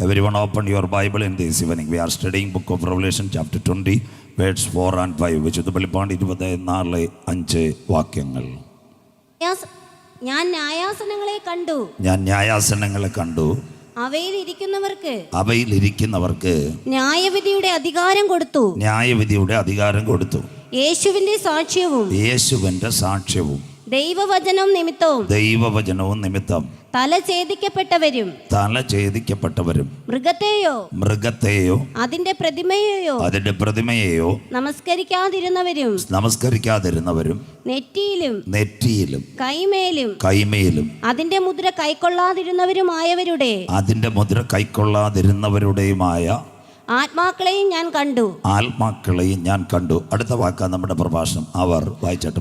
Everyone open your Bible in this evening. We are studying book of Revelation chapter 20 verse 4 and 5. വിശുദ്ധ വെളിപ്പാട് 24:5 വാക്യങ്ങൾ. ഞാൻ ന്യായാസനങ്ങളെ കണ്ടു. അവയിൽ ഇരിക്കുന്നവർക്ക് ന്യായവിധിയുടെ അധികാരം കൊടുത്തു. യേശുവിന്റെ സാക്ഷ്യവും ദൈവവചനവും നിമിത്തം തല ഛേദിക്കപ്പെട്ടവരും മൃഗത്തെയോ അതിന്റെ പ്രതിമയെയോ നമസ്കരിക്കാതിരുന്നവരും നെറ്റിയിലും കൈമേലും അതിന്റെ മുദ്ര കൈക്കൊള്ളാതിരുന്നവരുടെയുമായ ആത്മാക്കളെയും ഞാൻ കണ്ടു. അടുത്ത വാക്കാ നമ്മുടെ പ്രഭാഷണം.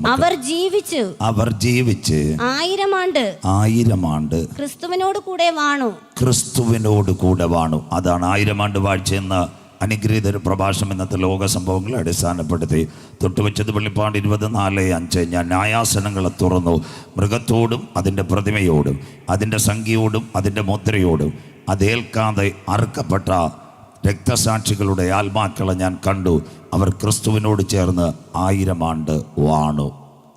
അവർ ജീവിച്ച് 1000 ആണ്ട് ക്രിസ്തുവിനോട് കൂടെ വാണു. അതാണ് 1000 ആണ്ട് വാഴ്ച എന്ന അനുഗ്രഹീത ഒരു പ്രഭാഷണം. ഇന്നത്തെ ലോക സംഭവങ്ങളെ അടിസ്ഥാനപ്പെടുത്തി തൊട്ടുവെച്ചത് വെളിപ്പാട് 24:5. ഞാൻ ന്യായാസനങ്ങളെ തുറന്നു, മൃഗത്തോടും അതിൻ്റെ പ്രതിമയോടും അതിൻ്റെ സംഖ്യയോടും അതിൻ്റെ മുദ്രയോടും അതേൽക്കാതെ അറുക്കപ്പെട്ട രക്തസാക്ഷികളുടെ ആത്മാക്കളെ ഞാൻ കണ്ടു. അവർ ക്രിസ്തുവിനോട് ചേർന്ന് 1000 ആണ്ട് വാണു.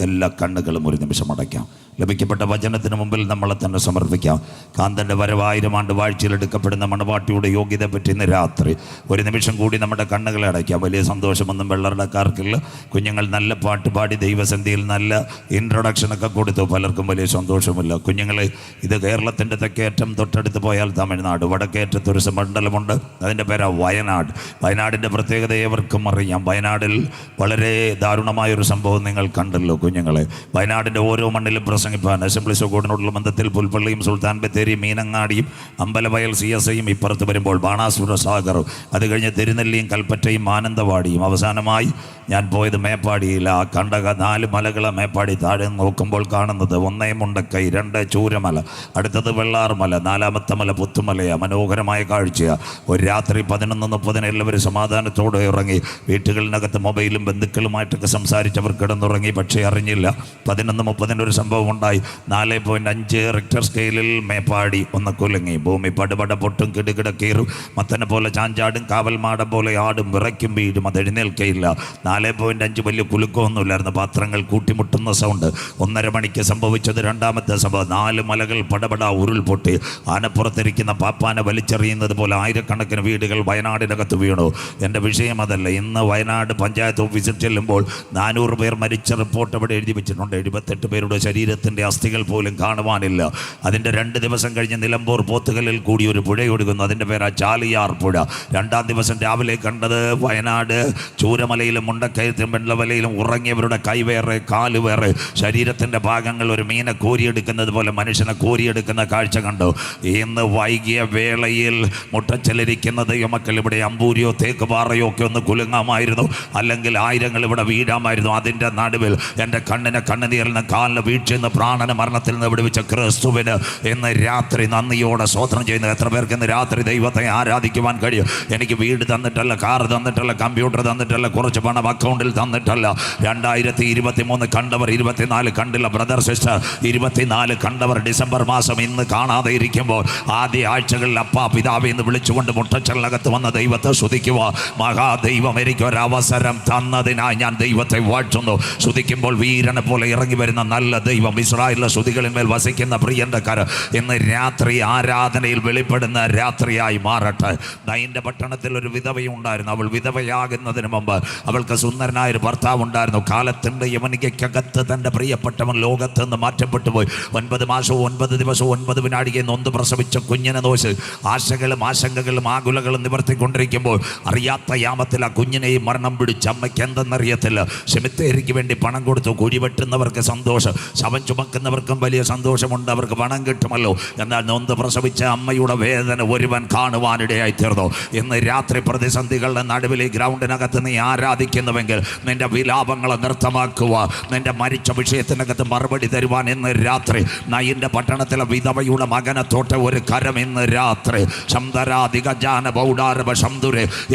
എല്ലാ കണ്ണുകളും ഒരു നിമിഷം അടയ്ക്കാം. ലഭിക്കപ്പെട്ട വചനത്തിന് മുമ്പിൽ നമ്മളെ തന്നെ സമർപ്പിക്കാം. കാന്തൻ്റെ വരവ് 1000 ആണ്ട് വാഴ്ചയിൽ എടുക്കപ്പെടുന്ന മണവാട്ടിയുടെ യോഗ്യതയെ പറ്റി ഇന്ന് രാത്രി ഒരു നിമിഷം കൂടി നമ്മുടെ കണ്ണുകളെ അടയ്ക്കാം. വലിയ സന്തോഷമൊന്നും വെള്ളറടക്കാർക്കില്ല. കുഞ്ഞുങ്ങൾ നല്ല പാട്ട് പാടി ദൈവസന്ധിയിൽ നല്ല ഇൻട്രൊഡക്ഷനൊക്കെ കൊടുത്തു. പലർക്കും വലിയ സന്തോഷമില്ല. കുഞ്ഞുങ്ങളെ, ഇത് കേരളത്തിൻ്റെ തെക്കേറ്റം തൊട്ടടുത്ത് പോയാൽ തമിഴ്നാട്, വടക്കേറ്റത്തൊരു മണ്ഡലമുണ്ട്, അതിൻ്റെ പേരാ വയനാട്. വയനാടിൻ്റെ പ്രത്യേകത ഏവർക്കും അറിയാം. വയനാടിൽ വളരെ ദാരുണമായൊരു സംഭവം നിങ്ങൾ കണ്ടല്ലോ കുഞ്ഞുങ്ങളെ. വയനാടിൻ്റെ ഓരോ മണ്ണിലും അസംബ്ലീസ് ഓഫ് ഗോഡിനോടുള്ള ബന്ധത്തിൽ പുൽപ്പള്ളിയും സുൽത്താൻ ബത്തേരിയും മീനങ്ങാടിയും അമ്പലവയൽ CSIയും ഇപ്പുറത്ത് വരുമ്പോൾ ബാണാസുര സാഗറും, അത് കഴിഞ്ഞ് തിരുനെല്ലിയും കൽപ്പറ്റയും മാനന്തവാടിയും, അവസാനമായി ഞാൻ പോയത് മേപ്പാടിയിൽ. ആ കണ്ട 4 മലകളെ മേപ്പാടി താഴെ നോക്കുമ്പോൾ കാണുന്നത് 1 മുണ്ടക്കൈ, 2 ചൂരമല, അടുത്തത് വെള്ളാർമല, 4ാമത്തെ മല പുത്തുമലയാണ്. മനോഹരമായ കാഴ്ചയാണ്. ഒരു രാത്രി 11:30 എല്ലാവരും സമാധാനത്തോടെ ഇറങ്ങി. വീട്ടുകളിനകത്ത് മൊബൈലും ബന്ധുക്കളുമായിട്ടൊക്കെ സംസാരിച്ചവർ കിടന്നുറങ്ങി. പക്ഷേ അറിഞ്ഞില്ല 11:30 ഒരു സംഭവം ഉണ്ടായി. 4.5 റിക്ടർ സ്കെയിലിൽ മേപ്പാടി ഒന്ന് കുലുങ്ങി. ഭൂമി പടുപട പൊട്ടും, കിടുകിട കീറും, മത്തനെ പോലെ ചാഞ്ചാടും, കാവൽമാടം പോലെ ആടും, വിറയ്ക്കും വീടും. അത് എഴുന്നേൽക്കയില്ല. 4.5 വലിയ കുലുക്കമൊന്നുമില്ലായിരുന്നു. പാത്രങ്ങൾ കൂട്ടിമുട്ടുന്ന സൗണ്ട്. 1.5 മണിക്ക് സംഭവിച്ചത് രണ്ടാമത്തെ സംഭവം. 4 മലകൾ പടപട ഉരുൾപൊട്ടി. ആനപ്പുറത്തിരിക്കുന്ന പാപ്പാനെ വലിച്ചെറിയുന്നത് പോലെ ആയിരക്കണക്കിന് വീടുകൾ വയനാടിനകത്ത് വീണു. എൻ്റെ വിഷയം അതല്ല. ഇന്ന് വയനാട് പഞ്ചായത്ത് ഓഫീസിൽ ചെല്ലുമ്പോൾ 400 പേർ മരിച്ച റിപ്പോർട്ട് അവിടെ എഴുതി വെച്ചിട്ടുണ്ട്. 78 പേരുടെ ശരീരത്തിൻ്റെ അസ്ഥികൾ പോലും കാണുവാനില്ല. അതിൻ്റെ 2 ദിവസം കഴിഞ്ഞ് നിലമ്പൂർ പോത്തുകല്ലിൽ കൂടി ഒരു പുഴയൊഴുകുന്നു. അതിൻ്റെ പേരാ ചാലിയാർ പുഴ. 2ാം ദിവസം രാവിലെ കണ്ടത് വയനാട് ചൂരമലയിലും മുണ്ടക്കയത്തും വെള്ളവലയിലും ഉറങ്ങിയവരുടെ കൈ വേറെ, കാല് വേറെ, ശരീരത്തിൻ്റെ ഭാഗങ്ങൾ ഒരു മീനെ കോരിയെടുക്കുന്നത് പോലെ മനുഷ്യനെ കോരിയെടുക്കുന്ന കാഴ്ച കണ്ടു. ഇന്ന് വൈകിയ വേളയിൽ മുട്ടച്ചലിരിക്കുന്ന ദൈവമക്കൾ ഇവിടെ അമ്പൂരിയോ തേക്ക് പാറയോ ഒക്കെ ഒന്ന് കുലുങ്ങാമായിരുന്നു, അല്ലെങ്കിൽ 1000 ഇവിടെ വീഴാമായിരുന്നു. അതിൻ്റെ നടുവിൽ എൻ്റെ കണ്ണിനെ കണ്ണുനീരിൽ കാലിന് വീഴ്ചയെന്ന് പ്രാണന മരണത്തിൽ നിന്ന് വിടുവിച്ച ക്രിസ്തുവിന് ഇന്ന് രാത്രി നന്ദിയോടെ സ്തോത്രം ചെയ്യുന്നത് എത്ര പേർക്ക് ഇന്ന് രാത്രി ദൈവത്തെ ആരാധിക്കുവാൻ കഴിയും? എനിക്ക് വീട് തന്നിട്ടല്ല, കാർ തന്നിട്ടല്ല, കമ്പ്യൂട്ടർ തന്നിട്ടല്ല, കുറച്ച് പണം അക്കൗണ്ടിൽ തന്നിട്ടല്ല. 2023 കണ്ടവർ 24 കണ്ടില്ല. ബ്രദർ സിസ്റ്റർ, 24 കണ്ടവർ ഡിസംബർ മാസം ഇന്ന് കാണാതെ ഇരിക്കുമ്പോൾ ആദ്യ ആഴ്ചകളിൽ അപ്പാ പിതാവെ എന്ന് വിളിച്ചുകൊണ്ട് മുട്ടച്ചലിനകത്ത് വന്ന ദൈവത്തെ സ്തുതിക്കുക. മഹാദൈവം എനിക്കൊരവസരം തന്നതിനായി ഞാൻ ദൈവത്തെ വാഴ്ത്തുന്നു. സ്തുതിക്കുമ്പോൾ വീരനെ പോലെ ഇറങ്ങി വരുന്ന നല്ല ദൈവം, ഇസ്രായേലിലെ സ്തുതികളിന്മേൽ വസിക്കുന്ന പ്രിയന്റെ കരം ഇന്ന് രാത്രി ആരാധനയിൽ വെളിപ്പെടുന്ന രാത്രിയായി മാറട്ടെ. നയിൻ്റെ പട്ടണത്തിൽ ഒരു വിധവയുണ്ടായിരുന്നു. അവൾ വിധവയാകുന്നതിന് മുമ്പ് അവൾക്ക് സുന്ദരനായൊരു ഭർത്താവ് ഉണ്ടായിരുന്നു. കാലത്തിൻ്റെ യവനികയ്ക്കകത്ത് തൻ്റെ പ്രിയപ്പെട്ടവൻ ലോകത്ത് നിന്ന് മാറ്റപ്പെട്ടു പോയി. 9 മാസവും 9 ദിവസവും 9 വിനാടികയെ നൊന്ത് പ്രസവിച്ച കുഞ്ഞിനെ നോച്ച് ആശകളും ആശങ്കകളും ആകുലകളും നിവർത്തിക്കൊണ്ടിരിക്കുമ്പോൾ അറിയാത്ത യാമത്തിൽ ആ കുഞ്ഞിനെയും മരണം പിടിച്ച് അമ്മയ്ക്ക് എന്തെന്നറിയത്തില്ല. സെമിത്തേരിക്ക് വേണ്ടി പണം കൊടുത്തു. കുഴി വെട്ടുന്നവർക്ക് സന്തോഷം, ശവം ചുമക്കുന്നവർക്കും വലിയ സന്തോഷമുണ്ട്, അവർക്ക് പണം കിട്ടുമല്ലോ. എന്നാൽ നൊന്ത് പ്രസവിച്ച അമ്മയുടെ വേദന ഒരുവൻ കാണുവാനിടയായി തീർന്നു. ഇന്ന് രാത്രി പ്രതിസന്ധികളുടെ നടുവിൽ ഈ ഗ്രൗണ്ടിനകത്ത് നീ ആരാധിക്കുന്നുവെങ്കിൽ നിന്റെ വിലാപങ്ങളെ നൃത്തമാക്കുക. നിന്റെ മരിച്ച വിഷയത്തിനകത്ത് മറുപടി തരുവാൻ ഇന്ന് രാത്രി നയിൻ്റെ പട്ടണത്തിലെ വിധവയുടെ മകനെ തൊട്ട ഒരു കരം ഇന്ന് രാത്രി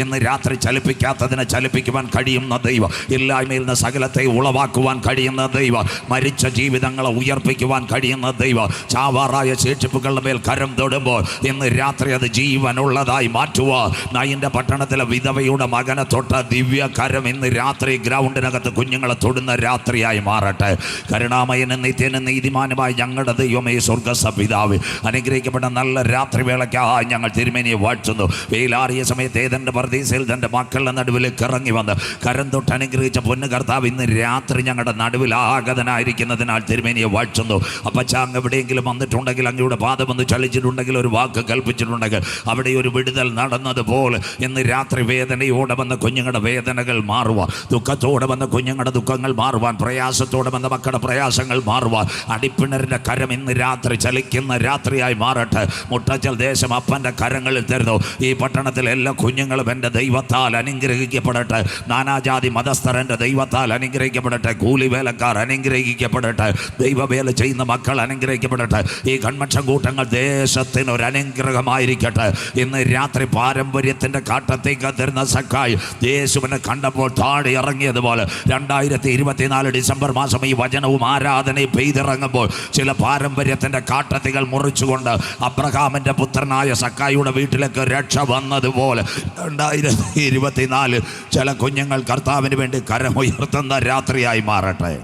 ഇന്ന് രാത്രി ചലിപ്പിക്കാത്തതിനെ ചലിപ്പിക്കുവാൻ കഴിയുന്ന ദൈവം, ഇല്ലായ്മയിൽ നിന്ന് സകലത്തെ ഉളവാക്കുവാൻ കഴിയുന്ന ദൈവം, മരിച്ച ജീവിതങ്ങൾ ജനങ്ങളെ ഉയർപ്പിക്കുവാൻ കഴിയുന്ന ദൈവം ചാവാറായ ശേഷിപ്പുകളുടെ മേൽ കരം തൊടുമ്പോൾ ഇന്ന് രാത്രി അത് ജീവനുള്ളതായി മാറ്റുക. നയിൻ്റെ പട്ടണത്തിലെ വിധവയുടെ മകനെ തൊട്ട ദിവ്യ കരം ഇന്ന് രാത്രി ഗ്രൗണ്ടിനകത്ത് കുഞ്ഞുങ്ങളെ തൊടുന്ന രാത്രിയായി മാറട്ടെ. കരുണാമയനും നിത്യനും നീതിമാനുമായി ഞങ്ങളുടെ ദൈവമേ സ്വർഗ്ഗസപിതാവേ, അനുഗ്രഹിക്കപ്പെട്ട നല്ല രാത്രി വേളയ്ക്കായി ഞങ്ങൾ തിരുമേനിയെ വാഴ്ത്തുന്നു. വെയിലാറിയ സമയത്ത് ഏതെൻ്റെ പർദീസയിൽ തൻ്റെ മക്കളുടെ നടുവിലേക്ക് ഇറങ്ങി വന്ന് കരം തൊട്ട് അനുഗ്രഹിച്ച പൊന്നു കർത്താവ് ഇന്ന് രാത്രി ഞങ്ങളുടെ നടുവിൽ ആഗതനായിരിക്കുന്നതിനാൽ തിരുമേനിയെ വാഴ്ത്തുന്നു. അപ്പച്ചാ, അങ്ങ് എവിടെയെങ്കിലും വന്നിട്ടുണ്ടെങ്കിൽ, അങ്ങയുടെ പാദമൊന്ന് ചലിച്ചിട്ടുണ്ടെങ്കിൽ, ഒരു വാക്ക് കൽപ്പിച്ചിട്ടുണ്ടെങ്കിൽ അവിടെ ഒരു വിടുതൽ നടന്നതുപോലെ ഇന്ന് രാത്രി വേദനയോടെ വന്ന കുഞ്ഞുങ്ങളുടെ വേദനകൾ മാറുവാൻ, ദുഃഖത്തോടെ വന്ന കുഞ്ഞുങ്ങളുടെ ദുഃഖങ്ങൾ മാറുവാൻ, പ്രയാസത്തോടെ വന്ന മക്കളുടെ പ്രയാസങ്ങൾ മാറുവാൻ അടിപ്പിണറിൻ്റെ കരം ഇന്ന് രാത്രി ചലിക്കുന്ന രാത്രിയായി മാറട്ടെ. മുട്ടച്ചൽ ദേശം അപ്പൻ്റെ കരങ്ങളിൽ തരുന്നു. ഈ പട്ടണത്തിലെ എല്ലാ കുഞ്ഞുങ്ങളും എൻ്റെ ദൈവത്താൽ അനുഗ്രഹിക്കപ്പെടട്ടെ. നാനാജാതി മതസ്ഥർ എൻ്റെ ദൈവത്താൽ അനുഗ്രഹിക്കപ്പെടട്ടെ. കൂലിവേലക്കാർ അനുഗ്രഹിക്കപ്പെടട്ടെ. ദൈവവേല ചെയ്യുന്ന മക്കൾ അനുഗ്രഹിക്കപ്പെടട്ടെ. ഈ കൺവെൻഷൻ കൂട്ടങ്ങൾ ദേശത്തിനൊരു അനുഗ്രഹമായിരിക്കട്ടെ. ഇന്ന് രാത്രി പാരമ്പര്യത്തിൻ്റെ കാട്ടത്തേക്ക് തരുന്ന സക്കായി യേശുവിനെ കണ്ടപ്പോൾ താഴെ ഇറങ്ങിയതുപോലെ 2024 ഡിസംബർ മാസം ഈ വചനവും ആരാധനയും പെയ്തിറങ്ങുമ്പോൾ ചില പാരമ്പര്യത്തിൻ്റെ കാട്ടത്തികൾ മുറിച്ചുകൊണ്ട് അബ്രഹാമിൻ്റെ പുത്രനായ സക്കായിയുടെ വീട്ടിലേക്ക് രക്ഷ വന്നതുപോലെ 2024 ചില കുഞ്ഞുങ്ങൾ കർത്താവിന് വേണ്ടി കരമുയർത്തുന്ന രാത്രിയായി മാറട്ടെ.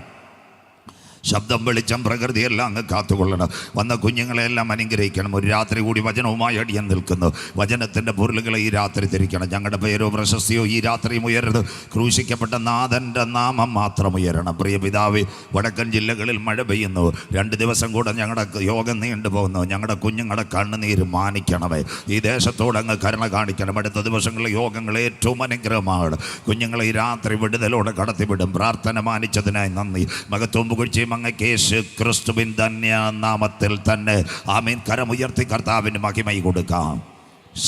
ശബ്ദം, വെളിച്ചം, പ്രകൃതിയെല്ലാം അങ്ങ് കാത്തുകൊള്ളണം. വന്ന കുഞ്ഞുങ്ങളെല്ലാം അനുഗ്രഹിക്കണം. ഒരു രാത്രി കൂടി വചനവുമായി അടിയൻ നിൽക്കുന്നു. വചനത്തിൻ്റെ പൊരുളുകളെ ഈ രാത്രി തിരിക്കണം. ഞങ്ങളുടെ പേരോ പ്രശസ്തിയോ ഈ രാത്രിയും ഉയരരുത്. ക്രൂശിക്കപ്പെട്ട നാഥൻ്റെ നാമം മാത്രം ഉയരണം. പ്രിയ പിതാവേ, വടക്കൻ ജില്ലകളിൽ മഴ പെയ്യുന്നു. 2 ദിവസം കൂടെ ഞങ്ങളുടെ യോഗം നീണ്ടുപോകുന്നു. ഞങ്ങളുടെ കുഞ്ഞുങ്ങളുടെ കണ്ണുനീര് മാനിക്കണമേ. ഈ ദേശത്തോട് അങ്ങ് കരുണ കാണിക്കണം. അടുത്ത ദിവസങ്ങളിലെ യോഗങ്ങൾ ഏറ്റവും അനുഗ്രഹമാണ്. കുഞ്ഞുങ്ങളെ ഈ രാത്രി വിടുതലോടെ കടത്തിവിടും. പ്രാർത്ഥന മാനിച്ചതിനായി നന്ദി. മഹത്വം പുകഴ്ചയും അങ്ങേക്ക് യേശു ക്രിസ്തുവിൻ ധന്യ നാമത്തിൽ തന്നെ ആമീൻ. കരമുയർത്തി കർത്താവിന് മഹിമ കൊടുക്കാം.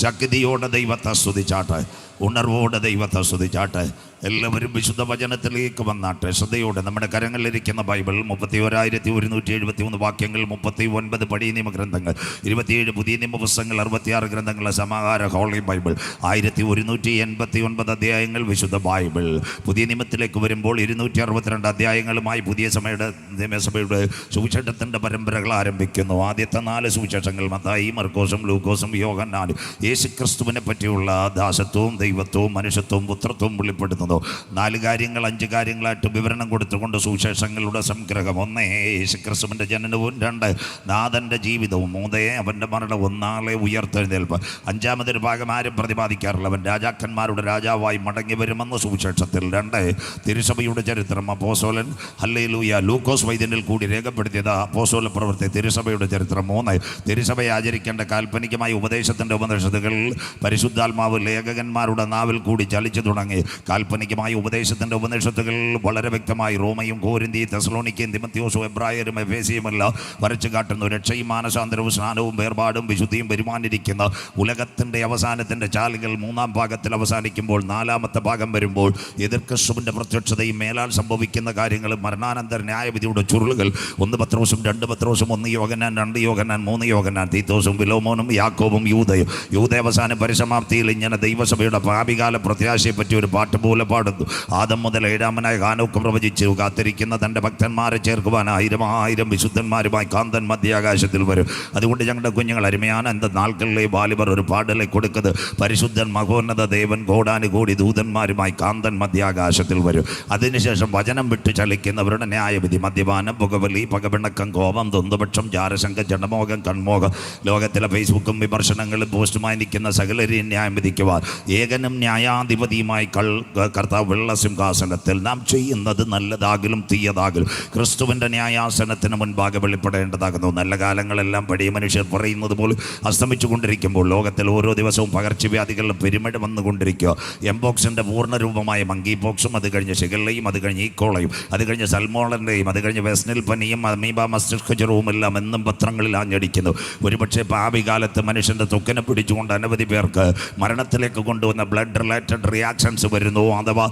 ശക്തിയോടെ ദൈവത്തെ സ്തുതിച്ചാട്ടെ. ഉണർവോടെ ദൈവത്തെ സ്തുതിച്ചാട്ടെ. എല്ലാവരും വിശുദ്ധ വചനത്തിലേക്ക് വന്നാട്ടെ. ശ്രദ്ധയോടെ നമ്മുടെ കരങ്ങളിലിരിക്കുന്ന ബൈബിൾ 31,173 വാക്യങ്ങൾ, 39 പഴയ നിയമഗ്രന്ഥങ്ങൾ, 27 പുതിയ നിയമപുസ്തകങ്ങൾ, 66 ഗ്രന്ഥങ്ങളുടെ സമാഹാര ഹോളി ബൈബിൾ, 1189 അധ്യായങ്ങൾ വിശുദ്ധ ബൈബിൾ. പുതിയ നിയമത്തിലേക്ക് വരുമ്പോൾ 262 അധ്യായങ്ങളുമായി പുതിയ നിയമസഭയുടെ സുവിശേഷത്തിൻ്റെ പരമ്പരകൾ ആരംഭിക്കുന്നു. ആദ്യത്തെ 4 സുവിശേഷങ്ങൾ മത്തായി, മർക്കോസും ലൂക്കോസും യോഹന്നാനും യേശുക്രിസ്തുവിനെ പറ്റിയുള്ള ദാസത്വവും ദൈവത്വവും മനുഷ്യത്വവും പുത്രത്വവും വെളിപ്പെടുത്തുന്നു. 4 കാര്യങ്ങൾ 5 കാര്യങ്ങളായിട്ട് വിവരണം കൊടുത്തുകൊണ്ട് സുവിശേഷങ്ങളുടെ സംഗ്രഹം. 1 യേശുക്രിസ്തുവിൻ്റെ ജനനവും, 2 നാഥൻ്റെ ജീവിതവും, 3 അവൻ്റെ മരണവും, 4 ഉയർത്തെഴുന്നേൽപ്പ്. 5-മതൊരു ഭാഗം ആരും പ്രതിപാദിക്കാറില്ല. അവൻ രാജാക്കന്മാരുടെ രാജാവായി മടങ്ങി വരുമെന്ന് സുവിശേഷത്തിൽ. 2 തിരുസഭയുടെ ചരിത്രം. അപ്പോസ്തലൻ ഹല്ലേലൂയ ലൂക്കോസ് വൈദ്യനിൽ കൂടി രേഖപ്പെടുത്തിയത് അപ്പോസ്തല പ്രവൃത്തി തിരുസഭയുടെ ചരിത്രം. 3 തിരുസഭയെ ആചരിക്കേണ്ട കാൽപ്പനികമായ ഉപദേശത്തിൻ്റെ ഉപനിഷത്തുകൾ പരിശുദ്ധാത്മാവ് ലേഖകന്മാരുടെ നാവിൽ കൂടി ചലിച്ചു തുടങ്ങി. കാൽപ്പനികമായ ഉപദേശത്തിൻ്റെ ഉപനിഷത്തുകൾ വളരെ വ്യക്തമായി റോമയും കോരിന്തി തെസലോനിക്കയും തിമോഥെയോസും എബ്രായരും എഫേസ്യയുമെല്ലാം വരച്ചു കാട്ടുന്നു. രക്ഷയും മാനസാന്തരവും സ്നാനവും വേർപാടും വിശുദ്ധിയും പെരുമാനിരിക്കുന്ന ഉലകത്തിൻ്റെ അവസാനത്തിൻ്റെ ചാലുകൾ 3-ാം ഭാഗത്തിൽ അവസാനിക്കുമ്പോൾ 4-ാമത്തെ ഭാഗം വരുമ്പോൾ എതിർ ക്രിസ്തുവിൻ്റെ പ്രത്യക്ഷതയും മേലാൽ സംഭവിക്കുന്ന കാര്യങ്ങളും മരണാനന്തര ന്യായവിധിയുടെ ചുരുളുകൾ 1 പത്രോസും 2 പത്രോസും 1 യോഹന്നാൻ 2 യോഹന്നാൻ 3 യോഹന്നാൻ തീത്തോസും ഫിലോമോനും യാക്കോബും യൂദയും. യൂദാവസാന പരിസമാപ്തിയിൽ ഇങ്ങനെ ദൈവസഭയുടെ ഭാവികാല പ്രത്യാശയെ പറ്റി ഒരു പാട്ട് പോലെ പാടുന്നു. ആദം മുതൽ 7-മനായ ഹാനോക്ക് പ്രവചിച്ചു, കാത്തിരിക്കുന്ന തൻ്റെ ഭക്തന്മാരെ ചേർക്കുവാൻ 1000 വിശുദ്ധന്മാരുമായി കാന്തൻ മധ്യാകാശത്തിൽ വരും. അതുകൊണ്ട് ഞങ്ങളുടെ കുഞ്ഞുങ്ങൾ അരുമയാണ് എന്ത് നാൾക്കളിലെ ബാലിബർ ഒരു പാടലെ കൊടുക്കുന്നത്. പരിശുദ്ധൻ മഹോന്നത ദേവൻ കോടാനുകോടി ദൂതന്മാരുമായി കാന്തൻ മധ്യാകാശത്തിൽ വരും. അതിനുശേഷം വചനം വിട്ടു ചലിക്കുന്നവരുടെ ന്യായവിധി, മദ്യപാനം, പുകവലി, പകപിണക്കം, കോപം, ദ്വന്ദ്വപക്ഷം, ജാരശങ്ക, ജഡമോഹം, കൺമോഹം, ലോകത്തിലെ ഫേസ്ബുക്കും വിമർശനങ്ങളും പോസ്റ്റുമായി നിൽക്കുന്ന സകലരെയും ന്യായം വിധിക്കുവാൻ ഏകനും ന്യായാധിപതിയുമായി കർത്താവ് വെള്ള സിംഹാസനത്തിൽ. നാം ചെയ്യുന്നത് നല്ലതാകലും തീയതാകലും ക്രിസ്തുവിൻ്റെ ന്യായാസനത്തിന് മുൻപാകെ വെളിപ്പെടേണ്ടതാകുന്നു. നല്ല കാലങ്ങളെല്ലാം പഴയ മനുഷ്യർ പറയുന്നത് പോലെ അസ്തമിച്ചു കൊണ്ടിരിക്കുമ്പോൾ ലോകത്തിൽ ഓരോ ദിവസവും പകർച്ചവ്യാധികളുടെ പെരുമഴ വന്നുകൊണ്ടിരിക്കുക. എംബോക്സിൻ്റെ പൂർണ്ണരൂപമായ മങ്കി പോക്സും, അത് കഴിഞ്ഞ് ഷിഗല്ലയും, അത് കഴിഞ്ഞ് ഈക്കോളയും, അത് കഴിഞ്ഞ് സൽമോളൻ്റെയും, അത് കഴിഞ്ഞ് വെസ്നിൽ പനിയും അമീബ മസ്തിഷ്ക ജ്വരവും എല്ലാം എന്നും പത്രങ്ങളിൽ ആഞ്ഞടിക്കുന്നു. ഒരുപക്ഷെ ഭാവി കാലത്ത് മനുഷ്യൻ്റെ തൊക്കിനെ പിടിച്ചുകൊണ്ട് അനവധി പേർക്ക് മരണത്തിലേക്ക് കൊണ്ടുവന്ന വരുന്ന ബ്ലഡ് റിലേറ്റഡ് റിയാക്ഷൻസ് വരുന്നു, അഥവാ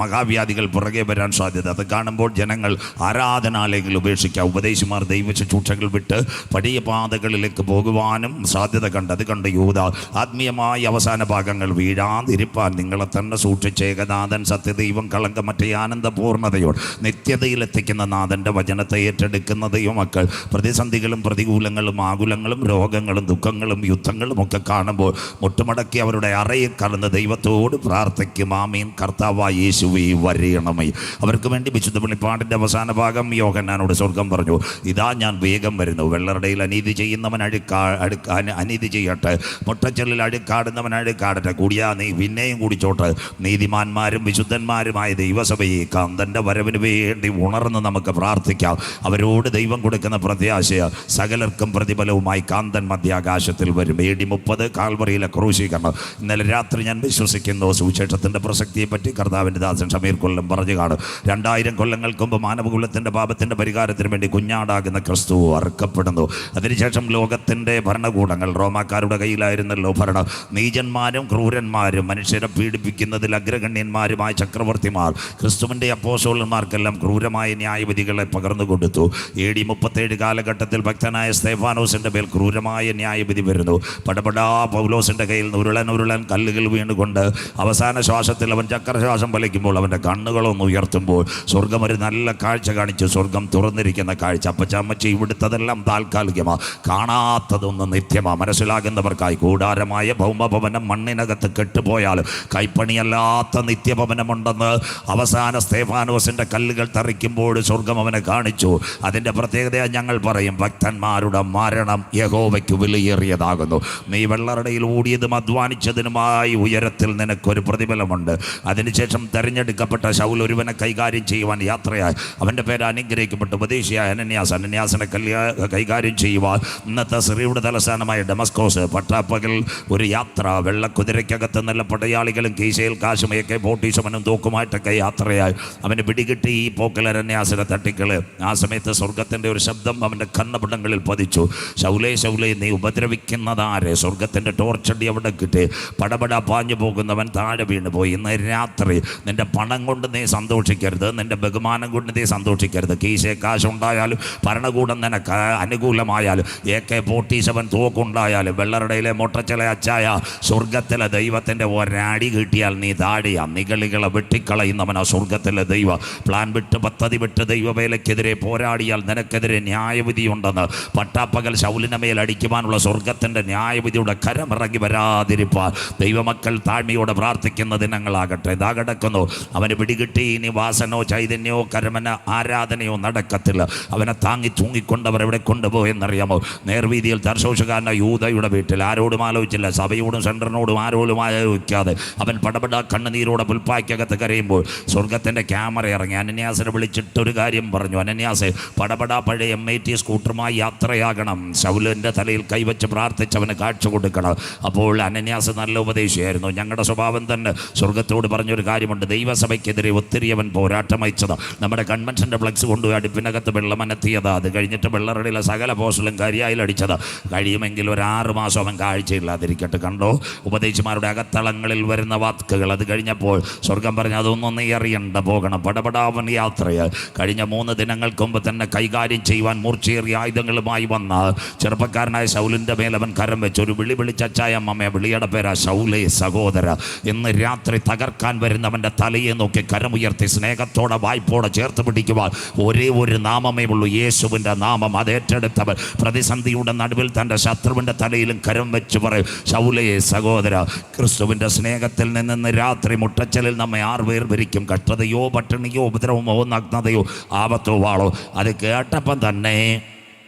മഹാവ്യാധികൾ പുറകെ വരാൻ സാധ്യത. അത് കാണുമ്പോൾ ജനങ്ങൾ ആരാധനാലയങ്ങൾ ഉപേക്ഷിക്കുക, ഉപദേശിമാർ ദൈവശുശ്രൂഷകൾ വിട്ട് പടിയ പാതകളിലേക്ക് പോകുവാനും സാധ്യത കണ്ട്. അത് കണ്ട് യൂദാ ആത്മീയമായ അവസാന ഭാഗങ്ങൾ വീഴാതിരിപ്പാൻ നിങ്ങളെ തന്നെ സൂക്ഷിച്ച് ഏകനാഥൻ സത്യദൈവം കളങ്കമറ്റ ആനന്ദപൂർണ്ണതയോട് നിത്യതയിലെത്തിക്കുന്ന നാഥൻ്റെ വചനത്തെ ഏറ്റെടുക്കുന്ന ദൈവമക്കൾ പ്രതിസന്ധികളും പ്രതികൂലങ്ങളും ആകുലങ്ങളും രോഗങ്ങളും ദുഃഖങ്ങളും യുദ്ധങ്ങളും ഒക്കെ കാണുമ്പോൾ മുട്ടുമടക്കി അവരുടെ അറയിൽ കടന്ന് ദൈവത്തോട് പ്രാർത്ഥിക്കും. ആമീൻ, കർത്താവായ യേശുവേ വരയണമേ. അവർക്ക് വേണ്ടി വിശുദ്ധ വെളിപ്പാടിൻ്റെ അവസാന ഭാഗം യോഹന്നാനോട് സ്വർഗം പറഞ്ഞു, ഇതാ ഞാൻ വേഗം വരുന്നു. വെള്ളറടയിൽ അനീതി ചെയ്യുന്നവൻ അനീതി ചെയ്യട്ടെ, മുട്ടച്ചെല്ലിൽ അഴുക്കാടുന്നവൻ അഴുക്കാടട്ടെ, കൂടിയാ നീ പിന്നെയും കുടിച്ചോട്ട്. നീതിമാന്മാരും വിശുദ്ധന്മാരുമായ ദൈവസഭയെ കാന്തൻ്റെ വരവിന് വേണ്ടി ഉണർന്ന് നമുക്ക് പ്രാർത്ഥിക്കാം. അവരോട് ദൈവം കൊടുക്കുന്ന പ്രത്യാശയ സകലർക്കും പ്രതിഫലവുമായി കാന്തൻ മധ്യാകാശത്തിൽ വരും. AD 30 കാൽവറിയിലെ ക്രൂശീകരണം. ഇന്നലെ രാത്രി ഞാൻ വിശ്വസിക്കുന്നു സുവിശേഷത്തിൻ്റെ പ്രസക്തിയെപ്പറ്റി കർത്താവിൻ്റെ ദാസൻ ഷമീർ കൊല്ലം പറഞ്ഞു കാണും. 2000 കൊല്ലങ്ങൾക്ക് മുമ്പ് മാനവകുലത്തിൻ്റെ പാപത്തിൻ്റെ പരിഹാരത്തിന് വേണ്ടി കുഞ്ഞാടാകുന്ന ക്രിസ്തു അറുക്കപ്പെടുന്നു. അതിനുശേഷം ലോകത്തിൻ്റെ ഭരണകൂടങ്ങൾ റോമാക്കാരുടെ കയ്യിലായിരുന്നല്ലോ ഭരണം. നീചന്മാരും ക്രൂരന്മാരും മനുഷ്യരെ പീഡിപ്പിക്കുന്നതിൽ അഗ്രഗണ്യന്മാരുമായ ചക്രവർത്തിമാർ ക്രിസ്തുവിൻ്റെ അപ്പോസ്തലന്മാർക്കെല്ലാം ക്രൂരമായ ന്യായവിധികളെ പകർന്നു കൊടുത്തു. AD 37 കാലഘട്ടത്തിൽ ഭക്തനായ സ്തെഫാനോസിൻ്റെ മേൽ ക്രൂരമായ ന്യായവിധി വരുന്നു. പടപടാ പൗലോസിൻ്റെ കയ്യിൽ ഉരുളൻ കല്ലുകൾ വീണുകൊണ്ട് അവസാന ശ്വാസത്തിൽ അവൻ ചക്രശ്വാസം വലിക്കുമ്പോൾ അവൻ്റെ കണ്ണുകളൊന്ന് ഉയർത്തുമ്പോൾ സ്വർഗം ഒരു നല്ല കാഴ്ച കാണിച്ചു. സ്വർഗം തുറന്നിരിക്കുന്ന കാഴ്ച. അപ്പച്ചമ്മച്ചി ഇവിടുത്തതെല്ലാം താൽക്കാലികമാണ്, കാണാത്തതൊന്ന് നിത്യമാണ്. മനസ്സിലാകുന്നവർക്കായി കൂടാരമായ ഭൗമഭവനം മണ്ണിനകത്ത് കെട്ടുപോയാലും കൈപ്പണിയല്ലാത്ത നിത്യഭവനമുണ്ടെന്ന് അവസാന സ്തെഫാനോസിൻ്റെ കല്ലുകൾ തെറിക്കുമ്പോൾ സ്വർഗം അവനെ കാണിച്ചു. അതിൻ്റെ പ്രത്യേകത ഞങ്ങൾ പറയും, ഭക്തന്മാരുടെ മരണം യഹോവയ്ക്ക് വിലയേറിയതാകുന്നു. നീ വെള്ളറടയിൽ ഓടിയതും അധ്വാനിച്ചതിനുമായി ഉയരത്തിൽ നിനക്കൊരു പ്രതിഫലമുണ്ട്. അതിനുശേഷം തെരഞ്ഞെടുക്കപ്പെട്ട ശൗൽ ഒരുവനെ കൈകാര്യം ചെയ്യുവാൻ യാത്രയായി. അവൻ്റെ പേര് അനുഗ്രഹിക്കപ്പെട്ട ഉപദേശിയായ അനന്യാസിനെ കൈകാര്യം ചെയ്യുവാൻ ഇന്നത്തെ സിറിയയുടെ തലസ്ഥാനമായ ഡമസ്കോസ് പട്ടാപ്പകൽ ഒരു യാത്ര. വെള്ളക്കുതിരയ്ക്കകത്ത് നല്ല പടയാളികളും കീശയിൽ കാശും AK-47 തോക്കുമായിട്ടൊക്കെ യാത്രയായി. അവന് പിടികിട്ടി ഈ പോക്കൽ അനന്യാസിനെ തട്ടിക്കള്. ആ സമയത്ത് സ്വർഗത്തിൻ്റെ ഒരു ശബ്ദം അവൻ്റെ കണ്ണപടങ്ങളിൽ പതിച്ചു, ശൗലേ ശൗലേ നീ ഉപദ്രവിക്കുന്നതാരെ? സ്വർഗത്തിൻ്റെ ടോർച്ചടി അവിടെ കിട്ടി. പടപട പാഞ്ഞു പോകുന്നവൻ താഴെ വീണ് പോയി. ഇന്ന് രാത്രി നിൻ്റെ പണം കൊണ്ട് നീ സന്തോഷിക്കരുത്, നിൻ്റെ ബഹുമാനം കൊണ്ട് നീ സന്തോഷിക്കരുത്. കീശേ കാശുണ്ടായാലും ഭരണകൂടം നിനക്ക് അനുകൂലമായാലും AK-47 തോക്കുണ്ടായാലും വെള്ളറടയിലെ മൊട്ടച്ചില അച്ചായ സ്വർഗത്തിലെ ദൈവത്തിൻ്റെ ഒരടി കിട്ടിയാൽ നീ താടിയ നികളികളെ വെട്ടിക്കളയുന്നവനാ സ്വർഗത്തിലെ ദൈവ. പ്ലാൻ വിട്ട് പദ്ധതി വിട്ട് ദൈവവേലയ്ക്കെതിരെ പോരാടിയാൽ നിനക്കെതിരെ ന്യായവിധിയുണ്ടെന്ന് പട്ടാപ്പകൽ ശൗലിനെ മേൽ അടിക്കുവാനുള്ള സ്വർഗത്തിൻ്റെ ന്യായവിധിയുടെ കരമിറങ്ങി വരാതിരിപ്പാൻ ദൈവമക്കൾ താഴ്മയോടെ പ്രാർത്ഥിക്കുന്ന ദിനങ്ങളാകട്ടെ. ഇതാ കിടക്കുന്നു. അവന് പിടികിട്ടി ഇനി വാസനോ ചൈതന്യമോ കരമന ആരാധനയോ നടക്കത്തില്ല. അവനെ താങ്ങി തൂങ്ങിക്കൊണ്ടവർ എവിടെ കൊണ്ടുപോയെന്നറിയാമോ? നേർവീതിയിൽ തർശോഷകാരന യൂദയുടെ വീട്ടിൽ ആരോടും ആലോചിച്ചില്ല, സഭയോടും സെൻറ്ററിനോടും ആരോടും ആലോചിക്കാതെ അവൻ പടപട കണ്ണുനീരോടെ പുൽപ്പായ്ക്കകത്ത് കരയുമ്പോൾ സ്വർഗത്തിൻ്റെ ക്യാമറ ഇറങ്ങി അനന്യാസിനെ വിളിച്ചിട്ടൊരു കാര്യം പറഞ്ഞു. അനന്യാസ്, പടപട പഴയ MIT സ്കൂട്ടറുമായി യാത്രയാകണം. ശൗലിൻ്റെ തലയിൽ കൈവച്ച് പ്രാർത്ഥിച്ചവന് കാഴ്ച കൊടുക്കണം. അപ്പോൾ അനന്യാസ് നല്ല ഉപദേശിയായിരുന്നു. ഞങ്ങളുടെ സ്വഭാവം തന്നെ സ്വർഗത്തോട് പറഞ്ഞൊരു കാര്യമുണ്ട്. ദൈവസഭയ്ക്കെതിരെ ഒത്തിരി അവൻ പോരാട്ടം അയച്ചത്. നമ്മുടെ കൺവെൻഷൻ്റെ ഫ്ലക്സ് കൊണ്ടുപോയി അടുപ്പിനകത്ത് വെള്ളമനത്തിയത്. അത് കഴിഞ്ഞിട്ട് വെള്ളറടിയിലെ സകല പോസ്റ്റലും കരിയായിലടിച്ചത്. കഴിയുമെങ്കിൽ ഒരു 6 മാസം അവൻ കാഴ്ചയില്ലാതിരിക്കട്ടെ. കണ്ടോ ഉപദേശിമാരുടെ അകത്തളങ്ങളിൽ വരുന്ന വാക്കുകൾ. അത് കഴിഞ്ഞപ്പോൾ സ്വർഗം പറഞ്ഞു, അതൊന്നും നീ അറിയണ്ട, പോകണം. പടപടാവൻ യാത്രയായി. കഴിഞ്ഞ 3 ദിനങ്ങൾക്ക് മുമ്പ് തന്നെ കൈകാര്യം ചെയ്യുവാൻ മൂർച്ചയേറിയ ആയുധങ്ങളുമായി വന്ന ചെറുപ്പക്കാരനായ ശൗലിൻ്റെ മേൽ അവൻ കരം വെച്ച് ഒരു വിളിച്ചച്ചായ അമ്മയെ. വിളിയുടെ പേരാ ശൗലേ സഹോദര. ഇന്ന് രാത്രി തകർക്കാൻ വരുന്നവൻ്റെ തലയെ നോക്കി കരമുയർത്തി സ്നേഹത്തോടെ വായ്പോടെ ചേർത്ത് പിടിക്കുവാൻ ഒരേ ഒരു നാമമേ ഉള്ളൂ, യേശുവിൻ്റെ നാമം. അത് ഏറ്റെടുത്തവൻ പ്രതിസന്ധിയുടെ നടുവിൽ തൻ്റെ ശത്രുവിൻ്റെ തലയിലും കരം വെച്ച് പറയും, ശൗലേ സഹോദര, ക്രിസ്തുവിൻ്റെ സ്നേഹത്തിൽ നിന്ന് രാത്രി മുട്ടച്ചലിൽ നമ്മെ വേർപിരിക്കും. കഷ്ടതയോ പട്ടിണിയോ ഉപദ്രവമോ നഗ്നതയോ ആപത്തോ വാളോ. അത് കേട്ടപ്പം തന്നെ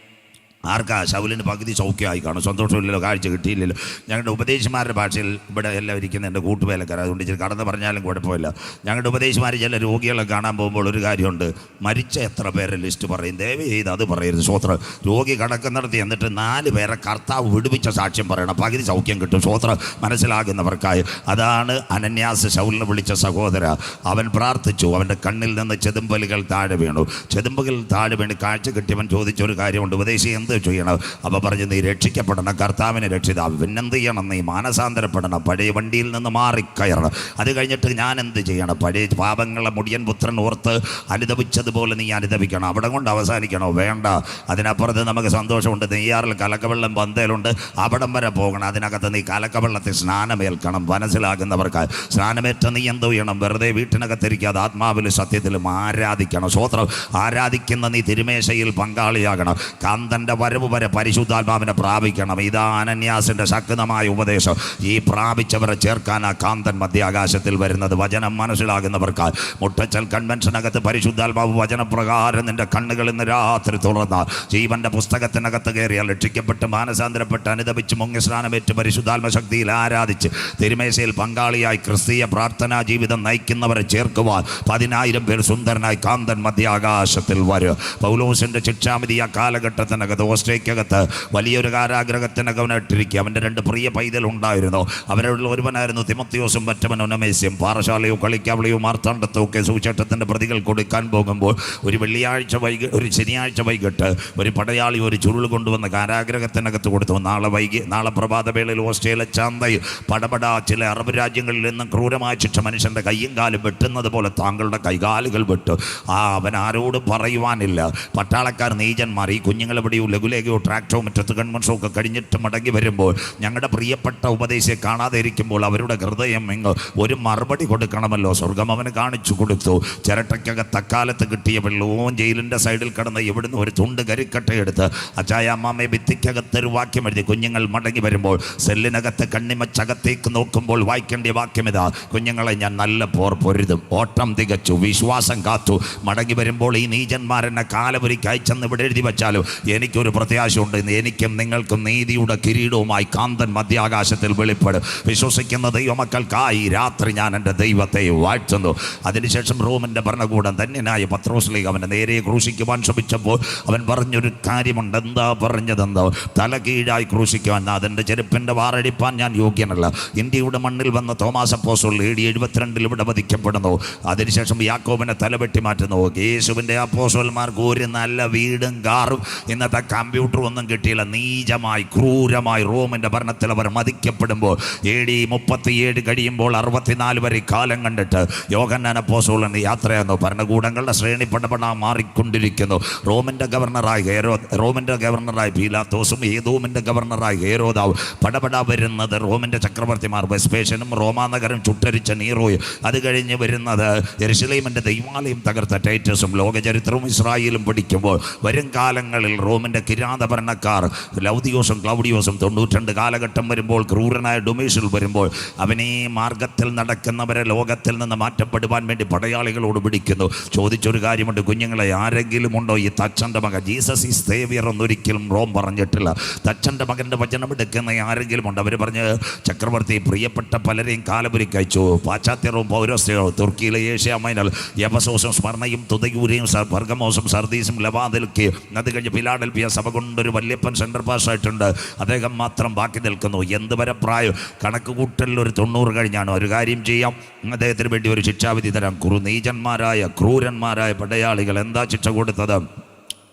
ആർക്കാ ശൗലിന് പകുതി സൗഖ്യമായി കാണും. സന്തോഷമില്ലല്ലോ, കാഴ്ച കിട്ടിയില്ലല്ലോ. ഞങ്ങളുടെ ഉപദേശിമാരുടെ ഭാഷയിൽ ഇവിടെ എല്ലാം ഇരിക്കുന്ന എൻ്റെ കൂട്ടുവേലക്കാർ, അതുകൊണ്ട് ഇച്ചിരി കടന്ന് പറഞ്ഞാലും കുഴപ്പമില്ല. ഞങ്ങളുടെ ഉപദേശിമാർ ചില രോഗികളെ കാണാൻ പോകുമ്പോൾ ഒരു കാര്യമുണ്ട്, മരിച്ച എത്ര പേരെ ലിസ്റ്റ് പറയും. ദയവ് ചെയ്ത് അത് പറയരുത്. സ്വോത്രം. രോഗി കിടക്കുന്നിടത്ത് എന്നിട്ട് 4 പേരെ കർത്താവ് വിടുവിച്ച സാക്ഷ്യം പറയണം, പകുതി സൗഖ്യം കിട്ടും. സ്വോത്രം. മനസ്സിലാകുന്നവർക്കായി. അതാണ് അനന്യാസ് ശൗലിനെ വിളിച്ച സഹോദര. അവൻ പ്രാർത്ഥിച്ചു. അവൻ്റെ കണ്ണിൽ നിന്ന് ചെതുമ്പലുകൾ താഴെ വീണു. ചെതുമ്പുകൾ താഴെ വീണ് കാഴ്ച കിട്ടിയവൻ ചോദിച്ചൊരു കാര്യമുണ്ട്, ഉപദേശി എന്ത് എന്ത് ചെയ്യണം? അപ്പോൾ പറഞ്ഞു, നീ രക്ഷിക്കപ്പെടണം, കർത്താവിനെ രക്ഷിതാവ്. പിന്നെന്ത് ചെയ്യണം? നീ മാനസാന്തരപ്പെടണം, പഴയ വണ്ടിയിൽ നിന്ന് മാറിക്കയറണം. അത് കഴിഞ്ഞിട്ട് ഞാൻ എന്ത് ചെയ്യണം? പഴയ പാപങ്ങളെ മുടിയൻ പുത്രൻ ഓർത്ത് അനുദപിച്ചതുപോലെ നീ അനുദപിക്കണം. അവിടെ കൊണ്ട് അവസാനിക്കണോ? വേണ്ട. അതിനപ്പുറത്ത് നമുക്ക് സന്തോഷമുണ്ട്. നെയ്യാറിൽ കലക്കവെള്ളം പന്തലുണ്ട്, അവിടം വരെ പോകണം. അതിനകത്ത് നീ കലക്കവെള്ളത്തിൽ സ്നാനമേൽക്കണം. മനസ്സിലാകുന്നവർക്ക് സ്നാനമേറ്റ നീ എന്ത് ചെയ്യണം? വെറുതെ വീട്ടിനകത്തിരിക്കാതെ ആത്മാവിലും സത്യത്തിലും ആരാധിക്കണം. സ്വോത്രം. ആരാധിക്കുന്ന നീ തിരുമേശയിൽ പങ്കാളിയാകണം. കാന്തൻ്റെ വരവ് വരെ പരിശുദ്ധാത്മാവിനെ പ്രാപിക്കണം. ഇതാ അനന്യാസിൻ്റെ ശക്തമായ ഉപദേശം. ഈ പ്രാപിച്ചവരെ ചേർക്കാൻ ആ കാന്തൻ മധ്യാകാശത്തിൽ വരുന്നത്. വചനം മനസ്സിലാകുന്നവർക്ക് മുട്ടച്ചൽ കൺവെൻഷനകത്ത് പരിശുദ്ധാത്മാവ് വചനപ്രകാരം നിന്റെ കണ്ണുകൾ ഇന്ന് രാത്രി തുറന്നാൽ ജീവന്റെ പുസ്തകത്തിനകത്ത് കയറിയാൽ രക്ഷിക്കപ്പെട്ട് മാനസാന്തരപ്പെട്ട് അനുദപിച്ച് മുങ്ങി സ്നാനമേറ്റ് പരിശുദ്ധാത്മശക്തിയിൽ ആരാധിച്ച് തിരുമേശയിൽ പങ്കാളിയായി ക്രിസ്തീയ പ്രാർത്ഥനാ ജീവിതം നയിക്കുന്നവരെ ചേർക്കുവാൻ 10,000 പേർ സുന്ദരനായി കാന്തൻ മധ്യാകാശത്തിൽ വരും. പൗലോസിൻ്റെ ശിക്ഷാവിധി ആ കാലഘട്ടത്തിനകത്ത് ഓസ്ട്രേലിയക്കകത്ത് വലിയൊരു കാരാഗ്രഹത്തിനകവനിട്ടിരിക്കുക. അവൻ്റെ 2 പ്രിയ പൈതലുണ്ടായിരുന്നു. അവരുടെ ഒരുവനായിരുന്നു തിമോത്തിയോസും മറ്റവൻ ഒനമേസ്യം. പാറശാലയോ കളിക്കാവളിയോ മാർത്താണ്ഡത്തോ ഒക്കെ സുവിശേഷത്തിൻ്റെ പ്രതികൾ കൊടുക്കാൻ പോകുമ്പോൾ ഒരു ശനിയാഴ്ച വൈകിട്ട് ഒരു പടയാളി ഒരു ചുരുൾ കൊണ്ടുവന്ന് കാരാഗ്രഹത്തിനകത്ത് കൊടുത്തു. നാളെ പ്രഭാതവേളയിൽ ഓസ്ട്രേലിയ ചാന്തയിൽ പടപടാ ചില അറബ് രാജ്യങ്ങളിൽ നിന്നും ക്രൂരമായ ശിക്ഷ മനുഷ്യൻ്റെ കയ്യും കാലും വെട്ടുന്നത് പോലെ താങ്കളുടെ കൈകാലുകൾ വെട്ടു. അവൻ ആരോടും പറയുവാനില്ല. പട്ടാളക്കാർ നീചന്മാർ. ഈ കുഞ്ഞുങ്ങളെവിടെയോ ലഘുലേഖയോ ട്രാക്ടോ മറ്റത്ത് ഗൺമൻസോ ഒക്കെ കഴിഞ്ഞിട്ട് മടങ്ങി വരുമ്പോൾ ഞങ്ങളുടെ പ്രിയപ്പെട്ട ഉപദേശിയെ കാണാതെ ഇരിക്കുമ്പോൾ അവരുടെ ഹൃദയം ഒരു മറുപടി കൊടുക്കണമല്ലോ. സ്വർഗം അവന് കാണിച്ചു കൊടുത്തു. ചിരട്ടയ്ക്കകത്ത് അക്കാലത്ത് കിട്ടിയ വെള്ളവും ജയിലിൻ്റെ സൈഡിൽ കിടന്ന് ഇവിടുന്ന് ഒരു തുണ്ട് കരിക്കട്ടയെടുത്ത് അച്ചായ അമ്മാമ്മയെ ഭിത്തിക്കകത്ത് ഒരു വാക്യം എഴുതി. കുഞ്ഞുങ്ങൾ മടങ്ങി വരുമ്പോൾ സെല്ലിനകത്ത് കണ്ണിമച്ചകത്തേക്ക് നോക്കുമ്പോൾ വായിക്കേണ്ട വാക്യം ഇതാ: കുഞ്ഞുങ്ങളെ ഞാൻ നല്ല പോർ പൊരുതും, ഓട്ടം തികച്ചു, വിശ്വാസം കാത്തു. മടങ്ങി വരുമ്പോൾ ഈ നീചന്മാരെന്നെ കാലപുരിക്ക് അയച്ചെന്ന് ഇവിടെ എഴുതി വെച്ചാലും എനിക്കൊരു പ്രത്യാശയുണ്ട്. എനിക്കും നിങ്ങൾക്കും നീതിയുടെ കിരീടവുമായി കാന്തൻ മധ്യാകാശത്തിൽ വെളിപ്പെടും. വിശ്വസിക്കുന്ന ദൈവമക്കൾക്കായി രാത്രി ഞാൻ എൻ്റെ ദൈവത്തെ വാഴ്ത്തുന്നു. അതിനുശേഷം റോമിൻ്റെ ഭരണകൂടം ധന്യനായ പത്രോസ്ലീഹ അവനെ നേരെ ക്രൂശിക്കുവാൻ ശ്രമിച്ചപ്പോൾ അവൻ പറഞ്ഞൊരു കാര്യമുണ്ട്. എന്താ പറഞ്ഞതെന്തോ? തല കീഴായി ക്രൂശിക്കുവാൻ, അതിൻ്റെ ചെരുപ്പിൻ്റെ വാറടിപ്പാൻ ഞാൻ യോഗ്യനല്ല. ഇന്ത്യയുടെ മണ്ണിൽ വന്ന തോമാസ് അപ്പോസ്തലൻ AD 72 ഇവിടെ വധിക്കപ്പെടുന്നു. അതിനുശേഷം യാക്കോബിനെ തലവെട്ടി മാറ്റുന്നു. യേശുവിൻ്റെ അപ്പോസ്തലന്മാർക്ക് ഒരു നല്ല വീടും കാറും ഇന്നത്തെ കമ്പ്യൂട്ടറും ഒന്നും കിട്ടിയില്ല. നീചമായി ക്രൂരമായി റോമിൻ്റെ ഭരണത്തിൽ അവർ മതിക്കപ്പെടുമ്പോൾ AD 37 കഴിയുമ്പോൾ 64 വരെ കാലം കണ്ടിട്ട് യോഹന്നാൻ അപ്പോസ്തലൻ യാത്രയായിരുന്നു. ഭരണകൂടങ്ങളുടെ ശ്രേണി പടപടാ മാറിക്കൊണ്ടിരിക്കുന്നു. റോമിൻ്റെ ഗവർണറായി പീലാത്തോസും ഏദോമിൻ്റെ ഗവർണറായി ഹേരോദാവും പടപടാ വരുന്നത്. റോമിൻ്റെ ചക്രവർത്തിമാർ വെസ്പേഷ്യനും റോമാനഗരം ചുട്ടരിച്ച നീറോയും. അത് കഴിഞ്ഞ് വരുന്നത് യെരുശലേമിൻ്റെ ദൈവാലയം തകർത്ത ടൈറ്റസും. ലോകചരിത്രവും ഇസ്രായേലും പഠിക്കുമ്പോൾ വരും കാലങ്ങളിൽ റോമിൻ്റെ കിരാത ഭരണക്കാർ ലൗദിയോസും ക്ലൗഡിയോസും 92 കാലഘട്ടം വരുമ്പോൾ ക്രൂരനായ ഡൊമീഷ്യൽ വരുമ്പോൾ അവനീ മാർഗത്തിൽ നടക്കുന്നവരെ ലോകത്തിൽ നിന്ന് മാറ്റപ്പെടുവാൻ വേണ്ടി പടയാളികളോട് പിടിക്കുന്നു. ചോദിച്ചൊരു കാര്യമുണ്ട്: കുഞ്ഞുങ്ങളെ ആരെങ്കിലും ഉണ്ടോ ഈ തച്ചൻ്റെ മകൻ ജീസസ് ഈസ് സേവിയർ എന്നൊരിക്കലും റോം പറഞ്ഞിട്ടില്ല. തച്ചൻ്റെ മകൻ്റെ വചനം എടുക്കുന്ന ആരെങ്കിലും ഉണ്ട്? അവർ പറഞ്ഞ് ചക്രവർത്തി പ്രിയപ്പെട്ട പലരെയും കാലപുരിക്ക് അയച്ചു. പാശ്ചാത്യവും പൗരസ്ത്യവും തുർക്കിയിലെ ഏഷ്യ മൈനൽ എഫസോസും സ്മർണയും തുതയൂരെയും ബർഗമോസും സർദീസും ലവാദിൽക്ക്. അത് കഴിഞ്ഞ് ഫിലാഡൽഫിയ സഭ കൊണ്ടൊരു വല്യപ്പൻ സെൻട്രൽ പാസ്സായിട്ടുണ്ട്. അദ്ദേഹം മാത്രം ബാക്കി നിൽക്കുന്നു. എന്തുവരെ പ്രായം? കണക്ക് കൂട്ടലിൽ ഒരു 90 കഴിഞ്ഞാണ്. ഒരു കാര്യം ചെയ്യാം, അദ്ദേഹത്തിന് വേണ്ടി ഒരു ശിക്ഷാവിധി തരാം. നീചന്മാരായ ക്രൂരന്മാരായ പടയാളികൾ എന്താ ശിക്ഷ കൊടുത്തത്?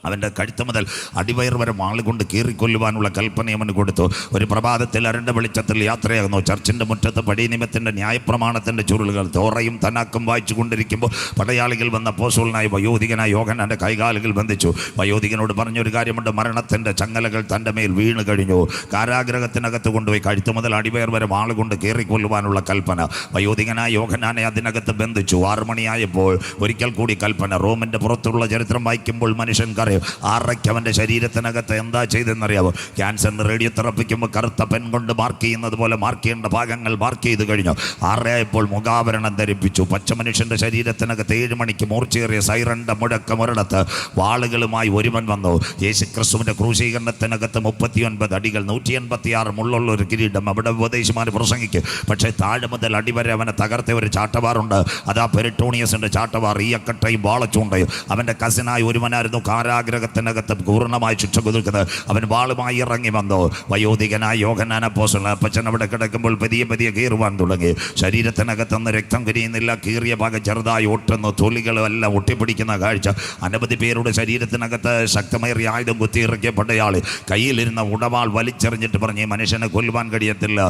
അവൻ്റെ കഴുത്ത് മുതൽ അടിവയർ വരെ വാളുകൊണ്ട് കീറിക്കൊല്ലുവാനുള്ള കൽപ്പന അവന് കൊടുത്തു. ഒരു പ്രഭാതത്തിൽ അരണ്ട വെളിച്ചത്തിൽ യാത്രയാകുന്നു. ചർച്ചിൻ്റെ മുറ്റത്ത് പടിനിയമത്തിൻ്റെ ന്യായപ്രമാണത്തിൻ്റെ ചുരുളുകൾ തോറയും തനാക്കും വായിച്ചു കൊണ്ടിരിക്കുമ്പോൾ പടയാളികൾ വന്ന അപ്പോസ്തലനായ വയോധികനായ യോഹന്നാൻ്റെ കൈകാലുകൾ ബന്ധിച്ചു. വയോധികനോട് പറഞ്ഞൊരു കാര്യമുണ്ട്: മരണത്തിൻ്റെ ചങ്ങലകൾ തൻ്റെ മേൽ വീണ് കഴിഞ്ഞു. കാരാഗ്രഹത്തിനകത്ത് കൊണ്ടുപോയി കഴുത്ത് മുതൽ അടിവയർ വരെ വാളുകൊണ്ട് കീറിക്കൊല്ലുവാനുള്ള കൽപ്പന. വയോധികനായ യോഹന്നാനെ അതിനകത്ത് ബന്ധിച്ചു. 6 മണിയായപ്പോൾ ഒരിക്കൽ കൂടി കൽപ്പന. റോമിൻ്റെ പുറത്തുള്ള ചരിത്രം വായിക്കുമ്പോൾ മനുഷ്യൻ ആറയ്ക്ക് അവൻ്റെ ശരീരത്തിനകത്ത് എന്താ ചെയ്തെന്നറിയാവോ? ക്യാൻസറിന് റേഡിയോ തെറപ്പിക്കുമ്പോൾ കറുത്ത പെൻ കൊണ്ട് മാർക്ക് ചെയ്യുന്നത് പോലെ മാർക്ക് ചെയ്യേണ്ട ഭാഗങ്ങൾ മാർക്ക് ചെയ്ത് കഴിഞ്ഞു. 6 മുഖാവരണം ധരിപ്പിച്ചു. പച്ച മനുഷ്യൻ്റെ ശരീരത്തിനകത്ത് 7 മണിക്ക് മൂർച്ചയേറിയ സൈറന്റെ മുഴക്കമൊരിടത്ത് വാളുകളുമായി ഒരുവൻ വന്നു. യേശുക്രിസ്തുവിൻ്റെ ക്രൂശീകരണത്തിനകത്ത് 39 അടികൾ 186 മുള്ളുള്ള ഒരു കിരീടം. അവിടെ ഉപദേശിമാർ പ്രസംഗിക്കും. പക്ഷേ താഴെ മുതൽ അടിവരെ അവനെ തകർത്ത ഒരു ചാട്ടവാറുണ്ട്. അതാ പെരിട്ടോണിയസിൻ്റെ ചാട്ടവാർ. ഈയക്കട്ടയും വാളച്ചൂണ്ടയും. അവൻ്റെ കസിനായി ഒരുവനായിരുന്നു കാരാഗ്രഹത്തിനകത്ത് പൂർണ്ണമായി ശിക്ഷ കൊടുക്കുന്നത്. അവൻ വാളുമായി ഇറങ്ങി വന്നു. വയോധികനായ യോഹന്നാൻ അപ്പോസ്തലൻ അപ്പച്ചൻ അവിടെ കിടക്കുമ്പോൾ പതിയെ കീറുവാൻ തുടങ്ങി. ശരീരത്തിനകത്തുനിന്ന് രക്തം കരിയുന്നില്ല. കീറിയ ഭാഗം ചെറുതായി ഒട്ടുന്നു. തൊലികളും എല്ലാം ഒട്ടിപ്പിടിക്കുന്ന കാഴ്ച. അനവധി പേരുടെ ശരീരത്തിനകത്ത് ശക്തമേറിയ ആയുധം കുത്തിയിറക്കിയപ്പെട്ടയാൾ കയ്യിലിരുന്ന ഉടവാൾ വലിച്ചെറിഞ്ഞിട്ട് പറഞ്ഞ് മനുഷ്യനെ കൊല്ലുവാൻ കഴിയത്തില്ല.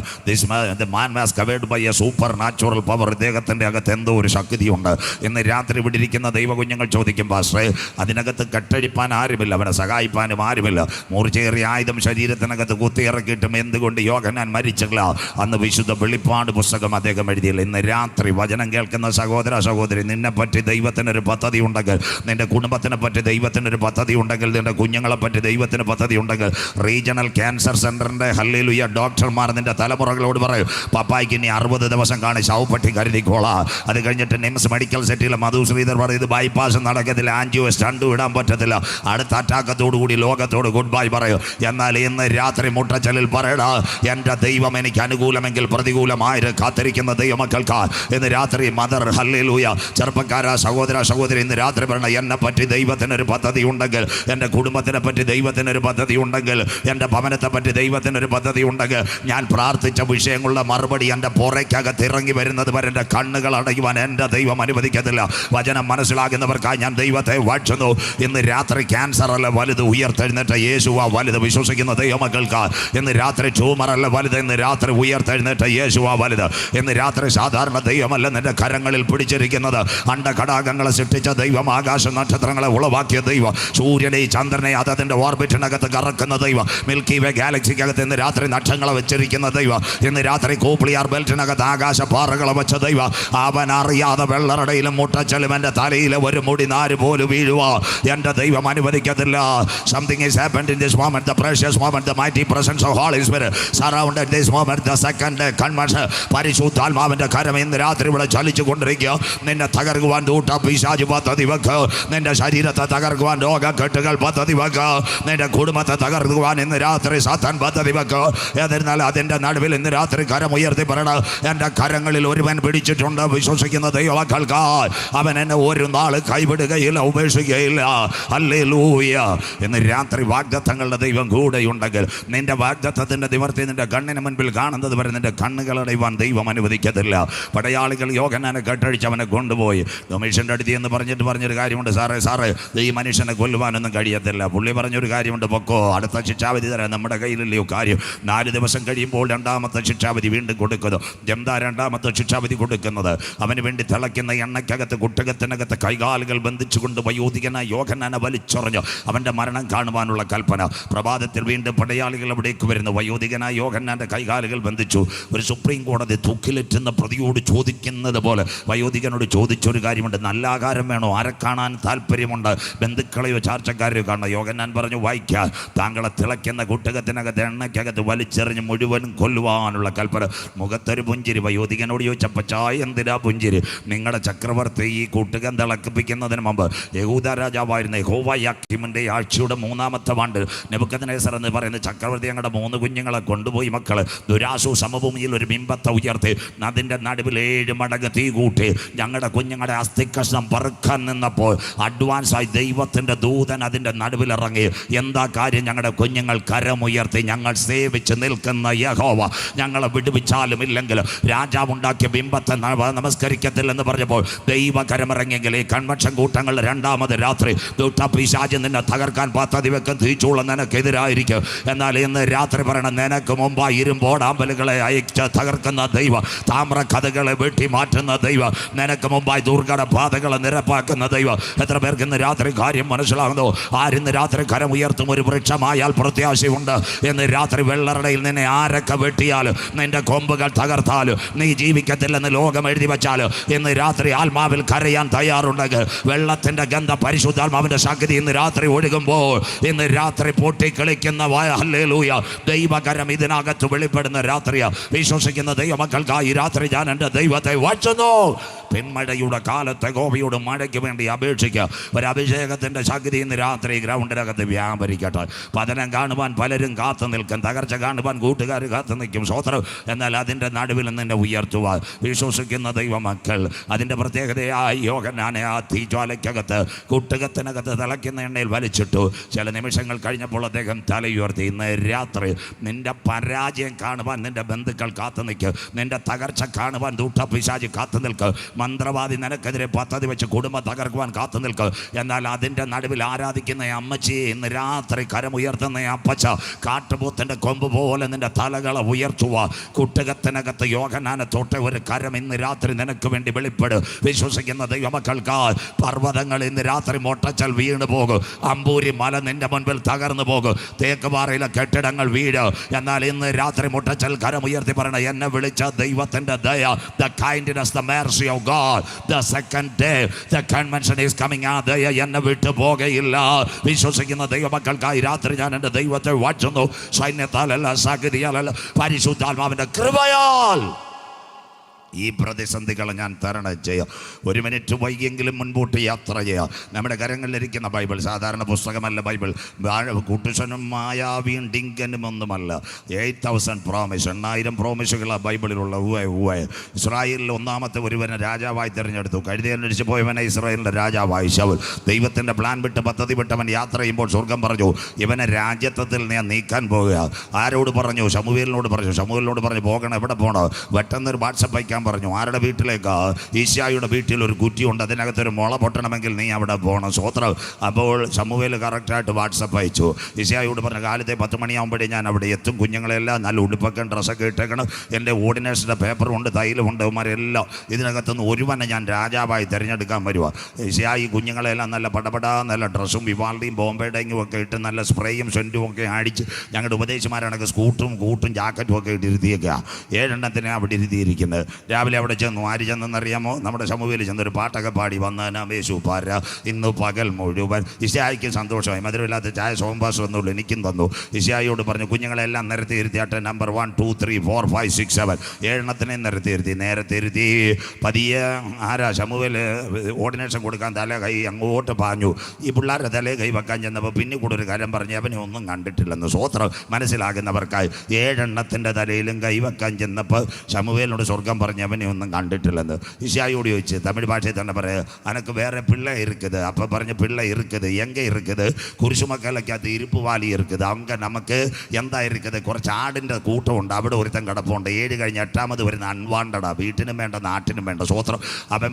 Man was covered by a supernatural power. ഇദ്ദേഹത്തിൻ്റെ അകത്ത് എന്തോ ഒരു ശക്തിയുണ്ട്. ഇന്ന് രാത്രി ഇവിടെ ഇരിക്കുന്ന ദൈവകുഞ്ഞുങ്ങൾ ചോദിക്കും, പാസ്റ്ററേ അതിനകത്ത് കെട്ടഴിപ്പാൻ ആരുമില്ല, അവനെ സഹായിപ്പാനും ആരുമില്ല. മൂർച്ചയേറിയ ആയുധം ശരീരത്തിനകത്ത് കുത്തിയിറക്കിയിട്ടും എന്തുകൊണ്ട് യോഹന്നാൻ മരിച്ചില്ല? അന്ന് വിശുദ്ധ വെളിപ്പാട് പുസ്തകം അദ്ദേഹം എഴുതിയില്ല. ഇന്ന് രാത്രി വചനം കേൾക്കുന്ന സഹോദര സഹോദരി, നിന്നെപ്പറ്റി ദൈവത്തിനൊരു പദ്ധതി ഉണ്ടെങ്കിൽ, നിന്റെ കുടുംബത്തിനെ പറ്റി ദൈവത്തിനൊരു പദ്ധതി ഉണ്ടെങ്കിൽ, നിന്റെ കുഞ്ഞുങ്ങളെ പറ്റി ദൈവത്തിന് പദ്ധതി ഉണ്ടെങ്കിൽ, റീജിയണൽ ക്യാൻസർ സെൻ്ററിൻ്റെ ഹല്ലേലൂയ ഡോക്ടർമാർ നിന്റെ തലമുറകളോട് പറയും, പപ്പായ്ക്ക് ഇനി 60 ദിവസം കാണി ശവപ്പെട്ടി കരുതിക്കോളാം. അത് കഴിഞ്ഞിട്ട് നിംസ് മെഡിക്കൽ സെറ്റിൽ മധു ശ്രീധർ പറയും, ഇത് ബൈപ്പാസ് നടക്കത്തില്ല, ആൻജിയോ സ്റ്റണ്ടും ഇടാൻ പറ്റത്തില്ല, അടുത്ത അറ്റാക്കത്തോടുകൂടി ലോകത്തോട് ഗുഡ് ബൈ പറയും. എന്നാൽ ഇന്ന് രാത്രി മുട്ടച്ചലിൽ പറയടാ, എൻ്റെ ദൈവം എനിക്ക് അനുകൂലമെങ്കിൽ പ്രതികൂലമായി കാത്തിരിക്കുന്ന ദൈവമക്കൾക്ക് ഇന്ന് രാത്രി മദർ ഹല്ലേലൂയ. ചെറുപ്പക്കാരാ സഹോദര സഹോദരി, ഇന്ന് രാത്രി പറയണം, എന്നെ പറ്റി ദൈവത്തിനൊരു പദ്ധതി ഉണ്ടെങ്കിൽ, എൻ്റെ കുടുംബത്തിനെ പറ്റി ദൈവത്തിനൊരു പദ്ധതി ഉണ്ടെങ്കിൽ, എൻ്റെ ഭവനത്തെ പറ്റി ദൈവത്തിനൊരു പദ്ധതി ഉണ്ടെങ്കിൽ, ഞാൻ പ്രാർത്ഥിച്ച വിഷയങ്ങളുടെ മറുപടി എൻ്റെ പുറയ്ക്കകത്ത് ഇറങ്ങി വരുന്നത് വരെ എൻ്റെ കണ്ണുകൾ അടയുവാൻ എൻ്റെ ദൈവം അനുവദിക്കത്തില്ല. വചനം മനസ്സിലാകുന്നവർക്കായി ഞാൻ ദൈവത്തെ വാഴ്ത്തുന്നു. ഇന്ന് രാത്രി ക്യാൻസർ അല്ല വലുത്, ഉയർത്തെഴുന്നേറ്റ യേശുവ വലുത്. വിശ്വസിക്കുന്ന ദൈവമക്കൾക്ക് ഇന്ന് രാത്രി ട്യൂമറല്ല വലുത്, ഇന്ന് രാത്രി ഉയർത്തെഴുന്നേറ്റ യേശുവ വലുത്. ഇന്ന് രാത്രി സാധാരണ ദൈവമല്ല നിന്റെ കരങ്ങളിൽ പിടിച്ചിരിക്കുന്നത്. അണ്ടഘടാകങ്ങളെ സൃഷ്ടിച്ച ദൈവം, ആകാശ നക്ഷത്രങ്ങളെ ഉളവാക്കിയ ദൈവം, സൂര്യനെ ചന്ദ്രനെ അതതിൻ്റെ ഓർബിറ്റിനകത്ത് കറക്കുന്ന ദൈവം, മിൽക്കി വേ ഗാലക്സിക്കകത്ത് ഇന്ന് രാത്രി നക്ഷത്രങ്ങളെ വെച്ചിരിക്കുന്ന ദൈവം, ഇന്ന് രാത്രി കോപ്ലിയാർ ബെൽറ്റിനകത്ത് ആകാശ പാറകളെ വെച്ച ദൈവം, അവൻ അറിയാതെ വെള്ളറടയിലും മുട്ടച്ചലും എൻ്റെ തലയിലെ ഒരു മുടി നാര് പോലും വീഴുക എൻ്റെ ദൈവം അനുവദിക്കത്തില്ല. Something is happened in this moment, the precious moment, the mighty presence of Holy Spirit surrounded this moment, the second conversion. പരിശുദ്ധാത്മാവിൻ്റെ കരം ഇന്ന് രാത്രി ഇവിടെ ചലിച്ചു കൊണ്ടിരിക്കുക. നിന്നെ തകർക്കുവാൻ ദൂട്ട പിശാച് പദ്ധതി വെക്കുക, നിന്റെ ശരീരത്തെ തകർക്കുവാൻ രോഗക്കെട്ടുകൾ പദ്ധതി വെക്കുക, നിന്റെ കുടുംബത്തെ തകർക്കുവാൻ ഇന്ന് രാത്രി സാത്താൻ പദ്ധതി വെക്കുക. എന്നിരുന്നാൽ അതിൻ്റെ നടുവിൽ ഇന്ന് രാത്രി കരം ഉയർത്തി പറയണം, എൻ്റെ കരങ്ങളിൽ ഒരുവൻ പിടിച്ചിട്ടുണ്ട്. വിശ്വസിക്കുന്ന ദൈവമക്കൾക്ക് അവൻ എന്നെ ഒരു നാൾ കൈവിടുകയില്ല, ഉപേക്ഷിക്കുകയില്ല. ഹല്ലേലൂയ. ഇന്ന് രാത്രി വാഗ്ദത്തങ്ങളുടെ ദൈവം കൂടെയുണ്ടെങ്കിൽ, നിന്റെ വാഗ്ദത്തത്തിൻ്റെ നിവർത്തി നിന്റെ കണ്ണിന് മുൻപിൽ കാണുന്നത് വരെ നിന്റെ കണ്ണുകളടയുവാൻ ദൈവം അനുവദിക്കത്തില്ല. പടയാളികൾ യോഹന്നാനെ കെട്ടഴിച്ച് അവനെ കൊണ്ടുപോയി. കമ്മീഷൻ്റെ അടുത്ത് എന്ന് പറഞ്ഞൊരു കാര്യമുണ്ട്, സാറേ ഈ മനുഷ്യനെ കൊല്ലുവാനൊന്നും കഴിയത്തില്ല. പുള്ളി പറഞ്ഞൊരു കാര്യമുണ്ട്, പൊക്കോ, അടുത്ത ശിക്ഷാവിധി തരാൻ നമ്മുടെ കയ്യിലല്ലയോ കാര്യം. 4 ദിവസം കഴിയുമ്പോൾ രണ്ടാമത്തെ ശിക്ഷാവിധി വീണ്ടും കൊടുക്കുന്നു. എന്താ രണ്ടാമത്തെ ശിക്ഷാവിധി കൊടുക്കുന്നത്? അവന് വേണ്ടി തിളയ്ക്കുന്ന എണ്ണയ്ക്കകത്ത് കുട്ടകത്തിനകത്ത് കൈകാലുകൾ ബന്ധിച്ചുകൊണ്ട് വയോധികനായ യോഹന്നാനെ വലിച്ചെറിഞ്ഞു. അവൻ്റെ മരണം കാണുവാനുള്ള കൽപ്പന. പ്രഭാതത്തിൽ വീണ്ടും പടയാളികൾ അവിടേക്ക് വരുന്നു. വയോധികനായ യോഹന്നാൻ്റെ കൈകാലുകൾ ബന്ധിച്ചു. ഒരു സുപ്രീം കോടതി തൂക്കിലെറ്റുന്ന പ്രതിയോട് ചോദിക്കുന്നത് പോലെ വയോധികനോട് ചോദിച്ചൊരു കാര്യമുണ്ട്, നല്ല ആഹാരം വേണോ? ആരെ കാണാൻ താല്പര്യമുണ്ട്? ബന്ധുക്കളെയോ ചാർച്ചക്കാരെയോ കാണണം? യോഹന്നാൻ പറഞ്ഞു, വായിക്കാൻ, താങ്കളെ തിളയ്ക്കുന്ന കുട്ടകത്തിനകത്ത് എണ്ണയ്ക്കകത്ത് വലിച്ചെറിഞ്ഞ് മുഴുവൻ കൊല്ലുവാനുള്ള കൽപ്പന. മുഖത്തൊരു പുഞ്ചിരി. വയോധികനോട് ചോദിച്ചപ്പോൾ, ചായ എന്തിനാ പുഞ്ചിരി? നിങ്ങളുടെ ചക്രവർത്തി ഈ കൂട്ടുകൻ തിളക്കിപ്പിക്കുന്നതിന് മുമ്പ് യഹൂദ രാജാവായിരുന്ന യഹോവയാക്കീമിൻ്റെ ആഴ്ചയുടെ 3-ാമത്തെ ആണ്ട് നെബൂഖദ്നേസർ എന്ന് പറയുന്ന ചക്രവർത്തി ഞങ്ങളുടെ 3 കുഞ്ഞുങ്ങളെ കൊണ്ടുപോയി. മക്കള് ദുരാസു സമഭൂമിയിൽ ഒരു ബിംബത്തെ ഉയർത്തി അതിൻ്റെ നടുവിൽ 7 മടങ്ങ് തീ കൂട്ടി ഞങ്ങളുടെ കുഞ്ഞുങ്ങളുടെ അസ്ഥിക്കഷ്ണം പറക്കാൻ നിന്നപ്പോൾ അഡ്വാൻസായി ദൈവത്തിൻ്റെ ദൂതൻ അതിൻ്റെ നടുവിലിറങ്ങി. എന്താ കാര്യം? ഞങ്ങളുടെ കുഞ്ഞുങ്ങൾ കരമുയർത്തി, ഞങ്ങൾ സേവിച്ച് നിൽക്കുന്ന യഹോവ ഞങ്ങളെ വിടുവിച്ചാലും ഇല്ലെങ്കിലും രാജാവുണ്ടാക്കിയ ബിംബത്തെ നമസ്കരിക്കത്തില്ലെന്ന് പറഞ്ഞപ്പോൾ ദൈവകരമിറങ്ങിയെങ്കിൽ ഈ കൺവെൻഷൻ കൂട്ടങ്ങളുടെ 2-ാമത് രാത്രി പിശാച് നിന്നെ തകർക്കാൻ പദ്ധതി വെക്കും. തീച്ചൂളം നിനക്കെതിരായിരിക്കും. എന്നാൽ ഇന്ന് രാത്രി പറയണം, നിനക്ക് മുമ്പായി ഇരുമ്പോടാമ്പലുകളെ അയച്ച് തകർക്കുന്ന ദൈവം, താമ്ര കഥകളെ വെട്ടി മാറ്റുന്ന ദൈവം, നിനക്ക് മുമ്പായി ദുർഘട പാതകളെ നിരപ്പാക്കുന്ന ദൈവം. എത്ര പേർക്ക് ഇന്ന് രാത്രി കാര്യം മനസ്സിലാകുന്നു? ആരിന്ന് രാത്രി കരം ഉയർത്തും? ഒരു വൃക്ഷമായാൽ പ്രത്യാശയുണ്ട്. ഇന്ന് രാത്രി വെള്ളറടയിൽ നിന്നെ ആരൊക്കെ വെട്ടിയാലും, നിന്റെ കൊമ്പുകൾ തകർത്താലും നീ ജീവിക്കത്തില്ലെന്ന് ലോകം എഴുതി വെച്ചാലും, ഇന്ന് രാത്രി ആത്മാവിൽ കരയാൻ തയ്യാറുണ്ടെങ്കിൽ, വെള്ളത്തിൻ്റെ ഗന്ധ പരിശുദ്ധാത്മാവിൻ്റെ ശക്തി ഇന്ന് രാത്രി ഒഴുകുമ്പോൾ, ഇന്ന് രാത്രി പൊട്ടിക്കളിക്കുന്ന ഹല്ലേലൂയ ദൈവകരം ഇതിനകത്ത് വെളിപ്പെടുന്ന രാത്രിയാണ്. വിശ്വസിക്കുന്ന ദൈവമക്കൾക്കായി രാത്രി ഞാൻ എൻ്റെ ദൈവത്തെ വാഴ്ത്തുന്നു. പിന്മഴയുടെ കാലത്ത് ഗോപിയോട് മഴയ്ക്ക് വേണ്ടി അപേക്ഷിക്കുക. ഒരു അഭിഷേകത്തിൻ്റെ ശക്തി ഇന്ന് രാത്രി ഗ്രൗണ്ടിനകത്ത് വ്യാപരിക്കട്ടെ. പതനം കാണുവാൻ പലരും കാത്തു നിൽക്കും, തകർച്ച കാണുവാൻ കൂട്ടുകാർ കാത്തു നിൽക്കും. സ്വോത്രം. എന്നാൽ അതിൻ്റെ നടുവിൽ നിന്നെ ഉയർത്തുവാൻ വിശ്വസിക്കുന്ന ദൈവമക്കൾ അതിൻ്റെ പ്രത്യേകതയായ യോഹന്നാനെ ആ തീജ്വാലയ്ക്കകത്ത് കുട്ടുകത്തിനകത്ത് തിളയ്ക്കുന്ന എണ്ണയിൽ വലിച്ചിട്ടു. ചില നിമിഷങ്ങൾ കഴിഞ്ഞപ്പോൾ അദ്ദേഹം തലയുയർത്തി. ഇന്ന് രാത്രി നിന്റെ പരാജയം കാണുവാൻ നിന്റെ ബന്ധുക്കൾ കാത്തു നിൽക്കും, നിന്റെ തകർച്ച കാണുവാൻ ദൂട്ടപിശാചി കാത്തു നിൽക്കും, മന്ത്രവാദി നിനക്കെതിരെ പദ്ധതി വെച്ച് കുടുംബം തകർക്കുവാൻ കാത്തു നിൽക്കും. എന്നാൽ അതിൻ്റെ നടുവിൽ ആരാധിക്കുന്ന അമ്മച്ചി ഇന്ന് രാത്രി കരമുയർത്തുന്ന അപ്പച്ച കാട്ടുപോത്തിൻ്റെ കൊമ്പ് പോലെ നിന്റെ തലകളെ ഉയർത്തുക. കുട്ടകത്തിനകത്ത് യോഹന്നാനെ തൊട്ട ഒരു കരം ഇന്ന് രാത്രി നിനക്ക് വേണ്ടി വെളിപ്പെടും. വിശ്വസിക്കുന്ന ദൈവമക്കൾക്ക് പർവ്വതങ്ങൾ ഇന്ന് രാത്രി മൊട്ടച്ചൽ വീണ് പോകും, അമ്പൂരി മല നിന്റെ മുൻപിൽ തകർന്നു പോകും, തേക്കുപാറയിലെ കെട്ടിടങ്ങൾ വീട്. എന്നാൽ ഇന്ന് രാത്രി മുട്ടച്ചൽ കരമുയർത്തി പറയണം, എന്നെ വിളിച്ച ദൈവത്തിൻ്റെ ദയ, the kindness, the mercy of God, the second day the convention is coming. ആ ദയ എന്നെ വിട്ടു പോകയില്ല. വിശ്വസിക്കുന്ന ദൈവമക്കൾക്കായി രാത്രി ഞാൻ എൻ്റെ ദൈവത്തെ വാഴ്ത്തുന്നു. സൈന്യത്താലല്ല, ശക്തിയാലല്ല, പരിശുദ്ധാത്മാവിൻ്റെ കൃപയാൽ ഈ പ്രതിസന്ധികളെ ഞാൻ തരണം ചെയ്യാം. ഒരു മിനിറ്റ് വൈകിയെങ്കിലും മുൻപോട്ട് യാത്ര ചെയ്യാം. നമ്മുടെ കരങ്ങളിലിരിക്കുന്ന ബൈബിൾ സാധാരണ പുസ്തകമല്ല. ബൈബിൾ കുട്ടുശനും മായാവിയും ഡിങ്കനും ഒന്നുമല്ല. 8,000 പ്രോമിസ്, 8,000 പ്രോമിസുകളാണ് ബൈബിളിലുള്ള. ഇസ്രായേലിൽ ഒന്നാമത്തെ ഒരുവനെ രാജാവായി തിരഞ്ഞെടുത്തു. കഴുതിയനുസരിച്ച് പോയവനെ ഇസ്രായേലിൻ്റെ രാജാവായി ശൗൽ. ദൈവത്തിൻ്റെ പ്ലാൻ വിട്ട് പദ്ധതി വിട്ടവൻ യാത്ര ചെയ്യുമ്പോൾ സ്വർഗം പറഞ്ഞു, ഇവനെ രാജ്യത്വത്തിൽ ഞാൻ നീക്കാൻ പോകുക. ആരോട് പറഞ്ഞു? ശമൂവേലിനോട് പറഞ്ഞു. ശമൂവേലിനോട് പറഞ്ഞു, പോകണം. എവിടെ പോകണം? പെട്ടെന്നൊരു വാട്സപ്പ് അയക്കാൻ പറഞ്ഞു. ആരുടെ വീട്ടിലേക്ക്? ഈശായുടെ വീട്ടിൽ ഒരു കുറ്റിയുണ്ട്, അതിനകത്തൊരു മുള പൊട്ടണമെങ്കിൽ നീ അവിടെ പോകണം. സ്വോത്രം. അപ്പോൾ ശമൂവേൽ കറക്റ്റായിട്ട് വാട്സപ്പ് അയച്ചു. ഈശായോട് പറഞ്ഞ, കാലത്തെ 10 മണിയാകുമ്പോഴേ ഞാൻ അവിടെ എത്തും. കുഞ്ഞുങ്ങളെല്ലാം നല്ല ഉടുപ്പൊക്കെ ഡ്രസ്സൊക്കെ ഇട്ടേക്കണം. എൻ്റെ ഓർഡിനേഷൻ്റെ പേപ്പറുണ്ട്, തൈലുമുണ്ട്, ഇവന്മാരെല്ലാം ഇതിനകത്തുനിന്ന് ഒരുവനെ ഞാൻ രാജാവായി തിരഞ്ഞെടുക്കാൻ വരുക. ഈശായി കുഞ്ഞുങ്ങളെല്ലാം നല്ല പടപടാ നല്ല ഡ്രസ്സും വിവാൾഡിയും ബോംബെഡെങ്ങും ഒക്കെ ഇട്ട് നല്ല സ്പ്രേയും സെൻറ്റും ഒക്കെ അടിച്ച് ഞങ്ങളുടെ ഉപദേശിമാരാണെങ്കിൽ സ്കൂട്ടും കൂട്ടും ജാക്കറ്റും ഒക്കെ ഇട്ട് ഇരുത്തിയേക്കുക. 7 എണ്ണത്തിനെ അവിടെ ഇരുത്തിയിരിക്കുന്നത്. രാവിലെ അവിടെ ചെന്നു. ആര് ചെന്നെന്നറിയാമോ? നമ്മുടെ സമൂഹയിൽ ചെന്നൊരു പാട്ടൊക്കെ പാടി വന്നേശു പാര ഇന്ന് പകൽ മുഴുവൻ. ഇശായിക്ക് സന്തോഷമായി. മധുരമില്ലാത്ത ചായ സോംബാസ് വന്നുള്ളൂ, എനിക്കും തന്നു. ഇശായിയോട് പറഞ്ഞു, കുഞ്ഞുങ്ങളെല്ലാം നിരത്തി ഇരുത്തിയാട്ടെ. നമ്പർ 1 2 3 4 5 6 7 7 എണ്ണത്തിനെ നിരത്തി ഇരുത്തി. നേരത്തെ ഇരുത്തി പതിയെ ആരാ സമൂഹയിൽ ഓർഡിനേഷൻ കൊടുക്കാൻ തല കൈ അങ്ങോട്ട് പാഞ്ഞു. ഈ പിള്ളേരുടെ തലേ കൈ വെക്കാൻ ചെന്നപ്പോൾ പിന്നെ കൂടെ ഒരു കാര്യം പറഞ്ഞ്, അവനെ ഒന്നും കണ്ടിട്ടില്ലെന്ന്. സ്വോത്രം. മനസ്സിലാകുന്നവർക്കായി 7 എണ്ണത്തിൻ്റെ തലയിലും കൈവെക്കാൻ ചെന്നപ്പോൾ ശമൂവേലിനോട് സ്വർഗം പറഞ്ഞ് അവനെ ഒന്നും കണ്ടിട്ടില്ലെന്ന്. ഇശായോട് ചോദിച്ച്, തമിഴ് ഭാഷയിൽ തന്നെ പറയുക, അനക്ക് വേറെ പിള്ളை இருக்குது. അപ്പോൾ പറഞ്ഞ്, പിള്ളை இருக்குது, എங்கே இருக்குது? കുരിശുമക്കലക്കകത്ത് ഇരുപ്പുവാലി இருக்குது. அவங்க നമുക്ക് എന്താ இருக்குது? കുറച്ച് ആടിൻ്റെ കൂട്ടമുണ്ട്, അവിടെ ഒരുത്തൻ കിടപ്പുണ്ട്. 7 കഴിഞ്ഞ് 8ാമത് വരുന്ന അൺവാണ്ടഡാ. വീട്ടിനും വേണ്ട, നാട്ടിനും വേണ്ട. സ്വോത്രം. അവൻ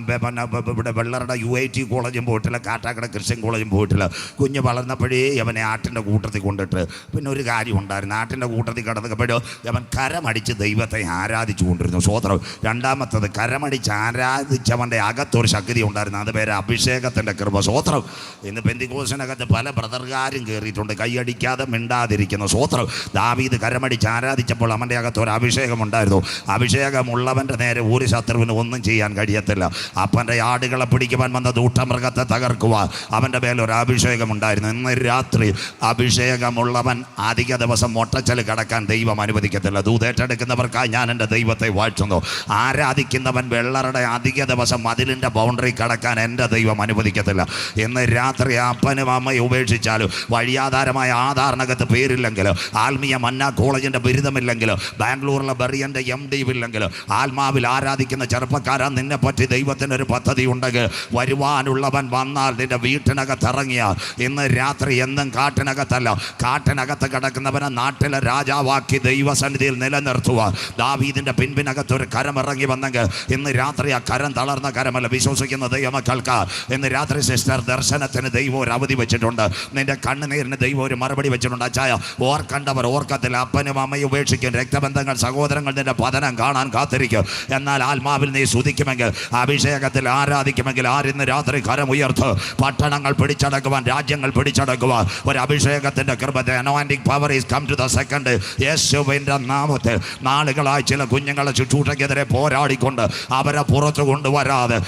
ഇവിടെ വെള്ളറുടെ UIT കോളേജും പോയിട്ടില്ല, കാട്ടാക്കട ക്രിസ്ത്യൻ കോളേജും പോയിട്ടില്ല. കുഞ്ഞ് വളർന്നപ്പോഴേ അവനെ ആട്ടിൻ്റെ കൂട്ടത്തിൽ കൊണ്ടിട്ട്. പിന്നെ ഒരു കാര്യം ഉണ്ടായിരുന്നു, ആട്ടിൻ്റെ കൂട്ടത്തിൽ കിടന്നപ്പോഴും അവൻ കരമടിച്ച് ദൈവത്തെ ആരാധിച്ചു കൊണ്ടിരുന്നു. സ്വോത്രം. രണ്ടാമത്തത്, കരമടിച്ച് ആരാധിച്ചവൻ്റെ അകത്തൊരു ശക്തി ഉണ്ടായിരുന്നു, അത് പേര് അഭിഷേകത്തിൻ്റെ കൃപ. സ്വോത്രം. ഇന്ന് പെന്തിക്കോസിനകത്ത് പല ബ്രദർകാരും കയറിയിട്ടുണ്ട്, കൈയടിക്കാതെ മിണ്ടാതിരിക്കുന്നു. സ്വോത്രം. ദാവീദ് കരമടിച്ച് ആരാധിച്ചപ്പോൾ അവൻ്റെ അകത്തൊരു അഭിഷേകം ഉണ്ടായിരുന്നു. അഭിഷേകമുള്ളവൻ്റെ നേരെ ഒരു ശത്രുവിന് ഒന്നും ചെയ്യാൻ കഴിയത്തില്ല. അപ്പൻ്റെ ആടുകളെ പിടിക്കുവാൻ വന്ന ദൂട്ടമൃഗത്തെ തകർക്കുവാൻ അവൻ്റെ മേലൊരു അഭിഷേകം ഉണ്ടായിരുന്നു. ഇന്ന് രാത്രി അഭിഷേകമുള്ളവൻ അധിക ദിവസം മൊട്ടച്ചൽ കടക്കാൻ ദൈവം അനുവദിക്കത്തില്ല. ദൂതേറ്റെടുക്കുന്നവർക്കായി ഞാൻ എൻ്റെ ദൈവത്തെ വാഴ്ത്തുന്നു. ആരാധിക്കുന്നവൻ വെള്ളറുടെ അധിക ദിവസം മതിലിൻ്റെ ബൗണ്ടറി കടക്കാൻ എൻ്റെ ദൈവം അനുവദിക്കത്തില്ല. ഇന്ന് രാത്രി അപ്പനും അമ്മയും ഉപേക്ഷിച്ചാലും, വഴിയാധാരമായ ആധാറിനകത്ത് പേരില്ലെങ്കിൽ, ആത്മീയ മന്ന കോളേജിൻ്റെ ബിരുദമില്ലെങ്കിൽ, ബാംഗ്ലൂരിലെ ബെറിയൻ്റെ MD ഇല്ലെങ്കിൽ, ആത്മാവിൽ ആരാധിക്കുന്ന ചെറുപ്പക്കാരൻ നിന്നെ പറ്റി ദൈവത്തിനൊരു പദ്ധതി ഉണ്ടെങ്കിൽ വരുവാനുള്ളവൻ വന്നാൽ നിന്റെ വീട്ടിനകത്ത് ഇറങ്ങിയാൽ ഇന്ന് രാത്രി എന്നും കാട്ടിനകത്തല്ല, കാട്ടിനകത്ത് കിടക്കുന്നവനെ നാട്ടിലെ രാജാവാക്കി ദൈവസന്നിധിയിൽ നിലനിർത്തുക. ദാവീദിൻ്റെ പിൻപിനകത്തൊരു കരം ഇറങ്ങി വന്നെങ്കിൽ ഇന്ന് രാത്രി ആ കരം തളർന്ന കരമല്ല. വിശ്വസിക്കുന്ന ദൈവമക്കൾക്ക് ഇന്ന് രാത്രി സിസ്റ്റർ ദർശനത്തിന് ദൈവം ഒരു അവധി വെച്ചിട്ടുണ്ട്. നിന്റെ കണ്ണുനീരിന് ദൈവം ഒരു മറുപടി വെച്ചിട്ടുണ്ട്. അച്ചായ ഓർക്കേണ്ടവർ ഓർക്കത്തില്ല. അപ്പനും അമ്മയും ഉപേക്ഷിക്കും, രക്തബന്ധങ്ങൾ സഹോദരങ്ങൾ നിന്റെ പതനം കാണാൻ കാത്തിരിക്കും. എന്നാൽ ആത്മാവിൽ നീ സ്തുതിക്കുമെങ്കിൽ, അഭിഷേകത്തിൽ ആരാധിക്കുമെങ്കിൽ, ആരിന്ന് രാത്രി കരം ഉയർത്ത് പട്ടണങ്ങൾ പിടിച്ചടക്കുവാൻ, രാജ്യങ്ങൾ പിടിച്ചടക്കുവാൻ ഒരു അഭിഷേകത്തിൻ്റെ കൃപ. Anointing power is come to the second. യേശുവിൻ്റെ നാമത്തിൽ നാളുകളായി ചില കുഞ്ഞുങ്ങളെ ചുറ്റൂട്ടയ്ക്കെതിരെ പോരാടിക്കൊണ്ട് അവരെ പുറത്തു കൊണ്ടുവരാതെ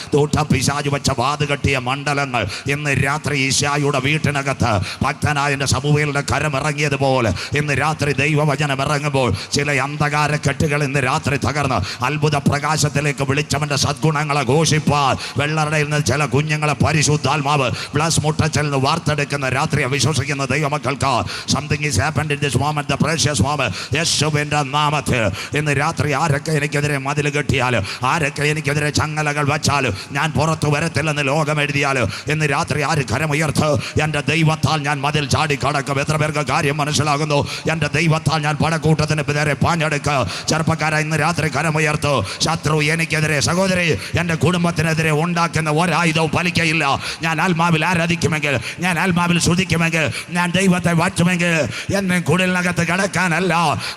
പിശാച് വെച്ച വാതുകെട്ടിയ മണ്ഡലങ്ങൾ ഇന്ന് രാത്രി ഈശായുടെ വീട്ടിനകത്ത് ഭക്തനായ എൻ്റെ സമൂഹയുടെ കരമിറങ്ങിയതുപോലെ ഇന്ന് രാത്രി ദൈവവചനം ഇറങ്ങുമ്പോൾ ചില അന്ധകാര കെട്ടുകൾ ഇന്ന് രാത്രി തകർന്ന് അത്ഭുത പ്രകാശത്തിലേക്ക് വിളിച്ചവൻ്റെ സദ്ഗുണങ്ങളെ ഘോഷിപ്പാൻ വെള്ളറയിൽ നിന്ന് ചില കുഞ്ഞുങ്ങളെ പരിശുദ്ധാത്മാവ് പ്ലസ് മുട്ടച്ചിൽ നിന്ന് വാർത്തെടുക്കുന്ന രാത്രിയെ വിശ്വസിക്കുന്ന ദൈവമക്കൾക്ക് something is happened in this moment the precious moment യേശുവിൻ്റെ നാമത്തിൽ ഇന്ന് രാത്രി ആരൊക്കെ എനിക്കെതിരെ മതിൽ കെട്ടിയാലും ആരൊക്കെ എനിക്കെതിരെ ചങ്ങലകൾ വച്ചാലും ഞാൻ പുറത്തു വരത്തില്ലെന്ന് ലോകം എഴുതിയാലും ഇന്ന് രാത്രി ആര് കരമുയർത്ത് എൻ്റെ ദൈവത്താൽ ഞാൻ മതിൽ ചാടി കടക്കും. എത്ര പേർക്ക് കാര്യം മനസ്സിലാകുന്നു? എൻ്റെ ദൈവത്താൽ ഞാൻ പടക്കൂട്ടത്തിന് നേരെ പാഞ്ഞെടുക്കുക. ചെറുപ്പക്കാരെ ഇന്ന് രാത്രി കരമുയർത്തു. ശത്രു എനിക്കെതിരെ, സഹോദരി എൻ്റെ കുടുംബത്തിനെതിരെ ഉണ്ടാക്കുന്ന ഒരായുധവും ഫലിക്കയില്ല. ഞാൻ ആത്മാവിൽ ആരാധിക്കുമെങ്കിൽ, ഞാൻ ആത്മാവിൽ ശ്രുതിക്കുമെങ്കിൽ, ഞാൻ ദൈവത്തെ വാറ്റുമെങ്കിൽ എന്നെ കുടിലിനകത്ത് കിടക്കാനല്ല,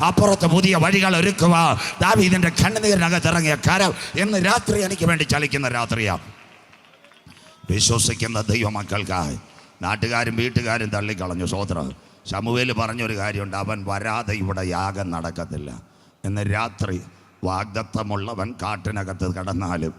അപ്പുറത്ത് പുതിയ വഴികൾ ഒരുക്കുക. ദാവീദിന്റെ കണ്ണുനീരിനകത്ത് ഇറങ്ങിയ കരം ഇന്ന് രാത്രി എനിക്ക് വേണ്ടി ചലിക്കുന്ന രാത്രിയാണ്. വിശ്വസിക്കുന്ന ദൈവമക്കൾക്കായി നാട്ടുകാരും വീട്ടുകാരും തള്ളിക്കളഞ്ഞു. സ്വോത്രം. ശമൂവേൽ പറഞ്ഞൊരു കാര്യമുണ്ട്, അവൻ വരാതെ ഇവിടെ യാഗം നടക്കത്തില്ല. ഇന്ന് രാത്രി വാഗ്ദത്തമുള്ളവൻ കാട്ടിനകത്ത് കടന്നാലും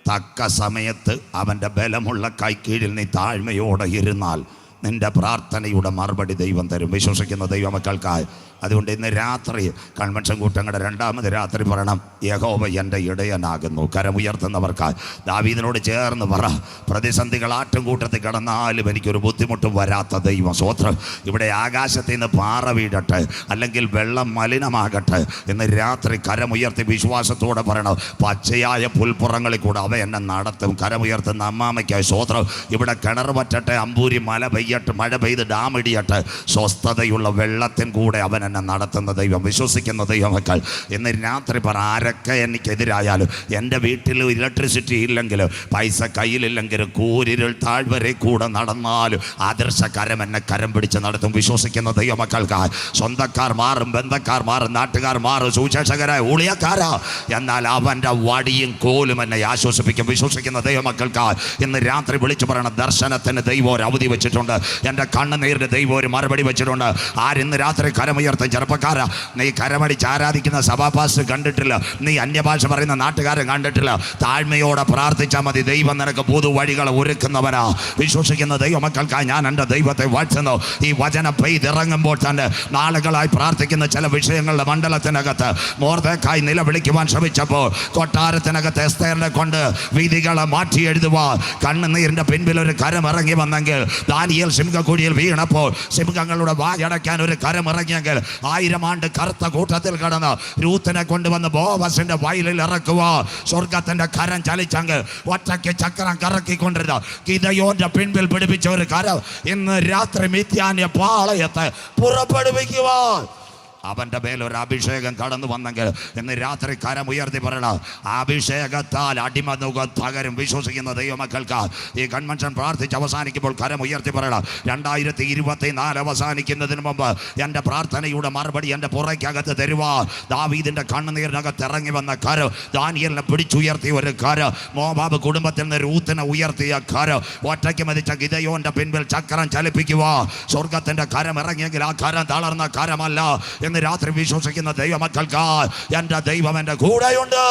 തക്ക സമയത്ത് അവൻ്റെ ബലമുള്ള കൈക്കീഴിൽ നീ താഴ്മയോടെ ഇരുന്നാൽ നിന്റെ പ്രാർത്ഥനയുടെ മറുപടി ദൈവം തരും. വിശ്വസിക്കുന്ന ദൈവമക്കൾക്കായി അതുകൊണ്ട് ഇന്ന് രാത്രി കൺവെൻഷൻ കൂട്ടങ്ങളുടെ രണ്ടാമത് രാത്രി പറയണം, യഹോവ എൻ്റെ ഇടയനാകുന്നു. കരമുയർത്തുന്നവർക്കായി ദാവീദിനോട് ചേർന്ന് പറ, പ്രതിസന്ധികൾ ആട്ടുംകൂട്ടത്തിൽ കടന്നാലും എനിക്കൊരു ബുദ്ധിമുട്ടും വരാത്ത ദൈവം. സ്വോത്രം. ഇവിടെ ആകാശത്തിൽ നിന്ന് പാറ വീഴട്ടെ, അല്ലെങ്കിൽ വെള്ളം മലിനമാകട്ടെ, ഇന്ന് രാത്രി കരമുയർത്തി വിശ്വാസത്തോടെ പറയണം, പച്ചയായ പുൽപ്പുറങ്ങളിൽ കൂടെ അവ എന്നെ നടത്തും. കരമുയർത്തുന്ന അമ്മാമയ്ക്കായി സ്വോത്രം. ഇവിടെ കിണർ വറ്റട്ടെ, അമ്പൂരി മല പെയ്യട്ടെ, മഴ പെയ്ത് ഡാം ഇടിയട്ടെ, സ്വസ്ഥതയുള്ള വെള്ളത്തിൻ കൂടെ അവൻ എന്നെ നടത്തുന്ന ദൈവം. വിശ്വസിക്കുന്ന ദൈവമക്കൾ ഇന്ന് രാത്രി പറ, ആരൊക്കെ എനിക്കെതിരായാലും, എൻ്റെ വീട്ടിൽ ഇലക്ട്രിസിറ്റി ഇല്ലെങ്കിലും, പൈസ കയ്യിലില്ലെങ്കിലും, കൂരിരുൾ താഴ്വരെ കൂടെ നടന്നാലും ആദർശകരം എന്നെ കരം പിടിച്ച് നടത്തും. വിശ്വസിക്കുന്ന ദൈവമക്കൾക്കായി സ്വന്തക്കാർ മാറും, ബന്ധക്കാർ മാറും, നാട്ടുകാർ മാറും, സുവിശേഷകരായ ഊളിയക്കാരാ, എന്നാൽ അവൻ്റെ വടിയും കോലും എന്നെ ആശ്വസിപ്പിക്കും. വിശ്വസിക്കുന്ന ദൈവമക്കൾക്കായി ഇന്ന് രാത്രി വിളിച്ചു പറയണം, ദർശനത്തിന് ദൈവം ഒരു അവധി വെച്ചിട്ടുണ്ട്, എൻ്റെ കണ്ണുനീരിന് ദൈവം ഒരു മറുപടി വെച്ചിട്ടുണ്ട്. ആരിന്ന് രാത്രി കരമുയർത്തും? ചെറുപ്പക്കാരാ, നീ കരമടിച്ച് ആരാധിക്കുന്ന സഭാപാസ്റ്റർ കണ്ടിട്ടില്ല, നീ അന്യഭാഷ പറയുന്ന നാട്ടുകാരെ കണ്ടിട്ടില്ല. താഴ്മയോടെ പ്രാർത്ഥിച്ചാൽ മതി, ദൈവം നിനക്ക് പുതുവഴികൾ ഒരുക്കുന്നവനാ. വിശ്വസിക്കുന്ന ദൈവമക്കൾക്കായി ഞാൻ എൻ്റെ ദൈവത്തെ വാഴ്ത്തുന്നു. ഈ വചനം പെയ്തിറങ്ങുമ്പോൾ തന്നെ നാളുകളായി പ്രാർത്ഥിക്കുന്ന ചില വിഷയങ്ങളുടെ മണ്ഡലത്തിനകത്ത് മോർദെഖായി നിലവിളിക്കുവാൻ ശ്രമിച്ചപ്പോൾ കൊട്ടാരത്തിനകത്ത് എസ്തേറിനെ കൊണ്ട് വിധികളെ മാറ്റി എഴുതുവാൻ കണ്ണുനീരിൻ്റെ പിൻപിൽ ഒരു കരം ഇറങ്ങി വന്നെങ്കിൽ, ദാനിയേൽ സിംഹക്കുഴിയിൽ വീണപ്പോൾ സിംഹങ്ങളുടെ വായടയ്ക്കാൻ ഒരു കരം ഇറങ്ങിയെങ്കിൽ, 1000 ആണ്ട് കറുത്ത കൂട്ടത്തിൽ കടന്ന് രൂത്തിനെ കൊണ്ടുവന്ന് ബോവസിന്റെ വയലിൽ ഇറക്കുക സ്വർഗത്തിന്റെ കരം ചലിച്ചെങ്കിൽ, ഒറ്റയ്ക്ക് ചക്രം കറക്കിക്കൊണ്ടിരുന്ന ഗിദെയോന്റെ പിൻപിൽ പിടിപ്പിച്ച ഒരു കരം ഇന്ന് രാത്രി മിദ്യാന്യ പാളയത്തെ പുറപ്പെടുവിക്കുവാൻ അവൻ്റെ മേലൊരു അഭിഷേകം കടന്നു വന്നെങ്കിൽ ഇന്ന് രാത്രി കരം ഉയർത്തി പറയണം, അഭിഷേകത്താൽ അടിമനുഖം തകരും. വിശ്വസിക്കുന്ന ദൈവമക്കൾക്ക് ഈ കൺവെൻഷൻ പ്രാർത്ഥിച്ച് അവസാനിക്കുമ്പോൾ കരം ഉയർത്തി പറയണം, 2024 അവസാനിക്കുന്നതിന് മുമ്പ് എൻ്റെ പ്രാർത്ഥനയുടെ മറുപടി എൻ്റെ പുറയ്ക്കകത്ത് തരുവാൻ ദാവീദിൻ്റെ കണ്ണുനീരിനകത്ത് ഇറങ്ങി വന്ന കരം, ദാനിയേലിനെ പിടിച്ചുയർത്തിയ ഒരു കരം, മോവാബ് കുടുംബത്തിൽ നിന്ന് രൂത്തിനെ ഉയർത്തിയ കരം, ഒറ്റയ്ക്ക് മതിച്ച ഗിദെയോന്റെ പിൻപിൽ ചക്രം ചലിപ്പിക്കുക. സ്വർഗത്തിൻ്റെ കരം ഇറങ്ങിയെങ്കിൽ ആ കരം തളർന്ന കരമല്ല. ഇന്ന് രാത്രി വിശ്വസിക്കുന്ന ദൈവമക്കൾക്ക് എൻ്റെ ദൈവം എൻ്റെ കൂടെയുണ്ട്.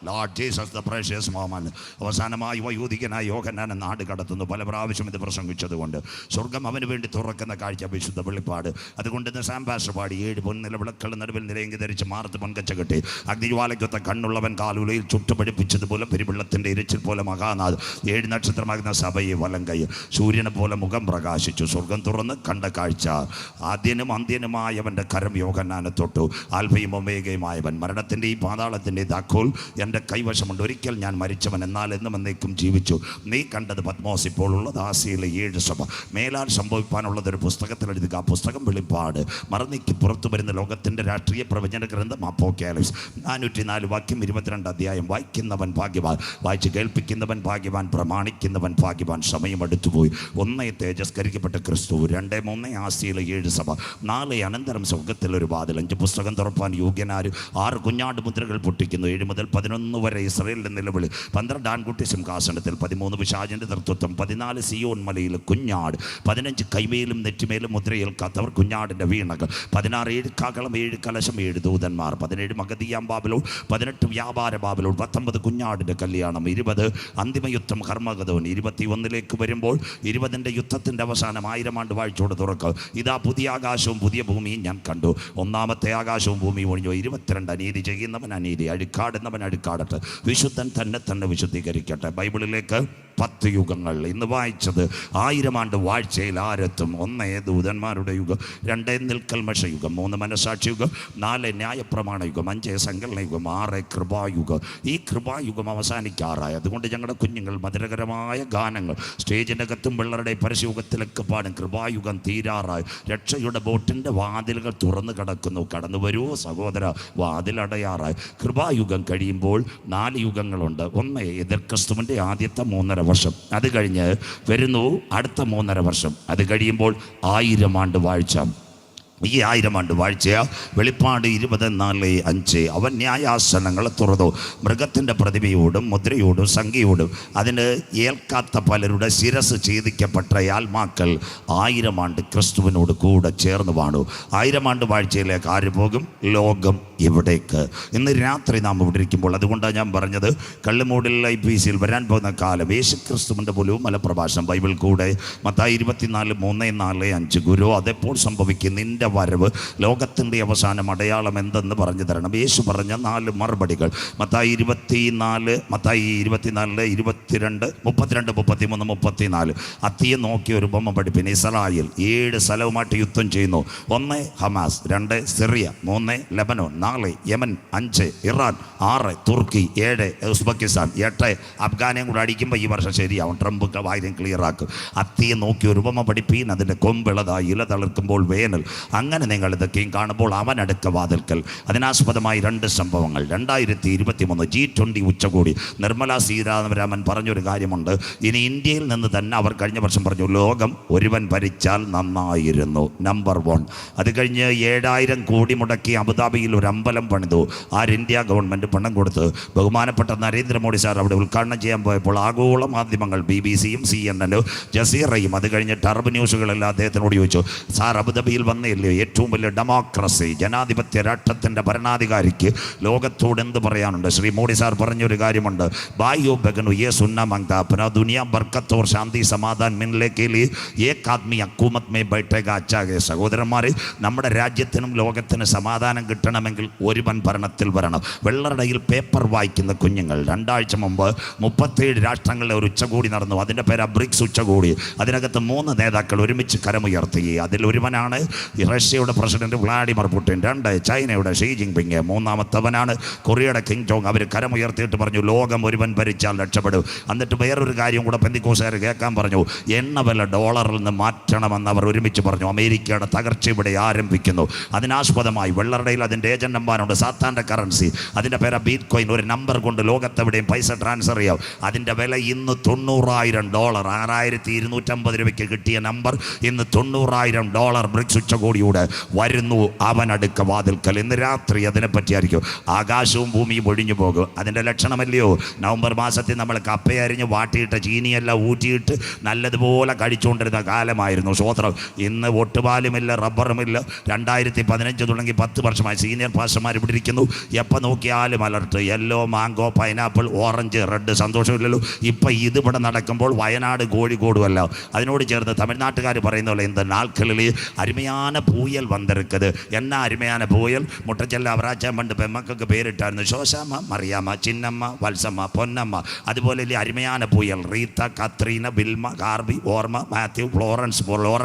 Lord Jesus, the precious moment. അവസാനമായി വയോധികനായ യോഹന്നാനെ നാട് കടത്തുന്നു. പല പ്രാവശ്യം ഇത് പ്രസംഗിച്ചതുകൊണ്ട് സ്വർഗം അവന് വേണ്ടി തുറക്കുന്ന കാഴ്ച വിശുദ്ധ വെളിപ്പാട്. അതുകൊണ്ട് ഇന്ന് സാംബാസ് പാടി 7 പൊൻനില വിളക്കുകൾ നടുവിൽ നിലയെങ്കി ധരിച്ച് മാർത്ത് പൊൻകച്ച കെട്ടി അഗ്നിജ്വാലയ്ക്കൊത്ത കണ്ണുള്ളവൻ കാലുലയിൽ ചുട്ടുപടിപ്പിച്ചതുപോലെ പെരുവെള്ളത്തിൻ്റെ ഇരച്ചിൽ പോലെ മഹാനാഥ് 7 നക്ഷത്രമാകുന്ന സഭയെ വലം കൈ സൂര്യനെ പോലെ മുഖം പ്രകാശിച്ചു. സ്വർഗം തുറന്ന് കണ്ട കാഴ്ച. ആദ്യനും അന്ത്യനുമായവൻ്റെ കരം യോഹന്നാനെ തൊട്ടു. ആൽഫയും ഒമേഗയുമായവൻ, മരണത്തിൻ്റെയും പാതാളത്തിൻ്റെയും താക്കോൽ എൻ്റെ കൈവശമുണ്ട്. ഒരിക്കൽ ഞാൻ മരിച്ചവൻ, എന്നാൽ എന്നും എന്നേക്കും ജീവിച്ചു. നീ കണ്ടത് പത്മോസ്, ഇപ്പോൾ ഉള്ളത് ആസിയയിലെ 7 സഭ. മേലാൽ സംഭവിക്കാനുള്ളതൊരു പുസ്തകത്തിൽ എഴുതുക. ആ പുസ്തകം വെളിപ്പാട്. മറന്നേക്ക് പുറത്തു വരുന്ന ലോകത്തിൻ്റെ രാഷ്ട്രീയ പ്രവചന ഗ്രന്ഥം അപ്പോക്കാലിപ്സ്. 404 വാക്യം 22 അധ്യായം. വായിക്കുന്നവൻ ഭാഗ്യവാൻ, വായിച്ച് കേൾപ്പിക്കുന്നവൻ ഭാഗ്യവാൻ, പ്രമാണിക്കുന്നവൻ ഭാഗ്യവാൻ. സമയം അടുത്തുപോയി. 1 തേജസ്കരിക്കപ്പെട്ട ക്രിസ്തു, 2 3 ആസിയയിലെ 7 സഭ, 4 അനന്തരം സ്വർഗത്തിലൊരു വാതിൽ, 5 പുസ്തകം തുറപ്പാൻ യോഗ്യനാര്, 6 കുഞ്ഞാട് മുദ്രകൾ പൊട്ടിക്കുന്നു, 7 മുതൽ 11 11 വരെ ഇസ്രായേലിൻ്റെ നിലവിളി, 12 ആൺകുട്ടി സിംഹാസനത്തിൽ, 13 പിശാചിൻ്റെ തൃത്വത്വം, 14 സിയോൻ മലയിൽ കുഞ്ഞാട്, 15 കൈമേലും നെറ്റിമേലും മുദ്രയേൽക്കാത്തവർ കുഞ്ഞാടിൻ്റെ വീണകൾ, 16 7 കാകളം, 7 കലശം, 7 ദൂതന്മാർ, 17 മഗതിയാം ബാബിലോൺ, 18 വ്യാപാര ബാബിലോൺ, 19 കുഞ്ഞാടിൻ്റെ കല്യാണം, 20 അന്തിമയുദ്ധം ഹർമഗദോൻ. 21 വരുമ്പോൾ 20 യുദ്ധത്തിൻ്റെ അവസാനം 1000 ആണ്ട് വാഴ്ചയോട് തുറക്കുക. ഇതാ പുതിയ ആകാശവും പുതിയ ഭൂമിയും ഞാൻ കണ്ടു. ഒന്നാമത്തെ ആകാശവും ഭൂമിയും ഒഴിഞ്ഞു. 22 അനീതി ചെയ്യുന്നവൻ അനീതി, അഴുക്കാടുന്നവൻ അഴുക്കാടട്ടെ, വിശുദ്ധൻ തന്നെ വിശുദ്ധീകരിക്കട്ടെ. ബൈബിളിലേക്ക് 10 യുഗങ്ങൾ. ഇന്ന് വായിച്ചത് 1000 ആണ്ട് വാഴ്ചയിൽ ആരെത്തും? 1 ദൂതന്മാരുടെ യുഗം, 2 നിൽക്കൽമഷ യുഗം, 3 മനസാക്ഷി യുഗം, 4 ന്യായപ്രമാണ യുഗം, 5 സങ്കലന യുഗം, 6 കൃപായുഗം. ഈ കൃപായുഗം അവസാനിക്കാറായി. അതുകൊണ്ട് ഞങ്ങളുടെ കുഞ്ഞുങ്ങൾ മധുരകരമായ ഗാനങ്ങൾ സ്റ്റേജിനകത്തും പിള്ളേരുടെ പരസ്യയുഗത്തിലൊക്കെ പാടും. കൃപായുഗം തീരാറായി. രക്ഷയുടെ ബോട്ടിൻ്റെ വാതിലുകൾ തുറന്നു കിടക്കുന്നു. കടന്നു വരൂ സഹോദര, വാതിലടയാറായി. കൃപായുഗം കഴിയുമ്പോൾ 4 യുഗങ്ങളുണ്ട്. 1 എതിർക്രിസ്തുവിൻ്റെ ആദ്യത്തെ 3.5 വർഷം, അത് കഴിഞ്ഞ് വരുന്നു അടുത്ത 3.5 വർഷം, അത് കഴിയുമ്പോൾ 1000 ആണ്ട് വാഴ്ച. ഈ 1000 ആണ്ട് വാഴ്ച വെളിപ്പാട് 24:5. അവൻ ന്യായാസനങ്ങളെ തുറന്നു, മൃഗത്തിൻ്റെ പ്രതിമയോടും മുദ്രയോടും സംഖ്യയോടും അതിന് ഏൽക്കാത്ത പലരുടെ ശിരസ് ഛേദിക്കപ്പെട്ട ആത്മാക്കൾ 1000 ആണ്ട് ക്രിസ്തുവിനോട് കൂടെ ചേർന്ന് വാണു. 1000 ആണ്ട് വാഴ്ചയിലേക്ക് ആര് പോകും? ലോകം ഇവിടേക്ക്. ഇന്ന് രാത്രി നാം ഇവിടെ ഇരിക്കുമ്പോൾ, അതുകൊണ്ടാണ് ഞാൻ പറഞ്ഞത്, കള്ളുമൂടിൽ IPCയിൽ വരാൻ പോകുന്ന കാലം യേശു ക്രിസ്തുവിൻ്റെ പോലും മലപ്രഭാഷണം ബൈബിൾ കൂടെ മത്തായി 24:3-4-5. ഗുരു, അതെപ്പോൾ സംഭവിക്കും? നിൻ്റെ വരവ് ലോകത്തിൻ്റെ അവസാനം അടയാളം എന്തെന്ന് പറഞ്ഞു തരണം. യേശു പറഞ്ഞ 4 മറുപടികൾ മത്തായി 24, മത്തായി 24, 22, 32, 33, 34. അത്തിയെ നോക്കി ഒരു ബൊമ്മ പഠിപ്പിന്. ഇസ്രായേൽ 7 സ്ഥലവുമായിട്ട് യുദ്ധം ചെയ്യുന്നു. 1 Hamas, 2 Syria, 3 Lebanon, 4 Yemen, 5 Iran, 6 തുർക്കി, 7 ഉസ്ബെക്കിസ്ഥാൻ, 8 അഫ്ഗാനെയും കൂടെ അടിക്കുമ്പോൾ ഈ വർഷം ശരിയാവും. ട്രംപ് കാര്യം ക്ലിയർ ആക്കും. അത്തിയെ നോക്കി ഒരു ഉപമ പഠിപ്പീൻ, അതിൻ്റെ കൊമ്പിളതായി ഇല തളിർക്കുമ്പോൾ വേനൽ. അങ്ങനെ നിങ്ങൾ ഇതൊക്കെയും കാണുമ്പോൾ അവൻ അടുക്ക വാതിൽക്കൽ. അതിനാസ്പദമായി 2 സംഭവങ്ങൾ. 2023 G20 ഉച്ചകോടി. നിർമ്മല സീതാരാമൻ പറഞ്ഞൊരു കാര്യമുണ്ട്. ഇനി ഇന്ത്യയിൽ നിന്ന് തന്നെ അവർ കഴിഞ്ഞ വർഷം പറഞ്ഞു, ലോകം ഒരുവൻ ഭരിച്ചാൽ നന്നായിരുന്നു. നമ്പർ 1. അത് കഴിഞ്ഞ് 7000 കോടി മുടക്കി അബുദാബിയിൽ ഒരു അമ്പലം പണിതു. ഇന്ത്യ ഗവൺമെൻറ് പണം കൊടുത്ത് ബഹുമാനപ്പെട്ട നരേന്ദ്രമോദി സാർ അവിടെ ഉദ്ഘാടനം ചെയ്യാൻ പോയപ്പോൾ ആഗോള മാധ്യമങ്ങൾ BBCയും CNN ജസീറയും അത് കഴിഞ്ഞിട്ട് അറബ് ന്യൂസുകളെല്ലാം അദ്ദേഹത്തിനോട് ചോദിച്ചു, സാർ അബുദാബിയിൽ വന്നില്ലേ? ഏറ്റവും വലിയ ഡെമോക്രസി, ജനാധിപത്യ രാഷ്ട്രത്തിൻ്റെ ഭരണാധികാരിക്ക് ലോകത്തോട് എന്ത് പറയാനുണ്ട്? ശ്രീ മോഡി സാർ പറഞ്ഞൊരു കാര്യമുണ്ട്, ബായോ ബഗനു യേ സുന്ന മങ്താ അപ്നാ ദുനിയ ബർക്കത്ത് or Shanti Samadhan Milne ലിയേ Ek Aadmi ഹുക്കൂമത്ത് may ബൈഠേഗാ അച്ഛാ ഹൈ. സഹോദരന്മാരെ, നമ്മുടെ രാജ്യത്തിനും ലോകത്തിന് സമാധാനം കിട്ടണമെങ്കിൽ ഒരുവൻ ഭരണത്തിൽ വരണം. വെള്ളറടയിൽ പേപ്പർ വായിക്കുന്ന കുഞ്ഞുങ്ങൾ. 2 ആഴ്ച മുമ്പ് 37 രാഷ്ട്രങ്ങളിലെ ഒരു ഉച്ചകോടി നടന്നു. അതിൻ്റെ പേര് ബ്രിക്സ് ഉച്ചകോടി. അതിനകത്ത് 3 നേതാക്കൾ ഒരുമിച്ച് കരമുയർത്തി. അതിലൊരുവനാണ് റഷ്യയുടെ പ്രസിഡന്റ് വ്ളാഡിമിർ പുടിൻ, 2 ചൈനയുടെ ഷീ ജിൻപിങ്, 3-മത്തവനാണ് കൊറിയയുടെ കിങ് ജോങ്. അവർ കരമുയർത്തിയിട്ട് പറഞ്ഞു, ലോകം ഒരുവൻ ഭരിച്ചാൽ രക്ഷപ്പെടും. എന്നിട്ട് വേറൊരു കാര്യം കൂടെ പെന്തിക്കോസുകാർ കേൾക്കാൻ പറഞ്ഞു, എണ്ണ വില ഡോളറിൽ നിന്ന് മാറ്റണമെന്ന് അവർ ഒരുമിച്ച് പറഞ്ഞു. അമേരിക്കയുടെ തകർച്ച ഇവിടെ ആരംഭിക്കുന്നു. അതിനാസ്പദമായി വെള്ളറടയിൽ അതിൻ്റെ ഏജന്റ് നമ്പറുണ്ട്, സാത്താൻ്റെ കറൻസി. അതിൻ്റെ പേര് ബീറ്റ് കോയിൻ. ഒരു നമ്പർ കൊണ്ട് ലോകത്തെവിടെയും പൈസ ട്രാൻസ്ഫർ ചെയ്യാം. അതിൻ്റെ വില ഇന്ന് $90,000. 6250 രൂപയ്ക്ക് കിട്ടിയ നമ്പർ ഇന്ന് $90,000. ബ്രിക്സ് ഉച്ചകോടിയുടെ വരുന്നു അവൻ അടുക്ക വാതിൽക്കൽ. ഇന്ന് രാത്രി അതിനെപ്പറ്റിയായിരിക്കും. ആകാശവും ഭൂമിയും ഒഴിഞ്ഞു പോകും. അതിൻ്റെ ലക്ഷണമല്ലയോ? നവംബർ മാസത്തിൽ നമ്മൾ കപ്പയരിഞ്ഞ് വാട്ടിയിട്ട് ചീനിയെല്ലാം ഊറ്റിയിട്ട് നല്ലതുപോലെ കഴിച്ചുകൊണ്ടിരുന്ന കാലമായിരുന്നു. സ്വോത്രം. ഇന്ന് ഒട്ടുപാലുമില്ല, റബ്ബറുമില്ല. 2015 തുടങ്ങി 10 വർഷമായി സീനിയർ പാസ്റ്റർമാർ ഇവിടെ ഇരിക്കുന്നു. എപ്പോൾ നോക്കിയാലും alert. Yellow, mango, pineapple, orange, red. സന്തോഷമില്ലല്ലോ. ഇപ്പം ഇതിവിടെ നടക്കുമ്പോൾ വയനാട് കോഴിക്കോടുമല്ല, അതിനോട് ചേർന്ന് തമിഴ്നാട്ടുകാർ പറയുന്ന പോലെ இந்த நாட்களில் அருமையான புயல் வந்திருக்குது. என்ன அருமையான புயல்? முட்டச்செல்ல அவராச்சான் பண்டு பெம்மக்கு பேரிட்டாருன்னு ஷோஷாமா, மரியாமா, சின்னம்மா, வல்சம்மா, பொன்னம்மா. അതുപോലെ അരുമயான പുയൽ. റീത്ത, കത്രീന, ബിൽമ, കാർബി, ഓർമ്മ, മാത്യു, ലോറൻസ്,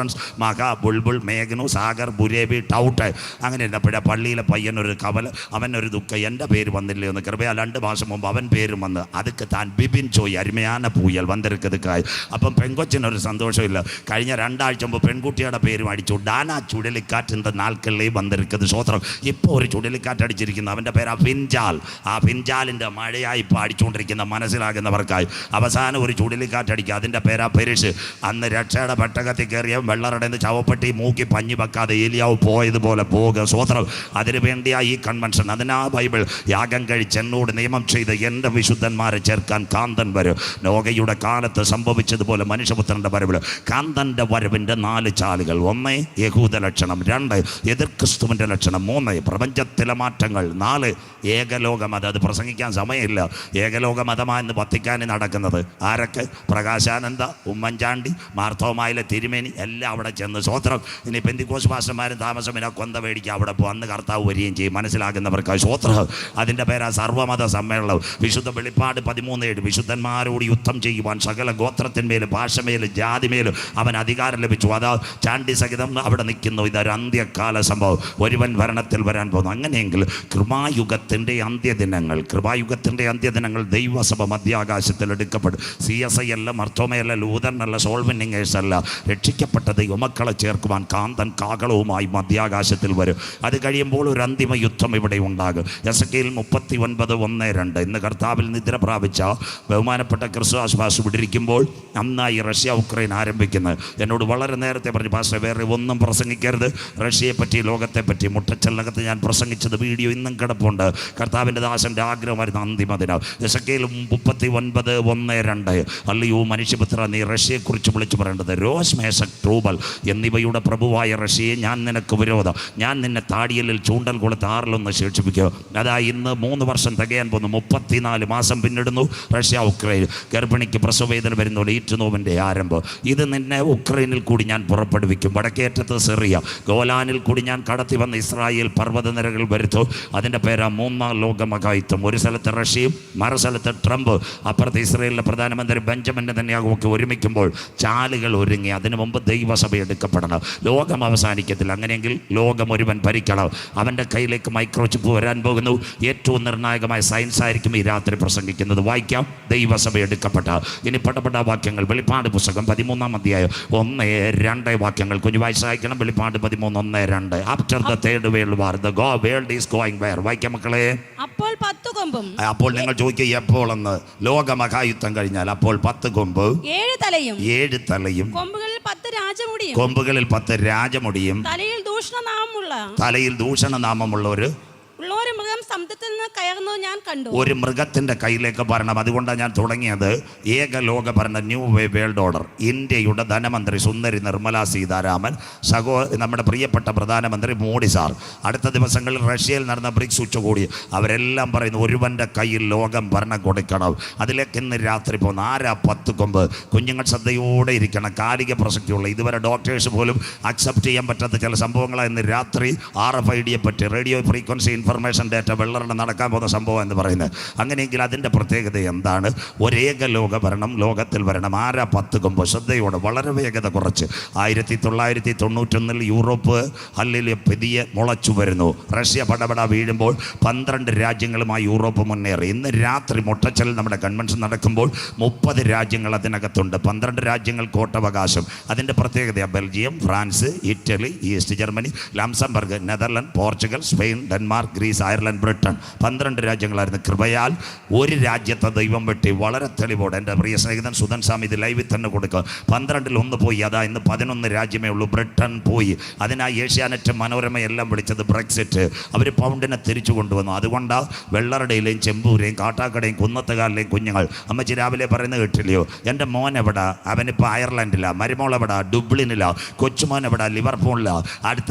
മക, ബുൾബുൾ, മേഘനു, സാഗർ, ബുരേബി, ടൗട്ട്. അങ്ങനെ ഇരുന്നപ്പോഴേ പള്ളിയിലെ പയ്യനൊരു കവല, അവനൊരു ദുഃഖം, എൻ്റെ പേര് വന്നില്ലേ എന്ന്. കൃപയാ 2 മാസം മുമ്പ് അവൻ പേരും വന്ന്. അതുക്ക് താൻ ബിബിൻ ചോയ് അരുമயான പുയൽ വന്നിരിക്കുന്നതുക്കായി. അപ്പം പെൺകൊച്ചിനൊരു സന്തോഷമില്ല. കഴിഞ്ഞ 2 ആഴ്ച മുമ്പ് പെൺകുട്ടിയുടെ പേരും അടിച്ചു. ഡാന ചുഴലി ചുഴലിക്കാറ്റിൻ്റെ നാൾക്കല്ലേ വന്നിരിക്കുന്നത്. സ്വോത്രം. ഇപ്പോൾ ഒരു ചുഴലിക്കാറ്റ് അടിച്ചിരിക്കുന്നു, അവൻ്റെ പേരാ ഫിൻജാൽ. ആ ഫിൻജാലിൻ്റെ മഴയായി ഇപ്പോൾ അടിച്ചുകൊണ്ടിരിക്കുന്ന മനസ്സിലാകുന്നവർക്കായി അവസാനം ഒരു ചുഴലിക്കാറ്റ് അടിക്കുക, അതിൻ്റെ പേരാ പെരിഷ്. അന്ന് രക്ഷയുടെ പെട്ടകത്തിൽ കയറിയ വെള്ളറടന്ന് ചവപ്പെട്ടി മൂക്കി പഞ്ഞി വെക്കാതെ ഏലിയാവ് പോയതുപോലെ പോകുക. സ്വോത്രം. അതിനു വേണ്ടിയാ ഈ കൺവെൻഷൻ. അതിനാ ബൈബിൾ യാഗം കഴിച്ച് എന്നോട് നിയമം ചെയ്ത് എൻ്റെ വിശുദ്ധന്മാരെ ചേർക്കാൻ കാന്തൻ വരും. നോഗയുടെ കാലത്ത് സംഭവിച്ചതുപോലെ മനുഷ്യപുത്രൻ്റെ വരവിൽ കാന്തൻ്റെ വരവിൻ്റെ 4 ചാലുകൾ. 1 യഹൂദ ലക്ഷണം, 2 എതിർ ക്രിസ്തുവിൻ്റെ ലക്ഷണം, 3 പ്രപഞ്ചത്തിലെ മാറ്റങ്ങൾ, 4 ഏകലോക മതം. അത് പ്രസംഗിക്കാൻ സമയമില്ല. ഏകലോക മതമായെന്ന് വത്തിക്കാനിൽ നടക്കുന്നത് ആരൊക്കെ? പ്രകാശാനന്ദ, ഉമ്മൻചാണ്ടി, മാർത്തോമായിലെ തിരുമേനി എല്ലാം അവിടെ ചെന്ന്. സ്വോത്രം. ഇനി പെന്തിക്കോസ് പാസ്റ്റർമാരും താമസമില്ല, കൊന്ത മേടിക്കുക, അവിടെ പോകും. അന്ന് കർത്താവ് വരികയും ചെയ്യും. മനസ്സിലാകുന്നവർക്ക് സ്വോത്രം. അതിൻ്റെ പേരാ സർവ്വമത സമ്മേളനം. വിശുദ്ധ വെളിപ്പാട് 13:7 വിശുദ്ധന്മാരോട് യുദ്ധം ചെയ്യുവാൻ സകല ഗോത്രത്തിന്മേലും ഭാഷമേലും ജാതിമേലും അവൻ അധികാരം ലഭിച്ചു. അതാ ചാണ്ടി സഹിതം അവിടെ നിൽക്കുന്നു. ഇതൊരു അന്ത്യകാല സംഭവം. ഒരുവൻ ഭരണത്തിൽ വരാൻ പോകുന്നു. അങ്ങനെയെങ്കിൽ കൃപായുഗത്തിൻ്റെ അന്ത്യദിനങ്ങൾ ദൈവസഭ മധ്യാകാശത്തിൽ എടുക്കപ്പെടും. CSI അല്ല, മർത്തോമയല്ല, ലൂതറിനല്ല, സോൾവെന്നിങ്ങേഴ്സ് അല്ല, രക്ഷിക്കപ്പെട്ട ദൈവമക്കളെ ചേർക്കുവാൻ കാന്തൻ കാകളവുമായി മധ്യാകാശത്തിൽ വരും. അത് കഴിയുമ്പോൾ ഒരു അന്തിമ യുദ്ധം ഇവിടെ ഉണ്ടാകും. എസെക്കിയേൽ 39:1-2 ഇന്ന് കർത്താവിൽ നിദ്ര പ്രാപിച്ച ബഹുമാനപ്പെട്ട ക്രിസ്തുദാസ് പാസ്റ്റർ വിട്ടിരിക്കുമ്പോൾ നന്നായി റഷ്യ ഉക്രൈൻ ആരംഭിക്കുന്നത്. എന്നോട് വളരെ നേരത്തെ പറഞ്ഞു, പാസ്റ്റർ വേറെ ഒന്നും പ്രസംഗിക്കരുത്, റഷ്യയെപ്പറ്റി ലോകത്തെപ്പറ്റി. മുട്ടച്ചെല്ലകത്ത് ഞാൻ പ്രസംഗിച്ചത് വീഡിയോ ഇന്നും കിടപ്പുണ്ട്. കർത്താവിൻ്റെ ദാസൻ്റെ ആഗ്രഹമായിരുന്നു അന്തിമ ദിനം. എസെക്കിയേൽ 39:1-2 അല്ലയോ മനുഷ്യപുത്ര, നീ റഷ്യയെക്കുറിച്ച് വിളിച്ചു പറയേണ്ടത് രോഷ്, മേശക്, ട്രൂബൽ എന്നിവയുടെ പ്രഭുവായ റഷ്യയെ ഞാൻ നിനക്ക് വിരോധം. ഞാൻ നിന്നെ താടിയലിൽ ചൂണ്ടൽ കൊളുത്ത് 6 ശേഷിപ്പിക്കുക. അതാ ഇന്ന് 3 വർഷം തികയാൻ പോകുന്നു. 34 മാസം പിന്നിടുന്നു. റഷ്യ ഉക്രൈൻ ഗർഭിണിക്ക് പ്രസവവേദന വരുന്ന ഈറ്റുനോവിൻ്റെ ആരംഭം. ഇത് നിന്നെ ഉക്രൈനിൽ കൂടി ഞാൻ പുറപ്പെടുവിക്കും. വടക്കേറ്റത്ത് സിറിയ, ഗോലാനിൽ കൂടി ഞാൻ കടത്തി വന്ന ഇസ്രായേൽ പർവ്വതനിരകൾ വരുത്തും. അതിൻ്റെ പേരാ 3ാം ലോകമഹായുദ്ധം. ഒരു സ്ഥലത്ത് റഷ്യയും മറു സ്ഥലത്ത് ട്രംപ്, അപ്പുറത്ത് ഇസ്രായേലിലെ പ്രധാനമന്ത്രി ബെഞ്ചമിൻ നെതന്യാഹുവൊക്കെ ഒരുമിക്കുമ്പോൾ ചാലുകൾ ഒരുങ്ങി. അതിനു മുമ്പ് ദൈവസഭ എടുക്കപ്പെടണം. ലോകം അവസാനിക്കത്തില്ല. അങ്ങനെയെങ്കിൽ ലോകം ഒരുവൻ ഭരിക്കണം. അവൻ്റെ കയ്യിലേക്ക് മൈക്രോചിപ്പ് വരാൻ പോകുന്നു. ഏറ്റവും നിർണായകമായ സയൻസ് ആയിരിക്കും ഈ രാത്രി പ്രസംഗിക്കുന്നത്. വായിക്കാം. ദൈവസഭ എടുക്കപ്പെട്ട. ഇനി പടപെട്ട വാക്യങ്ങൾ. വെളിപ്പാട് പുസ്തകം 13-ാം അധ്യായം 1-2 വാക്യങ്ങൾ കുഞ്ഞു വായിച്ച് അയക്കണം. വെളിപ്പാട് 13:1-2 after the third world war the world is going where. വായിക്കാം മക്കളെ. അപ്പോൾ 10 കൊമ്പും. അപ്പോൾ നിങ്ങൾ ചോദിക്കുക എപ്പോൾ എന്ന്. ലോകമഹായുദ്ധം കഴിഞ്ഞാൽ അപ്പോൾ 10 കൊമ്പ്, 7 തലയും, 7 തലയും, കൊമ്പുകളിൽ 10 രാജമുടിയും, കൊമ്പുകളിൽ 10 രാജമുടിയും, തലയിൽ ദൂഷണനാമമുള്ള ഒരു മൃഗം സമുദ്രത്തിൽ നിന്ന് കയറുന്നത് ഞാൻ കണ്ടു. ഒരു മൃഗത്തിൻ്റെ കയ്യിലേക്ക് ഭരണം. അതുകൊണ്ടാണ് ഞാൻ തുടങ്ങിയത് ഏകലോക ഭരണ ന്യൂ വേൾഡ് ഓർഡർ. ഇന്ത്യയുടെ ധനമന്ത്രി സുന്ദരി നിർമ്മല സീതാരാമൻ, നമ്മുടെ പ്രിയപ്പെട്ട പ്രധാനമന്ത്രി മോഡി സാർ, അടുത്ത ദിവസങ്ങളിൽ റഷ്യയിൽ നടന്ന ബ്രിക്സ് ഉച്ചകോടി, അവരെല്ലാം പറയുന്നു ഒരുവൻ്റെ കയ്യിൽ ലോകം ഭരണം കൊടുക്കണം. അതിലേക്ക് ഇന്ന് രാത്രി പോകുന്ന ആരാ 10 കൊമ്പ്. കുഞ്ഞുങ്ങൾ ശ്രദ്ധയോടെ ഇരിക്കണം. കാലിക പ്രസക്തിയുള്ള ഇതുവരെ ഡോക്ടേഴ്സ് പോലും അക്സെപ്റ്റ് ചെയ്യാൻ പറ്റാത്ത ചില സംഭവങ്ങളാണ് ഇന്ന് രാത്രി RFIDയെ പറ്റി, റേഡിയോ ഫ്രീക്വൻസി ഇൻഫർമേഷൻ ഡേറ്റ, വെള്ളറെണ്ണം നടക്കാൻ പോകുന്ന സംഭവം എന്ന് പറയുന്നത്. അങ്ങനെയെങ്കിൽ അതിൻ്റെ പ്രത്യേകത എന്താണ്? ഒരേക ലോക ഭരണം ലോകത്തിൽ വരണം. ആരാ 10 കൊമ്പ്? ശ്രദ്ധയോടെ, വളരെ വേഗത കുറച്ച്. 1991 യൂറോപ്പ് അല്ലെങ്കിൽ പുതിയ മുളച്ചു വരുന്നു. റഷ്യ പടപട വീഴുമ്പോൾ 12 രാജ്യങ്ങളുമായി യൂറോപ്പ് മുന്നേറി. ഇന്ന് രാത്രി മുട്ടച്ചൽ നമ്മുടെ കൺവെൻഷൻ നടക്കുമ്പോൾ 30 രാജ്യങ്ങൾ അതിനകത്തുണ്ട്. 12 രാജ്യങ്ങൾ കോട്ടവകാശം. അതിൻ്റെ പ്രത്യേകത Belgium, France, Italy, East Germany, Luxembourg, Netherland, Portugal, Spain, Denmark, Greece, Ireland, Britain. 12 രാജ്യങ്ങളായിരുന്നു. കൃപയാൽ ഒരു രാജ്യത്തെ ദൈവം വെട്ടി വളരെ തെളിവോടെ. എൻ്റെ പ്രിയ സ്നേഹിതൻ സുധൻ സ്വാമി ഇത് ലൈവിൽ തന്നെ കൊടുക്കുക. 12-ൽ 1 പോയി. അതാ ഇന്ന് 11 രാജ്യമേ ഉള്ളൂ. ബ്രിട്ടൻ പോയി. അതിനായി ഏഷ്യാനെറ്റ്, മനോരമയെല്ലാം വിളിച്ചത് ബ്രെക്സിറ്റ്. അവർ പൗണ്ടിനെ തിരിച്ചു കൊണ്ടുവന്നു. അതുകൊണ്ടാണ് വെള്ളറുടെയിലെയും ചെമ്പൂരെയും കാട്ടാക്കടയും കുന്നത്തുകാലിലെയും കുഞ്ഞുങ്ങൾ. അമ്മച്ചി രാവിലെ പറയുന്നത് കേട്ടില്ലയോ? എൻ്റെ മോൻ എവിടാ? അവനിപ്പോൾ അയർലൻഡിലാണ്. മരുമോൾ എവിടാ? ഡുബ്ലിനിലാണ്. കൊച്ചുമോൻ എവിടാ? ലിവർപൂളിലാണ്. അടുത്ത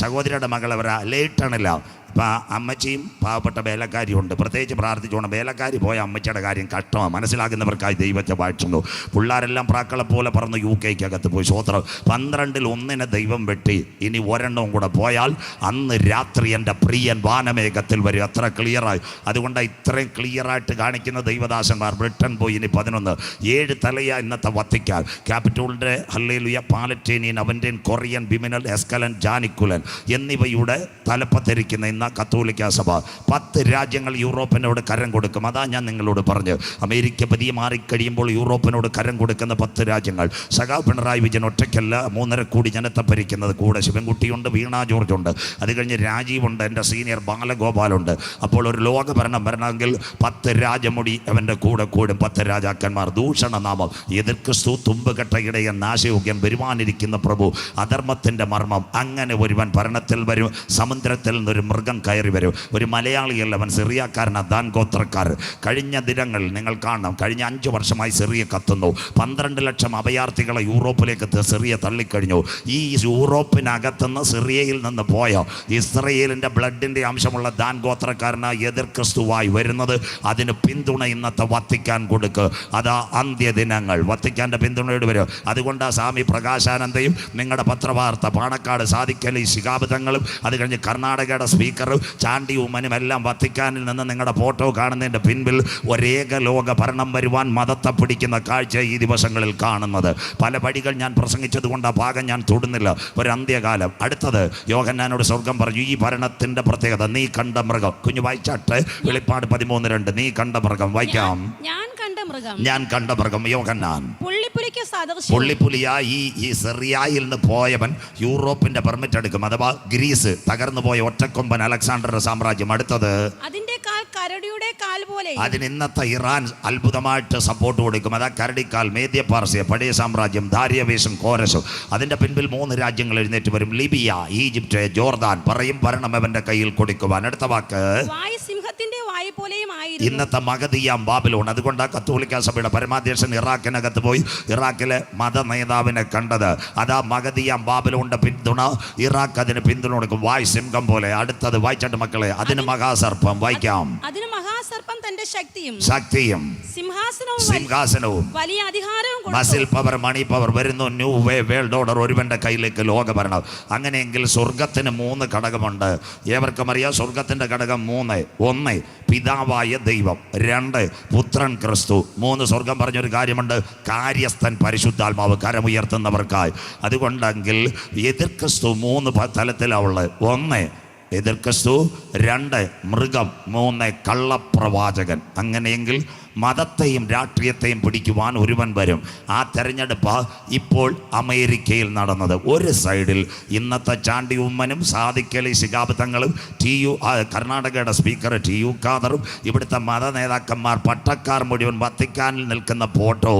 സഹോദരിയുടെ മകൾ എവിടാ? ലേറ്റണിലാണ്. ഇപ്പം അമ്മച്ചിയും പാവപ്പെട്ട വേലക്കാരിയുണ്ട്. പ്രത്യേകിച്ച് പ്രാർത്ഥിച്ചുകൊണ്ട് വേലക്കാരി പോയ അമ്മച്ചിയുടെ കാര്യം കഷ്ടമാണ്. മനസ്സിലാകുന്നവർക്കായി ദൈവത്തെ വാഴ്ത്തുന്നു. പിള്ളേരെല്ലാം പ്രാക്കളെ പോലെ പറന്ന് UK പോയി. സ്വോത്രം. 12-ൽ 1 ദൈവം വെട്ടി. ഇനി 1 കൂടെ പോയാൽ അന്ന് രാത്രി എൻ്റെ പ്രിയൻ വാനമേഘത്തിൽ വരും. അത്ര ക്ലിയറായി. അതുകൊണ്ടാണ് ഇത്രയും ക്ലിയറായിട്ട് കാണിക്കുന്ന ദൈവദാസന്മാർ. ബ്രിട്ടൻ പോയി. ഇനി 11. 7 തലയ ഇന്നത്തെ വത്തിക്കാൻ. ക്യാപിറ്റോളിൻ്റെ ഹല്ലേലൂയ, പാലറ്റേനിയൻ, അവൻ്റെൻ, കൊറിയൻ, ബിമിനൽ, എസ്കലൻ, ജാനിക്കുലൻ എന്നിവയുടെ തലപ്പത്തിരിക്കുന്ന ഇന്ന് കത്തോലിക്ക സഭ 10 രാജ്യങ്ങൾ യൂറോപ്പിനോട് കരം കൊടുക്കും. അതാ ഞാൻ നിങ്ങളോട് പറഞ്ഞു, അമേരിക്ക പതിയെ മാറിക്കഴിയുമ്പോൾ യൂറോപ്പിനോട് കരം കൊടുക്കുന്ന 10 രാജ്യങ്ങൾ. സഖാവ് പിണറായി വിജയൻ ഒറ്റയ്ക്കല്ല 3.5 കോടി ജനത്തെ ഭരിക്കുന്നത്. കൂടെ ശിവൻകുട്ടിയുണ്ട്, വീണ ജോർജുണ്ട്, അത് കഴിഞ്ഞ് രാജീവുണ്ട്, എൻ്റെ സീനിയർ ബാലഗോപാലുണ്ട്. അപ്പോൾ ഒരു ലോക ഭരണം വരണമെങ്കിൽ 10 രാജമുടി അവൻ്റെ കൂടെ കൂടും. 10 രാജാക്കന്മാർ. ദൂഷണനാമം, എതിർ ക്രിസ്തു, തുമ്പുകെട്ട ഇടയൻ, നാശയോഗ്യൻ, വരുവാനിരിക്കുന്ന പ്രഭു, അധർമ്മത്തിൻ്റെ മർമ്മം. അങ്ങനെ ഒരുവൻ ഭരണത്തിൽ വരും. സമുദ്രത്തിൽ നിന്നൊരു മൃഗം കയറി വരും. ഒരു മലയാളിയല്ല അവൻ, സിറിയക്കാരൻ, ദാൻ ഗോത്രക്കാർ. കഴിഞ്ഞ ദിനങ്ങളിൽ നിങ്ങൾ കാണണം, കഴിഞ്ഞ 5 വർഷമായി സിറിയ കത്തുന്നു. 12 ലക്ഷം അഭയാർത്ഥികളെ യൂറോപ്പിലേക്ക് സിറിയ തള്ളിക്കഴിഞ്ഞു. ഈ യൂറോപ്പിനകത്തുനിന്ന് സിറിയയിൽ നിന്ന് പോയ ഇസ്രയേലിൻ്റെ ബ്ലഡിൻ്റെ അംശമുള്ള ദാൻ ഗോത്രക്കാരന് എതിർ ക്രിസ്തുവായി വരുന്നത്. അതിന് പിന്തുണ ഇന്നത്തെ വത്തിക്കാൻ കൊടുക്കുക. അതാ അന്ത്യദിനങ്ങൾ വത്തിക്കാൻ്റെ പിന്തുണയോട് വരും. അതുകൊണ്ട് സ്വാമി പ്രകാശാനന്ദയും നിങ്ങളുടെ പത്രവാർത്ത, പാണക്കാട് സാദിഖലി ശിഹാബ് തങ്ങളും, അത് കഴിഞ്ഞ് കർണാടകയുടെ സ്പീക്കറും ചാണ്ടി ഉമ്മനും എല്ലാം വത്തിക്കാനിൽ നിന്ന് നിങ്ങളുടെ ഫോട്ടോ കാണുന്നതിൻ്റെ പിൻപിൽ ഒരേക ലോക ഭരണം വരുവാൻ മതത്തെ പിടിക്കുന്ന കാഴ്ച ഈ ദിവസങ്ങളിൽ കാണുന്നത്. പല വഴികൾ ഞാൻ പ്രസംഗിച്ചത് കൊണ്ട് ആ ഭാഗം ഞാൻ തൊടുന്നില്ല. ഒരു അന്ത്യകാലം. അടുത്തത് യോഹന്നാനോട് സ്വർഗം പറഞ്ഞു, ഈ ഭരണത്തിൻ്റെ പ്രത്യേകത, നീ കണ്ട മൃഗം. കുഞ്ഞു വായിച്ചാട്ട് വെളിപ്പാട് 13:2. നീ കണ്ട മൃഗം. വായിക്കാം. ഞാൻ കണ്ട മൃഗം യോഹന്നാൻ. പുള്ളിപ്പുലിയായി ഈ സിറിയയിൽ നിന്ന് പോയവൻ യൂറോപ്പിന്റെ പെർമിറ്റ് എടുക്കും. അഥവാ ഗ്രീസ് തകർന്നു പോയ ഒറ്റക്കൊമ്പൻ അലക്സാണ്ടറുടെ സാമ്രാജ്യം. അടുത്തത് അതിന് ഇന്നത്തെ ഇറാൻ അത്ഭുതമായിട്ട് സപ്പോർട്ട് കൊടുക്കും. അതാ കരടിക്കാൽ, മേദ്യ പാർസ്യ, പഴയ സാമ്രാജ്യം, ദാരിയവേശം, കോരശും. അതിന്റെ പിൻപിൽ 3 രാജ്യങ്ങൾ എഴുന്നേറ്റ് വരും. Libya, Egypt, Jordan. പറയും ഭരണം അവന്റെ കയ്യിൽ കൊടുക്കുവാൻ. അടുത്ത വാക്ക് ഇന്നത്തെ മഗതിയാം ബാബിലോൺ. അതുകൊണ്ട് കത്തോലിക്ക സഭയുടെ പരമാധ്യക്ഷൻ ഇറാഖിനകത്ത് പോയി ഇറാഖിലെ മത നേതാവിനെ കണ്ടത്. അതാ മഗതിയാം ബാബിലോണിന്റെ പിന്തുണ. ഇറാഖ് അതിന് പിന്തുണ കൊടുക്കും. വായ് സിംഹം പോലെ. അടുത്തത് വായിച്ചിട്ട് മക്കളെ, അതിന് മഹാസർപ്പം. വായിക്കാം. ശക്തിയും സിംഹാസനവും വലിയ അധികാരവും മസിൽ പവർ, മണി പവർ വരുന്നു. ന്യൂ വേ വേൾഡ് ഓർഡർ ഒരുവന്റെ കയ്യിലേക്ക് ലോകഭരണം. അങ്ങനെയെങ്കിൽ സ്വർഗത്തിന് 3 ഘടകമുണ്ട്. ഏവർക്കും അറിയാം സ്വർഗത്തിന്റെ ഘടകം 3. 1 പിതാവായ ദൈവം, 2 പുത്രൻ ക്രിസ്തു, 3 സ്വർഗം പറഞ്ഞൊരു കാര്യമുണ്ട്, കാര്യസ്ഥൻ പരിശുദ്ധാത്മാവ്, കരമുയർത്തുന്നവർക്കായി. അതുകൊണ്ടെങ്കിൽ എതിർ ക്രിസ്തു 3 തലത്തിലാവുള്ളത്. 1 എതിർ ക്രിസ്തു, 2 മൃഗം, 3 കള്ളപ്രവാചകൻ. അങ്ങനെയെങ്കിൽ മതത്തെയും രാഷ്ട്രീയത്തെയും പിടിക്കുവാൻ ഒരുവൻ വരും. ആ തെരഞ്ഞെടുപ്പ് ഇപ്പോൾ അമേരിക്കയിൽ നടന്നത്. ഒരു സൈഡിൽ ഇന്നത്തെ ചാണ്ടി ഉമ്മനും സാദിഖലി ശിഹാബ് തങ്ങളും കർണാടകയുടെ സ്പീക്കർ TU ഖാദറും ഇവിടുത്തെ മത നേതാക്കന്മാർ, പട്ടക്കാർ മുഴുവൻ വത്തിക്കാനിൽ നിൽക്കുന്ന ഫോട്ടോ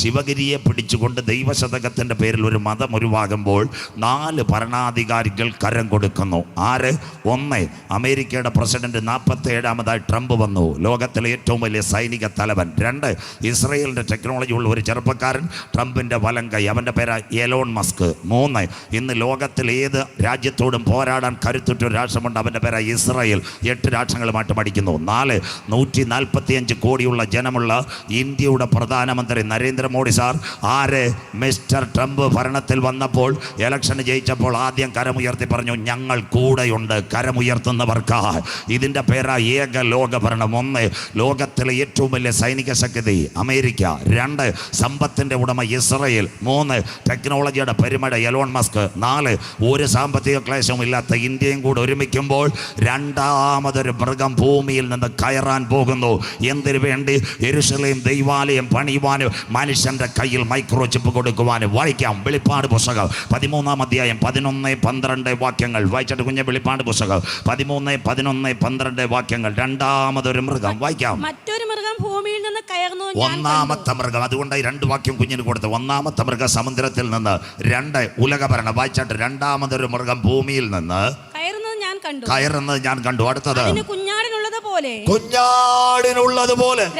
ശിവഗിരിയെ പിടിച്ചുകൊണ്ട് ദൈവശതകത്തിൻ്റെ പേരിൽ ഒരു മതം ഉരുവാകുമ്പോൾ 4 ഭരണാധികാരികൾ കരം കൊടുക്കുന്നു. ആര്? 1 അമേരിക്കയുടെ പ്രസിഡന്റ് 47ാമതായി ട്രംപ് വന്നു, ലോകത്തിലെ ഏറ്റവും വലിയ സൈനിക തലവൻ. 2 ഇസ്രയേലിൻ്റെ ടെക്നോളജി ഉള്ള ഒരു ചെറുപ്പക്കാരൻ, ട്രംപിൻ്റെ വലങ്കൈ, അവൻ്റെ പേര് എലോൺ മസ്ക്. 3 ഇന്ന് ലോകത്തിൽ ഏത് രാജ്യത്തോടും പോരാടാൻ കരുത്തുറ്റൊരു രാഷ്ട്രമുണ്ട്, അവൻ്റെ പേര് ഇസ്രയേൽ. 8 രാഷ്ട്രങ്ങളുമായിട്ട് മടിക്കുന്നു. 4 145 കോടിയുള്ള ജനമുള്ള ഇന്ത്യയുടെ പ്രധാനമന്ത്രി നരേന്ദ്രമോദി സാർ. ആര്? മിസ്റ്റർ ട്രംപ് ഭരണത്തിൽ വന്നപ്പോൾ ഇലക്ഷൻ ജയിച്ചപ്പോൾ ആദ്യം കരമുയർത്തി പറഞ്ഞു, ഞങ്ങൾ കൂടെയുണ്ട്, കരമുയർത്തുന്നവർക്ക്. ഇതിൻ്റെ പേരാ ഏക ലോക ഭരണം. 1 ലോകത്തിലെ ഏറ്റവും വലിയ സൈനിക ശക്തി അമേരിക്ക. 2 സമ്പത്തിൻ്റെ ഉടമ ഇസ്രയേൽ. 3 ടെക്നോളജിയുടെ പെരുമഴ എലോൺ മസ്ക്. 4 ഒരു സാമ്പത്തിക ക്ലേശവും ഇല്ലാത്ത ഇന്ത്യയും കൂടെ ഒരുമിക്കുമ്പോൾ 2ാമതൊരു മൃഗം ഭൂമിയിൽ നിന്ന് കയറാൻ പോകുന്നു. എന്തിനു വേണ്ടി? യെരുശലേം ദൈവാലയം പണിയുവാനും മനുഷ്യൻ്റെ കയ്യിൽ മൈക്രോ ചിപ്പ് കൊടുക്കുവാനും. വായിക്കാം വെളിപ്പാട് പുസ്തകം 13-ാം അധ്യായം 11-12 വാക്യങ്ങൾ വായിച്ചിട്ട് കുഞ്ഞെ. വെളിപ്പാട് പുസ്തകം 13, 11, 12 വാക്യങ്ങൾ. 2ാമതൊരു മൃഗം. വായിക്കാം. മറ്റൊരു മൃഗം ഭൂമിയിൽ നിന്ന് കയറുന്നു. 1ാമത്തെ മൃഗം. അതുകൊണ്ട് 2 വാക്യം കുഞ്ഞിന് കൊടുത്തു. 1ാമത്തെ മൃഗം സമുദ്രത്തിൽ നിന്ന്. 2 ഉലകഭരണം. വായിച്ചാട്ട് 2ാമതൊരു മൃഗം ഭൂമിയിൽ നിന്ന് കയറുന്നത് ഞാൻ കണ്ടു. അടുത്തത് കുഞ്ഞാടിനുള്ളതുപോലെ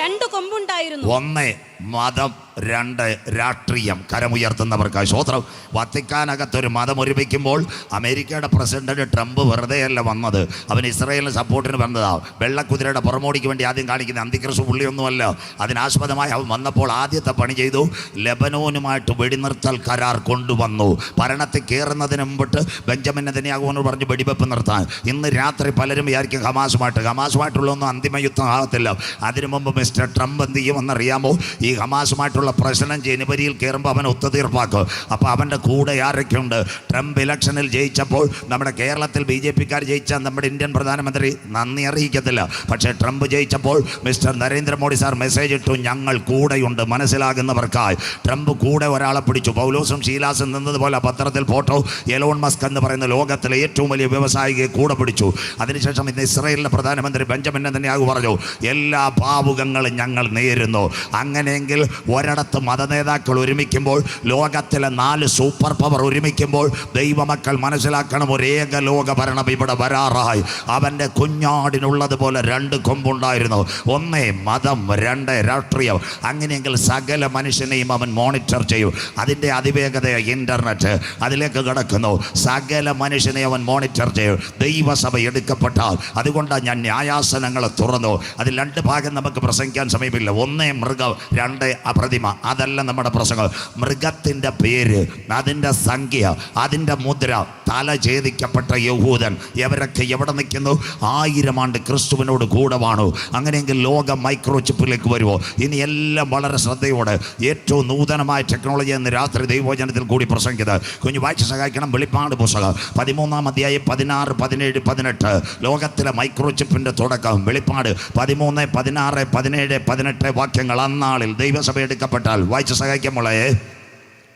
2 കൊമ്പുണ്ടായിരുന്നു. 1 മതം, 2 രാഷ്ട്രീയം, കരമുയർത്തുന്നവർക്കായി. സ്വോത്രം. വത്തിക്കാനകത്തൊരു മതം ഒരുമിക്കുമ്പോൾ അമേരിക്കയുടെ പ്രസിഡന്റ് ട്രംപ് വെറുതെയല്ല വന്നത്, അവൻ ഇസ്രായേലിന് സപ്പോർട്ടിന് വന്നതാണ്. വെള്ളക്കുതിരയുടെ പുറമോടിക്ക് വേണ്ടി ആദ്യം കാണിക്കുന്ന അന്തിക്രിസ്തു പുള്ളിയൊന്നുമല്ല. അതിനാസ്പദമായി അവൻ വന്നപ്പോൾ ആദ്യത്തെ പണി ചെയ്തു, ലെബനോനുമായിട്ട് വെടിനിർത്തൽ കരാർ കൊണ്ടുവന്നു. ഭരണത്തിൽ കയറുന്നതിന് മുമ്പിട്ട് ബെഞ്ചമിൻ നെതന്യാഹുവിനോട് പറഞ്ഞു വെടിവെപ്പ് നിർത്താൻ. ഇന്ന് രാത്രി പലരും വിചാരിക്കും ഹമാസുമായിട്ടുള്ള ഹമാസുമായിട്ടുള്ളൊന്നും അന്തിമ യുദ്ധം ആകത്തില്ല. അതിനു മുമ്പ് മിസ്റ്റർ ട്രംപ് എന്ത് ചെയ്യുമെന്നറിയാമോ? ഈ ഹമാസുമായിട്ടുള്ള പ്രശ്നം ജനുവരിയിൽ കയറുമ്പോൾ അവൻ ഒത്തുതീർപ്പാക്കും. അപ്പോൾ അവൻ്റെ കൂടെ ആരൊക്കെയുണ്ട്? ട്രംപ് ഇലക്ഷനിൽ ജയിച്ചപ്പോൾ നമ്മുടെ കേരളത്തിൽ BJP-ക്കാർ ജയിച്ച നമ്മുടെ ഇന്ത്യൻ പ്രധാനമന്ത്രി നന്ദി അറിയിക്കത്തില്ല. പക്ഷേ Trump ജയിച്ചപ്പോൾ mister Narendra Modi sir message ഇട്ടു, ഞങ്ങൾ കൂടെയുണ്ട് മനസ്സിലാകുന്നവർക്കായി. ട്രംപ് കൂടെ ഒരാളെ പിടിച്ചു. പൗലോസും ശീലാസും നിന്നതുപോലെ പത്രത്തിൽ ഫോട്ടോ. എലോൺ മസ്ക് എന്ന് പറയുന്ന ലോകത്തിലെ ഏറ്റവും വലിയ വ്യവസായിയെ കൂടെ പിടിച്ചു. അതിനുശേഷം ഇന്ന് ഇസ്രായേലിലെ പ്രധാനമന്ത്രി ബെഞ്ചമിൻ നെതന്യാഹു പറഞ്ഞു, എല്ലാ ഭാവുകങ്ങളും ഞങ്ങൾ നേരുന്നു. അങ്ങനെയെങ്കിൽ ഒരിടത്ത് മതനേതാക്കൾ ഒരുമിക്കുമ്പോൾ, ലോകത്തിലെ 4 സൂപ്പർ പവർ ഒരുമിക്കുമ്പോൾ ദൈവമക്കൾ മനസ്സിലാക്കണം, ഒരു ഏകലോക ഭരണം ഇവിടെ വരാറായി. അവൻ്റെ കുഞ്ഞാടിനുള്ളതുപോലെ 2 കൊമ്പുണ്ടായിരുന്നു. 1 മതം, 2 രാഷ്ട്രീയം. അങ്ങനെയെങ്കിൽ സകല മനുഷ്യനെയും അവൻ മോണിറ്റർ ചെയ്യും. അതിൻ്റെ അതിവേഗത ഇൻ്റർനെറ്റ് അതിലേക്ക് കടക്കുന്നു. സകല മനുഷ്യനെ അവൻ മോണിറ്റർ ചെയ്യും. ദൈവസഭ എടുക്കപ്പെട്ടാൽ അതുകൊണ്ടാണ് ഞാൻ ന്യായാസനങ്ങളെ തുറന്നു. അതിൽ 2 ഭാഗം നമുക്ക് പ്രസംഗിക്കാൻ സമയമില്ല. 1 മൃഗം, 2 പ്രതിമ. അതല്ല നമ്മുടെ പ്രസംഗം. മൃഗത്തിൻ്റെ പേര്, അതിൻ്റെ സംഖ്യ, അതിൻ്റെ മുദ്ര, തല ഛേദിക്കപ്പെട്ട യഹൂദൻ, ഇവരൊക്കെ എവിടെ നിൽക്കുന്നു? 1000 ആണ്ട് ക്രിസ്തുവിനോട് കൂടെ വാണു. അങ്ങനെയെങ്കിൽ ലോകം മൈക്രോചിപ്പിലേക്ക് വരുമോ? ഇനി എല്ലാം വളരെ ശ്രദ്ധയോടെ ഏറ്റവും നൂതനമായ ടെക്നോളജി എന്ന് രാത്രി ദൈവവചനത്തിൽ കൂടി പ്രസംഗിക്കുന്നത് കുഞ്ഞു വായിച്ച് സഹായിക്കണം. വെളിപ്പാട് പുസ്തകം 13-ാം അധ്യായം 16, 17, 18 ലോകത്തിലെ മൈക്രോചിപ്പിൻ്റെ തുടക്കം. വെളിപ്പാട് 13, 16, 17, 18 വാക്യങ്ങൾ. അന്നാളിൽ ദൈവസഭ എടുക്കപ്പെട്ടാൽ വായിച്ച് സഹായിക്കുമ്പോളേ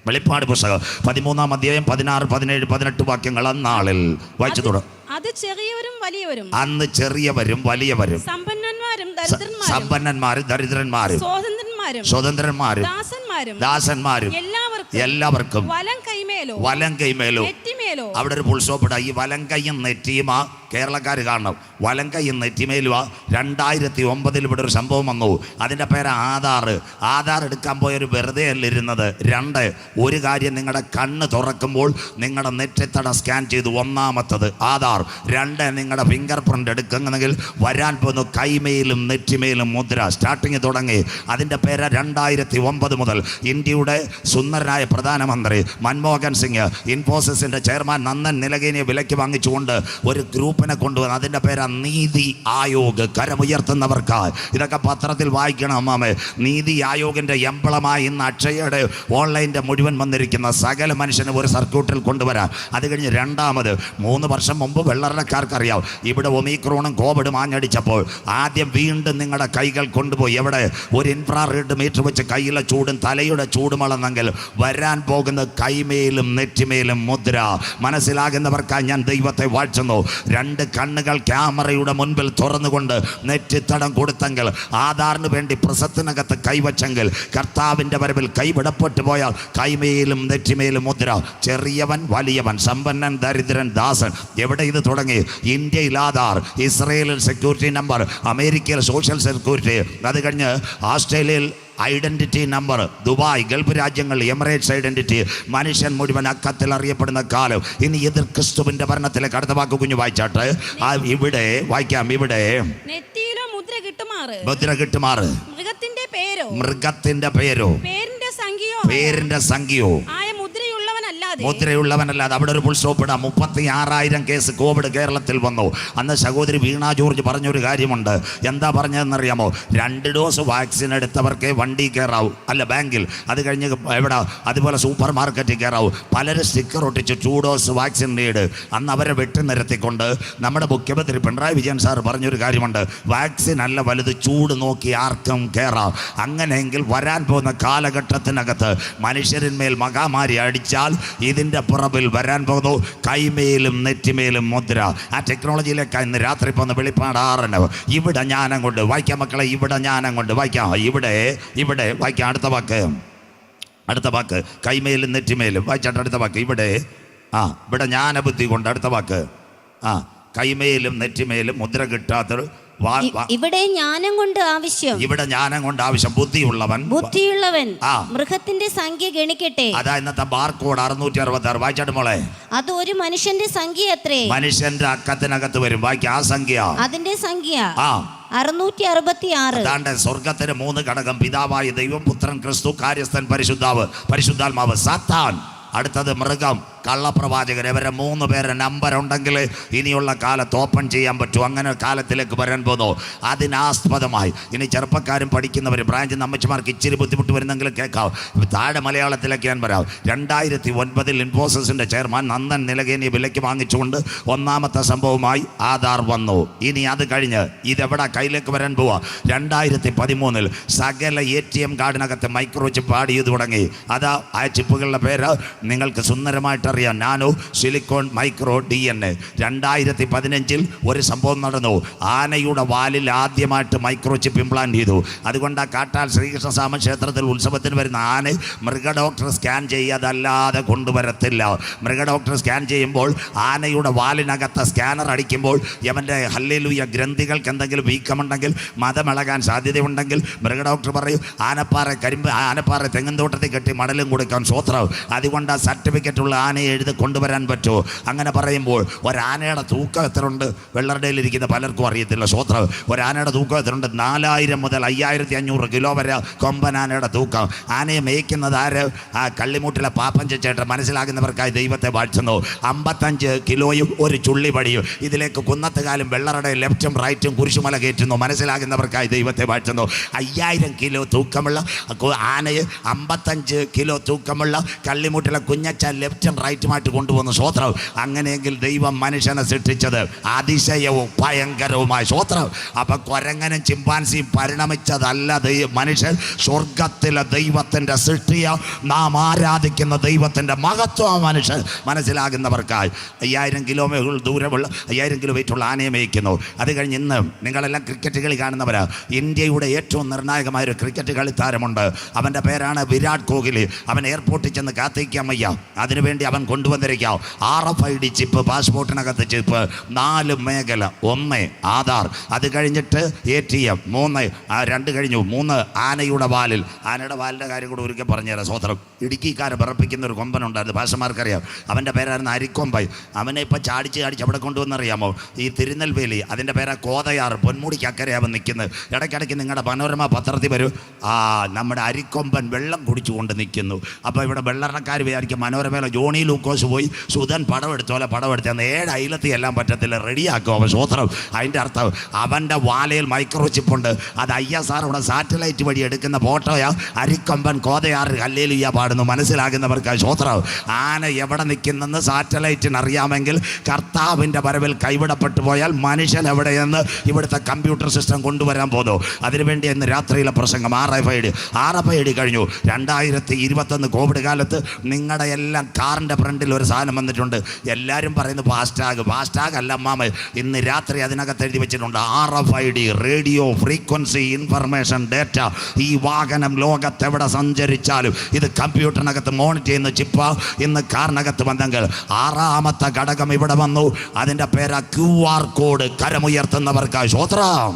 വെളിപ്പാട് പുസ്തകം 13-ാം അധ്യായം 16, 17, 18 വാക്യങ്ങൾ. അന്നാളിൽ വായിച്ചു തുടങ്ങും. അത് ചെറിയവരും വലിയവരും, അന്ന് ചെറിയവരും വലിയവരും, സമ്പന്നന്മാരും ദരിദ്രന്മാരും, സ്വതന്ത്രന്മാരും ദാസന്മാരും എല്ലാവർക്കും വലം കൈമേലോ. അവിടെ ഒരു പുൾസോപ്പിട. ഈ വലം കൈയും നെറ്റിയുമാ കേരളക്കാർ കാണണം. വലം കൈയും നെറ്റിമേലുമാ. 2009 ഇവിടെ ഒരു സംഭവം വന്നു. അതിൻ്റെ പേര് ആധാർ എടുക്കാൻ പോയൊരു വെറുതെ അല്ല ഇരുന്നത്. 2 ഒരു കാര്യം, നിങ്ങളുടെ കണ്ണ് തുറക്കുമ്പോൾ നിങ്ങളുടെ നെറ്റിത്തട സ്കാൻ ചെയ്തു. 1ാമത്തത് ആധാർ. 2 നിങ്ങളുടെ ഫിംഗർ പ്രിൻ്റ് എടുക്കുന്നെങ്കിൽ വരാൻ പോകുന്നു കൈമേലും നെറ്റിമേലും മുദ്ര. സ്റ്റാർട്ടിങ് തുടങ്ങി. അതിൻ്റെ പേര് 2009 മുതൽ ഇന്ത്യയുടെ സുന്ദരനായ പ്രധാനമന്ത്രി മൻമോഹൻ സിംഗ് ഇൻഫോസിസിൻ്റെ ചെയർമാൻ നന്ദൻ നിലകേനിയെ വിലയ്ക്ക് വാങ്ങിച്ചുകൊണ്ട് ഒരു ഗ്രൂപ്പിനെ കൊണ്ടുവന്നു. അതിൻ്റെ പേര് നീതി ആയോഗ്. കരമുയർത്തുന്നവർക്കായി. ഇതൊക്കെ പത്രത്തിൽ വായിക്കണം അമ്മാമേ. നീതി ആയോഗിൻ്റെ എംബ്ലമായി ഇന്ന് അക്ഷയയുടെ ഓൺലൈൻ്റെ മുഴുവൻ വന്നിരിക്കുന്ന സകല മനുഷ്യനെ ഒരു സർക്യൂട്ടിൽ കൊണ്ടുവരാൻ. അത് കഴിഞ്ഞ് 2ാമത് 3 വർഷം മുമ്പ് വെള്ളറക്കാർക്കറിയാം, ഇവിടെ ഒമിക്രോണും കോവിഡും ആഞ്ഞടിച്ചപ്പോൾ ആദ്യം വീണ്ടും നിങ്ങളുടെ കൈകൾ കൊണ്ടുപോയി എവിടെ? ഒരു ഇൻഫ്രാറെഡ് മീറ്റർ വെച്ച് കയ്യിലെ ചൂടും തലയുടെ ചൂടും അളന്നെങ്കിൽ വരാൻ പോകുന്ന കൈമേലും നെറ്റിമേലും മുദ്ര. മനസ്സിലാകുന്നവർക്കായി ഞാൻ ദൈവത്തെ വാഴ്ത്തുന്നു. 2 കണ്ണുകൾ ക്യാമറയുടെ മുൻപിൽ തുറന്നുകൊണ്ട് നെറ്റിത്തടം കൊടുത്തെങ്കിൽ, ആധാറിന് വേണ്ടി പ്രസത്തിനകത്ത് കൈവച്ചെങ്കിൽ, കർത്താവിൻ്റെ വരവിൽ കൈവിടപ്പെട്ടു പോയാൽ കൈമേലും നെറ്റിമേലും മുദ്ര. ചെറിയവൻ വലിയവൻ, സമ്പന്നൻ ദരിദ്രൻ ദാസൻ. എവിടെ ഇത് തുടങ്ങി? ഇന്ത്യയിൽ ആധാർ, ഇസ്രയേലിൽ സെക്യൂരിറ്റി നമ്പർ, അമേരിക്കയിൽ സോഷ്യൽ സെക്യൂരിറ്റി, അത് കഴിഞ്ഞ് ഓസ്ട്രേലിയയിൽ ഐഡൻറ്റിറ്റി നമ്പർ, ദുബായ്, ഗൾഫ് രാജ്യങ്ങൾ, എമിറേറ്റ്സ് ഐഡൻറ്റിറ്റി. മനുഷ്യൻ മുഴുവൻ അക്കത്തിൽ അറിയപ്പെടുന്ന കാലം. ഇനി എതിർ ക്രിസ്തുവിൻ്റെ ഭരണത്തിലേക്ക് അടുത്ത വാക്ക് കുഞ്ഞു വായിച്ചാട്ടെ. ഇവിടെ വായിക്കാം. ഇവിടെ മുദ്ര കിട്ടുമാറ്, മൃഗത്തിന്റെ പേരോ പേരിന്റെ സംഖ്യയോ മുദ്രയുള്ളവനല്ലാതെ. അവിടെ ഒരു ഫുൾ സ്റ്റോപ്പ് ഇടാം. 36,000 കേസ് കോവിഡ് കേരളത്തിൽ വന്നു. അന്ന് സഹോദരി വീണ ജോർജ് പറഞ്ഞൊരു കാര്യമുണ്ട്. എന്താ പറഞ്ഞതെന്നറിയാമോ? 2 ഡോസ് വാക്സിൻ എടുത്തവർക്കേ വണ്ടി കയറാവൂ, അല്ല ബാങ്കിൽ. അത് കഴിഞ്ഞ് എവിടെ? അതുപോലെ സൂപ്പർ മാർക്കറ്റിൽ കയറാവൂ. പലരും സ്റ്റിക്കർ ഒട്ടിച്ച് 2 ഡോസ് വാക്സിൻ നീഡ്. അന്ന് അവരെ വെട്ടി നിരത്തിക്കൊണ്ട് നമ്മുടെ മുഖ്യമന്ത്രി പിണറായി വിജയൻ സാർ പറഞ്ഞൊരു കാര്യമുണ്ട്, വാക്സിൻ അല്ല വലുത്, ചൂട് നോക്കി ആർക്കും കയറാം. അങ്ങനെയെങ്കിൽ വരാൻ പോകുന്ന കാലഘട്ടത്തിനകത്ത് മനുഷ്യരിന്മേൽ മഹാമാരി അടിച്ചാൽ ഇതിൻ്റെ പുറകിൽ വരാൻ പോകുന്നു കൈമേലും നെറ്റിമേലും മുദ്ര. ആ ടെക്നോളജിയിലേക്ക് ഇന്ന് രാത്രി പോകുന്ന വെളിപ്പാട് 6. ഇവിടെ ജ്ഞാനം കൊണ്ട് വായിക്കാം മക്കളെ. ഇവിടെ ജ്ഞാനം കൊണ്ട് വായിക്കാം. ഇവിടെ വായിക്കാം. അടുത്ത വാക്ക് കൈമേലും നെറ്റിമേലും വായിച്ചാട്ട്. അടുത്ത വാക്ക് ഇവിടെ ജ്ഞാനബുദ്ധി കൊണ്ട്. അടുത്ത വാക്ക് കൈമേലും നെറ്റിമേലും മുദ്ര കിട്ടാത്ത. ഇവിടെ ജ്ഞാനം കൊണ്ട് ആവശ്യം. ബുദ്ധിയുള്ളവൻ മൃഗത്തിന്റെ സംഖ്യ ഗണിക്കട്ടെ. അതാ ഇന്നത്തെ ബാർകോഡ് 666. വായിച്ചാട്ട് മോളെ. അത് ഒരു മനുഷ്യന്റെ സംഖ്യ എത്രേ? മനുഷ്യന്റെ അക്കത്തിനകത്ത് വരും. വായിക്കാം. ആ സംഖ്യ, അതിന്റെ സംഖ്യ 666. അതാണ്ട് സ്വർഗത്തിന് 3 ഘടകം: പിതാവായ ദൈവം, പുത്രൻ ക്രിസ്തു, കാര്യസ്ഥൻ പരിശുദ്ധാത്മാവ്. സാത്താൻ, അടുത്തത് മൃഗം, കള്ളപ്രവാചകർ, ഇവരെ 3 പേരെ നമ്പർ ഉണ്ടെങ്കിൽ ഇനിയുള്ള കാലത്ത് ഓപ്പൺ ചെയ്യാൻ പറ്റും. അങ്ങനെ കാലത്തിലേക്ക് വരാൻ പോകുന്നു. അതിനാസ്പദമായി ഇനി ചെറുപ്പക്കാരും പഠിക്കുന്നവർ ബ്രാഞ്ച് അമ്മച്ചിമാർക്ക് ഇച്ചിരി ബുദ്ധിമുട്ട് വരുന്നെങ്കിലും കേൾക്കാം. താഴെ മലയാളത്തിലേക്ക് ഞാൻ പറയാം. 2009 ഇൻഫോസിസിന്റെ ചെയർമാൻ നന്ദൻ നിലകേനി വിലയ്ക്ക് വാങ്ങിച്ചുകൊണ്ട് ഒന്നാമത്തെ സംഭവമായി ആധാർ വന്നു. ഇനി അത് കഴിഞ്ഞ് ഇതെവിടെ കയ്യിലേക്ക് വരാൻ പോവാ? 2013 സകല ATM കാർഡിനകത്ത് മൈക്രോ ചിപ്പ് ആഡ് ചെയ്ത് തുടങ്ങി. അതാ ആ ചിപ്പുകളുടെ പേര് നിങ്ങൾക്ക് സുന്ദരമായിട്ടറിയാം. Nano silicon micro DNA. 2015 ഒരു സംഭവം നടന്നു. ആനയുടെ വാലിൽ ആദ്യമായിട്ട് മൈക്രോ ചിപ്പ് ഇംപ്ലാന്റ് ചെയ്തു. അതുകൊണ്ട് ആ കാട്ടാൽ ശ്രീകൃഷ്ണസ്വാമി ക്ഷേത്രത്തിൽ ഉത്സവത്തിന് വരുന്ന ആന മൃഗഡോക്ടർ സ്കാൻ ചെയ്യാതല്ലാതെ കൊണ്ടുവരത്തില്ല. മൃഗഡോക്ടർ സ്കാൻ ചെയ്യുമ്പോൾ ആനയുടെ വാലിനകത്ത് സ്കാനർ അടിക്കുമ്പോൾ യവൻ്റെ ഹല്ലേലൂയ ഗ്രന്ഥികൾക്ക് എന്തെങ്കിലും വീക്കമുണ്ടെങ്കിൽ മതമിളകാൻ സാധ്യതയുണ്ടെങ്കിൽ മൃഗഡോക്ടർ പറയും ആനപ്പാറ തെങ്ങുംതോട്ടത്തിൽ കെട്ടി മണലും കൊടുക്കാൻ സ്വോത്രം. അതുകൊണ്ട് ആ സർട്ടിഫിക്കറ്റുള്ള ആനയെ എഴുതി കൊണ്ടുവരാൻ പറ്റുമോ? അങ്ങനെ പറയുമ്പോൾ ഒരാനയുടെ തൂക്കം എത്രയുണ്ട് വെള്ളറടയിലിരിക്കുന്ന പലർക്കും അറിയത്തില്ല. സ്വോത്രം. ഒരാനയുടെ തൂക്കം എത്രയുണ്ട്? 4000 മുതൽ 5500 കിലോ വരെ കൊമ്പൻ ആനയുടെ തൂക്കം. ആനയെ മേയ്ക്കുന്നത് ആര്? ആ കള്ളിമൂട്ടിലെ പാപ്പൻ ചേട്ടൻ. മനസ്സിലാകുന്നവർക്കായി ദൈവത്തെ വാഴ്ത്തുന്നു. 55 കിലോയും ഒരു ചുള്ളി പടിയും. ഇതിലേക്ക് കുന്നത്തുകാലും വെള്ളറടയും ലെഫ്റ്റും റൈറ്റും കുരിശുമല കയറ്റുന്നു. മനസ്സിലാകുന്നവർക്കായി ദൈവത്തെ വാഴ്ത്തുന്നു. 5000 കിലോ തൂക്കമുള്ള ആനയെ 55 കിലോ തൂക്കമുള്ള കള്ളിമൂട്ടിലെ കുഞ്ഞച്ച ലെഫ്റ്റും റൈറ്റുമായിട്ട് കൊണ്ടുപോകുന്നു. സ്വോത്രം. അങ്ങനെയെങ്കിൽ ദൈവം മനുഷ്യനെ സൃഷ്ടിച്ചത് അതിശയവും ഭയങ്കരവുമായ സ്വോത്രം. അപ്പൊ കൊരങ്ങനും ചിമ്പാൻസിയും പരിണമിച്ചതല്ല മനുഷ്യൻ. സ്വർഗത്തിലെ ദൈവത്തിന്റെ സൃഷ്ടിയ നാം ആരാധിക്കുന്ന ദൈവത്തിന്റെ മഹത്വ മനുഷ്യൻ. മനസ്സിലാകുന്നവർക്കായി 5000 കിലോ ദൂരമുള്ള 5000 കിലോ വെയിറ്റുള്ള ആനയെ മേയ്ക്കുന്നു. അത് കഴിഞ്ഞ് ഇന്ന് നിങ്ങളെല്ലാം ക്രിക്കറ്റ് കളി കാണുന്നവരാ. ഇന്ത്യയുടെ ഏറ്റവും നിർണായകമായ ഒരു ക്രിക്കറ്റ് കളിത്താരമുണ്ട്. അവൻ്റെ പേരാണ് വിരാട് കോഹ്ലി. അവൻ എയർപോർട്ടിൽ ചെന്ന് കാത്തിരിക്കാൻ വയ്യ. അതിനുവേണ്ടി അവൻ കൊണ്ടുവന്നിരിക്കാം RFID ചിപ്പ്, പാസ്പോർട്ടിനകത്ത് ചിപ്പ്. 4 മേഖല. 1 ആധാർ, അത് കഴിഞ്ഞിട്ട് ATM, 2 കഴിഞ്ഞു. 3 ആനയുടെ വാലിൽ. ആനയുടെ വാലിൻ്റെ കാര്യം കൂടെ ഒരിക്കൽ പറഞ്ഞുതരാം. സ്വോത്രം. ഇടുക്കിക്കാരെ വിറപ്പിക്കുന്ന ഒരു കൊമ്പനുണ്ടായിരുന്നു, ഭാഷമാർക്കറിയാം. അവൻ്റെ പേരായിരുന്നു അരിക്കൊമ്പൻ. അവനെ ഇപ്പോൾ ചാടിച്ച് അവിടെ കൊണ്ടുവന്നറിയാമോ? ഈ തിരുനെൽവേലി, അതിൻ്റെ പേരാ കോതയാർ, പൊന്മുടിക്ക് അക്കരെ അവൻ നിൽക്കുന്നത്. ഇടയ്ക്കിടയ്ക്ക് നിങ്ങളുടെ മനോരമ പത്രത്തിൽ വരും, നമ്മുടെ അരിക്കൊമ്പൻ വെള്ളം കുടിച്ചുകൊണ്ട് നിൽക്കുന്നു. അപ്പോൾ ഇവിടെ വെള്ളറക്കാർ വിചാരിക്കും മനോരമയിലെ ജോണി ലൂക്കോസ് പോയി സുധൻ പടമെടുത്തോലെ പടമെടുത്ത് 7 അയലത്തി എല്ലാം പറ്റത്തില്ല, റെഡിയാക്കും അവൻ. സ്വോത്രം. അതിൻ്റെ അർത്ഥം അവൻ്റെ വാലയിൽ മൈക്രോ ചിപ്പുണ്ട്. അത് ISR ഇവിടെ സാറ്റലൈറ്റ് വഴി എടുക്കുന്ന ഫോട്ടോയാ. അരിക്കൊമ്പൻ കോതയാർ ഹല്ലേലൂയ പാടുന്നു. മനസ്സിലാകുന്നവർക്ക് സ്വോത്രം. ആന എവിടെ നിൽക്കുന്നെന്ന് സാറ്റലൈറ്റിന് അറിയാമെങ്കിൽ കർത്താവിൻ്റെ വരവിൽ കൈവിടപ്പെട്ടു പോയാൽ മനുഷ്യൻ എവിടെയെന്ന് ഇവിടുത്തെ കമ്പ്യൂട്ടർ സിസ്റ്റം കൊണ്ടുവരാൻ പോകുന്നു. അതിനുവേണ്ടി ഇന്ന് രാത്രിയിലെ പ്രസംഗം. RFID കഴിഞ്ഞു. 2021 കോവിഡ് കാലത്ത് നിങ്ങളുടെ എല്ലാം കാറിൻ്റെ ഫ്രണ്ടിൽ ഒരു സാധനം വന്നിട്ടുണ്ട്. എല്ലാവരും പറയുന്നു ഫാസ്ടാഗ് അല്ല അമ്മാമ. ഇന്ന് രാത്രി അതിനകത്ത് എഴുതി വെച്ചിട്ടുണ്ട് RFID, radio frequency information data. ഈ വാഹനം ലോകത്തെവിടെ സഞ്ചരിച്ചാലും ഇത് കമ്പ്യൂട്ടറിനകത്ത് മോണിറ്റർ ചെയ്യുന്ന ചിപ്പ ഇന്ന് കാറിനകത്ത് വന്നെങ്കിൽ 6ാമത്തെ ഘടകം ഇവിടെ വന്നു. അതിൻ്റെ പേരാ QR കോഡ്. കരമുയർത്തുന്നവർക്കായി സ്വോത്രം.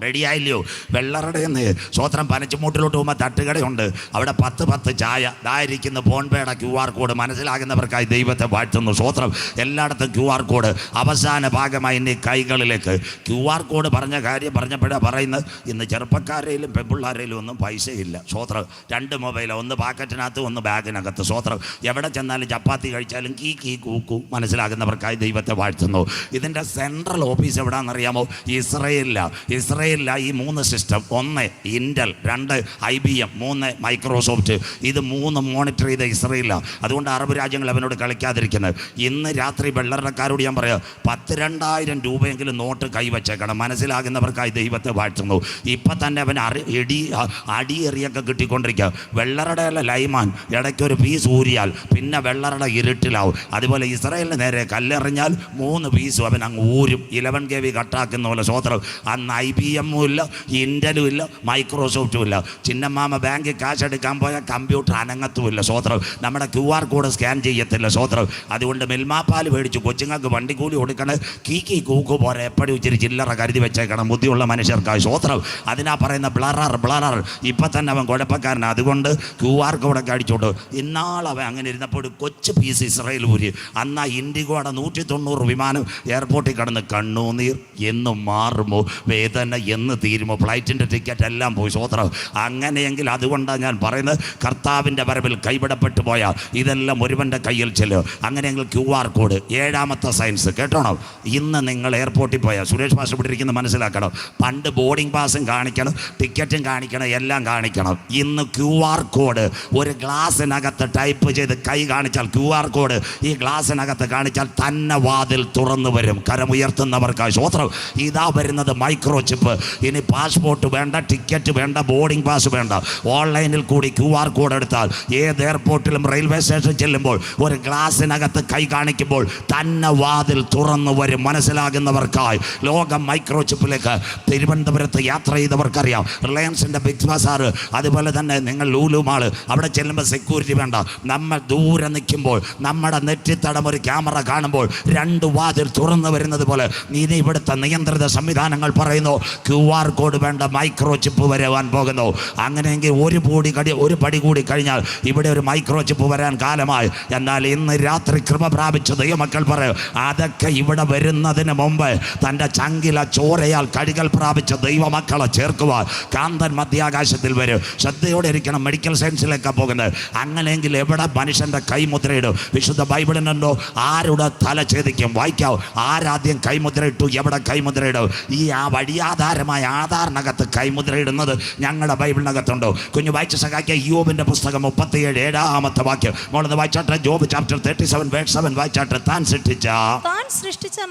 റെഡിയായില്ലയോ? വെള്ളറടയെന്ന് സ്വോത്രം. പനച്ചുമൂട്ടിലോട്ട് പോകുമ്പോൾ തട്ടുകടയുണ്ട്. അവിടെ 10 ചായ. ഇതായിരിക്കുന്ന ഫോൺപേയുടെ QR കോഡ്. മനസ്സിലാകുന്നവർക്കായി ദൈവത്തെ വാഴ്ത്തുന്നു. സ്വോത്രം. എല്ലായിടത്തും QR കോഡ്. അവസാന ഭാഗമായി ഇനി കൈകളിലേക്ക് QR കോഡ് പറഞ്ഞ കാര്യം പറഞ്ഞപ്പോഴാണ് പറയുന്നത്, ഇന്ന് ചെറുപ്പക്കാരെയും പെൺപിള്ളാരെയും ഒന്നും പൈസയില്ല. സ്വോത്രം. 2 മൊബൈൽ, ഒന്ന് പാക്കറ്റിനകത്ത്, ഒന്ന് ബാഗിനകത്ത്. സ്വോത്രം. എവിടെ ചെന്നാലും ചപ്പാത്തി കഴിച്ചാലും കീ കൂക്കു. മനസ്സിലാകുന്നവർക്കായി ദൈവത്തെ വാഴ്ത്തുന്നു. ഇതിൻ്റെ സെൻട്രൽ ഓഫീസ് എവിടെയാണെന്നറിയാമോ? ഇസ്രയേലില്ല. ഈ 3 സിസ്റ്റം. 1 Intel, 2 IBM, 3 Microsoft. ഇത് 3 മോണിറ്റർ ചെയ്ത ഇസ്രയേലാണ്. അതുകൊണ്ട് അറബ് രാജ്യങ്ങൾ അവനോട് കളിക്കാതിരിക്കുന്നത്. ഇന്ന് രാത്രി വെള്ളറക്കാരോട് ഞാൻ പറയാം, 10,000-2000 രൂപയെങ്കിലും നോട്ട് കൈവച്ചേക്കണം. മനസ്സിലാകുന്നവർക്കായി ദൈവത്തെ വാഴ്ത്തുന്നു. ഇപ്പം തന്നെ അവൻ അടിയെറിയൊക്കെ കിട്ടിക്കൊണ്ടിരിക്കുക. വെള്ളറടയുള്ള ലൈമാൻ ഇടയ്ക്കൊരു പീസ് ഊരിയാൽ പിന്നെ വെള്ളറട ഇരുട്ടിലാവും. അതുപോലെ ഇസ്രയേലിന് നേരെ കല്ലെറിഞ്ഞാൽ 3 പീസും അവൻ അങ്ങ് ഊരും. 11 kV കട്ടാക്കുന്ന പോലെ. സ്വോത്രം. അന്ന് IBM ഇല്ല, ഇന്റലും ഇല്ല, മൈക്രോസോഫ്റ്റും ഇല്ല. ചിന്നമ്മാമ ബാങ്കിൽ കാശ് എടുക്കാൻ പോയാൽ കമ്പ്യൂട്ടർ അനങ്ങത്തുമില്ല. സ്വോത്രം. നമ്മുടെ QR കോഡ് സ്കാൻ ചെയ്യത്തില്ല. സ്വോത്രം. അതുകൊണ്ട് മിൽമാപ്പാൽ മേടിച്ചു കൊച്ചുങ്ങൾക്ക് വണ്ടിക്കൂലി കൊടുക്കണേ. കീ കൂക്കു പോരെ എപ്പോഴും ഇച്ചിരി ചില്ലറ കരുതി വെച്ചേക്കണം ബുദ്ധിയുള്ള മനുഷ്യർക്കായി. സ്വോത്രം. അതിനാ പറയുന്ന ബ്ലറർ. ഇപ്പം തന്നെ അവൻ കുഴപ്പക്കാരനാണ്. അതുകൊണ്ട് QR കോഡൊക്കെ അടിച്ചോട്ട്. ഇന്നാളവൻ അങ്ങനെ ഇരുന്നപ്പോൾ ഒരു കൊച്ചു പീസ് ഇസ്രയേൽ ഊരി. അന്നാ ഇൻഡിഗോയുടെ 190 വിമാനം എയർപോർട്ടിൽ കടന്ന് കണ്ണുനീർ എന്നും മാറുമോ വേദന എന്ന് തീരുമോ ഫ്ലൈറ്റിൻ്റെ ടിക്കറ്റ് എല്ലാം പോയി. സ്വോത്രം. അങ്ങനെയെങ്കിൽ അതുകൊണ്ടാണ് ഞാൻ പറയുന്നത്, കർത്താവിൻ്റെ വരവിൽ കൈവിടപ്പെട്ടു പോയാൽ ഇതെല്ലാം ഒരുവൻ്റെ കയ്യിൽ ചെല്ലും. അങ്ങനെയെങ്കിൽ QR കോഡ് 7ാമത്തെ സയൻസ് കേട്ടോണം. ഇന്ന് നിങ്ങൾ എയർപോർട്ടിൽ പോയാൽ, സുരേഷ് മാസ്റ്റർ ഇവിടെ ഇരിക്കുന്നത് മനസ്സിലാക്കണം, പണ്ട് ബോർഡിംഗ് പാസും കാണിക്കണം, ടിക്കറ്റും കാണിക്കണം, എല്ലാം കാണിക്കണം. ഇന്ന് QR കോഡ് ഒരു ഗ്ലാസ്സിനകത്ത് ടൈപ്പ് ചെയ്ത് കൈ കാണിച്ചാൽ, QR കോഡ് ഈ ഗ്ലാസ്സിനകത്ത് കാണിച്ചാൽ തന്നെ വാതിൽ തുറന്നു വരും. കരമുയർത്തുന്നവർക്കായി സ്വോത്രം. ഇതാ വരുന്നത് മൈക്രോ ചിപ്പ്. ഇനി പാസ്പോർട്ട് വേണ്ട, ടിക്കറ്റ് വേണ്ട, ബോർഡിംഗ് പാസ് വേണ്ട, ഓൺലൈനിൽ കൂടി QR കോഡ് എടുത്താൽ ഏത് എയർപോർട്ടിലും റെയിൽവേ സ്റ്റേഷനിൽ ചെല്ലുമ്പോൾ ഒരു ഗ്ലാസ്സിനകത്ത് കൈ കാണിക്കുമ്പോൾ തന്നെ വാതിൽ തുറന്നു വരും. മനസ്സിലാകുന്നവർക്കായി ലോകം മൈക്രോ ചിപ്പിലേക്ക്. തിരുവനന്തപുരത്ത് യാത്ര ചെയ്തവർക്കറിയാം, റിലയൻസിൻ്റെ ബിഗ് ബസാർ, അതുപോലെ തന്നെ നിങ്ങൾ ലൂലു മാള്, അവിടെ ചെല്ലുമ്പോൾ സെക്യൂരിറ്റി വേണ്ട. നമ്മൾ ദൂരെ നിൽക്കുമ്പോൾ നമ്മുടെ നെറ്റിത്തടം ഒരു ക്യാമറ കാണുമ്പോൾ 2 വാതിൽ തുറന്നു വരുന്നത് പോലെ ഇനി ഇവിടുത്തെ നിയന്ത്രിത സംവിധാനങ്ങൾ പറയുന്നു QR കോഡ് വേണ്ട, മൈക്രോ ചിപ്പ് വരാൻ പോകുന്നു. അങ്ങനെയെങ്കിൽ ഒരു പടി കൂടി കഴിഞ്ഞാൽ ഇവിടെ ഒരു മൈക്രോ ചിപ്പ് വരാൻ കാലമായി. എന്നാൽ ഇന്ന് രാത്രി കൃപ പ്രാപിച്ച ദൈവമക്കൾ പറയും, അതൊക്കെ ഇവിടെ വരുന്നതിന് മുമ്പ് തൻ്റെ ചങ്കില ചോരയാൽ കഴുകൽ പ്രാപിച്ച ദൈവമക്കളെ ചേർക്കുവാൻ കാന്തൻ മധ്യാകാശത്തിൽ വരും. ശ്രദ്ധയോടെ ഇരിക്കണം. മെഡിക്കൽ സയൻസിലേക്കാണ് പോകുന്നത്. അങ്ങനെയെങ്കിൽ എവിടെ മനുഷ്യൻ്റെ കൈമുദ്രയിടും? വിശുദ്ധ ബൈബിളിനുണ്ടോ ആരുടെ തല ഛേദിക്കും? വായിക്കാവോ, ആരാദ്യം കൈമുദ്രയിട്ടു, എവിടെ കൈമുദ്രയിടും? ഈ വഴിയാധാരമായ ആധാറിനകത്ത് കൈമുദ്രയിടുന്നത് ഞങ്ങളുടെ ബൈബിളിനകത്തുണ്ടോ? കുഞ്ഞു വായിച്ച് സഹായിക്കുക. യോബിൻ്റെ പുസ്തകം 37 വാക്യം. മോളൊന്ന് വായിച്ചാട്ടെ. ജോബ് ചാപ്റ്റർ 37 വേഴ്സ് 7 വായിച്ചാട്ടെ. താൻ സൃഷ്ടിച്ച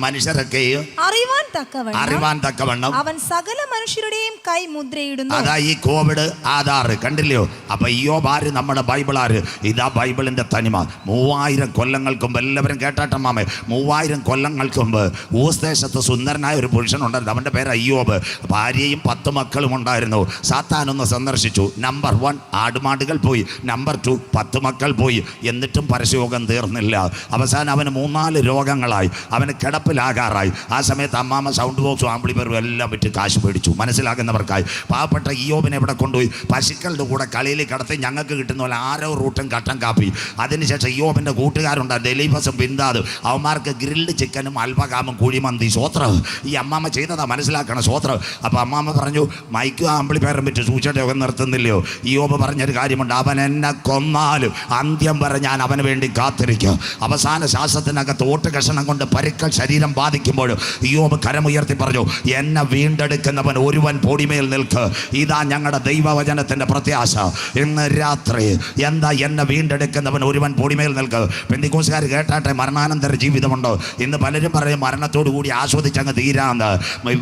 മനുഷ്യരൊക്കെയും അറിവാൻ തക്കവണ്ണം അവൻ സകല മനുഷ്യരുടെയും കൈ മുദ്രയിടുന്നു. അതാ ഈ കോവിഡ് ആധാർ കണ്ടില്ലയോ? അപ്പൊ യോബ് ആര്? നമ്മുടെ ബൈബിൾ ആര്? ഇതാ ബൈബിളിന്റെ തനിമ. 3000 കൊല്ലങ്ങൾക്ക് മുമ്പ്, എല്ലാവരും കേട്ടാട്ടെ മാമേ, 3000 കൊല്ലങ്ങൾക്ക് മുമ്പ് ഊസ് ദേശത്ത് സുന്ദരനായ ഒരു പുരുഷനുണ്ടായിരുന്നു. അവൻ്റെ പേര് അയ്യോബ്. ഭാര്യയും 10 മക്കളും ഉണ്ടായിരുന്നു. സാത്താനൊന്ന് സന്ദർശിച്ചു. നമ്പർ 1 ആടുമാടുകൾ പോയി, നമ്പർ 2 10 മക്കൾ പോയി. എന്നിട്ടും പരസ്യയോഗം തീർന്നില്ല. അവസാനം അവന് 3-4 രോഗങ്ങളായി. അവന് കിടപ്പിലാകാറായി. ആ സമയത്ത് അമ്മാമ്മ സൗണ്ട് ബോക്സും ആംപ്ലിഫയറും എല്ലാം വിറ്റ് കാശ് മേടിച്ചു. മനസ്സിലാക്കുന്നവർക്കായി പാവപ്പെട്ട ഇയ്യോബിനെ എവിടെ കൊണ്ടുപോയി? പശുക്കളുടെ കൂടെ കളിയിൽ കിടത്തി ഞങ്ങൾക്ക് കിട്ടുന്ന പോലെ 6 റൂട്ടും കട്ടൻ കാപ്പി. അതിനുശേഷം ഇയ്യോബിൻ്റെ കൂട്ടുകാരുണ്ടായിരുന്നു, ദലീഫസും ബിന്ദാദും. അവന്മാർക്ക് ഗ്രിൽഡ് ചിക്കനും അൽഫകാമും കുഴിമന്തി. സ്വോത്രം. ഈ അമ്മാമ്മ ചെയ്തതാ, മനസ്സിലാക്കണം. സ്വോത്രം. അപ്പോൾ അമ്മാമ്മ പറഞ്ഞു, മൈക്കും ആംപ്ലിഫയറും വിറ്റ് സൂചിയുടെ യോഗം നിർത്തുന്നില്ലയോ? ഇയ്യോബ് പറഞ്ഞൊരു കാര്യമുണ്ട്, അവൻ എന്നെ കൊന്നാലും അന്ത്യം വരെ ഞാൻ അവന് വേണ്ടി കാത്തിരിക്കും. അവസാന ശ്വാസത്തിനകത്ത് ഓട്ട് കഷണം കൊണ്ട് പരുക്കൽ ശരീരം ബാധിക്കുമ്പോഴും ഇയ്യോബ് കരമുയർത്തി പറഞ്ഞു, എന്നെ വീണ്ടെടുക്കുന്നവൻ ഒരുവൻ പൊടിമേൽ നിൽക്ക്. ഇതാ ഞങ്ങളുടെ ദൈവവചനത്തിൻ്റെ പ്രത്യാശ. ഇന്ന് രാത്രി എന്താ? എന്നെ വീണ്ടെടുക്കുന്നവൻ ഒരുവൻ പൊടിമേൽ നിൽക്ക്. പെന്തിക്കോസുകാർ കേട്ടാട്ടെ, മരണാനന്തര ജീവിതമുണ്ടോ? ഇന്ന് പലരും പറയും മരണത്തോടു കൂടി ആസ്വദിച്ചങ്ങ് തീരാന്ന്.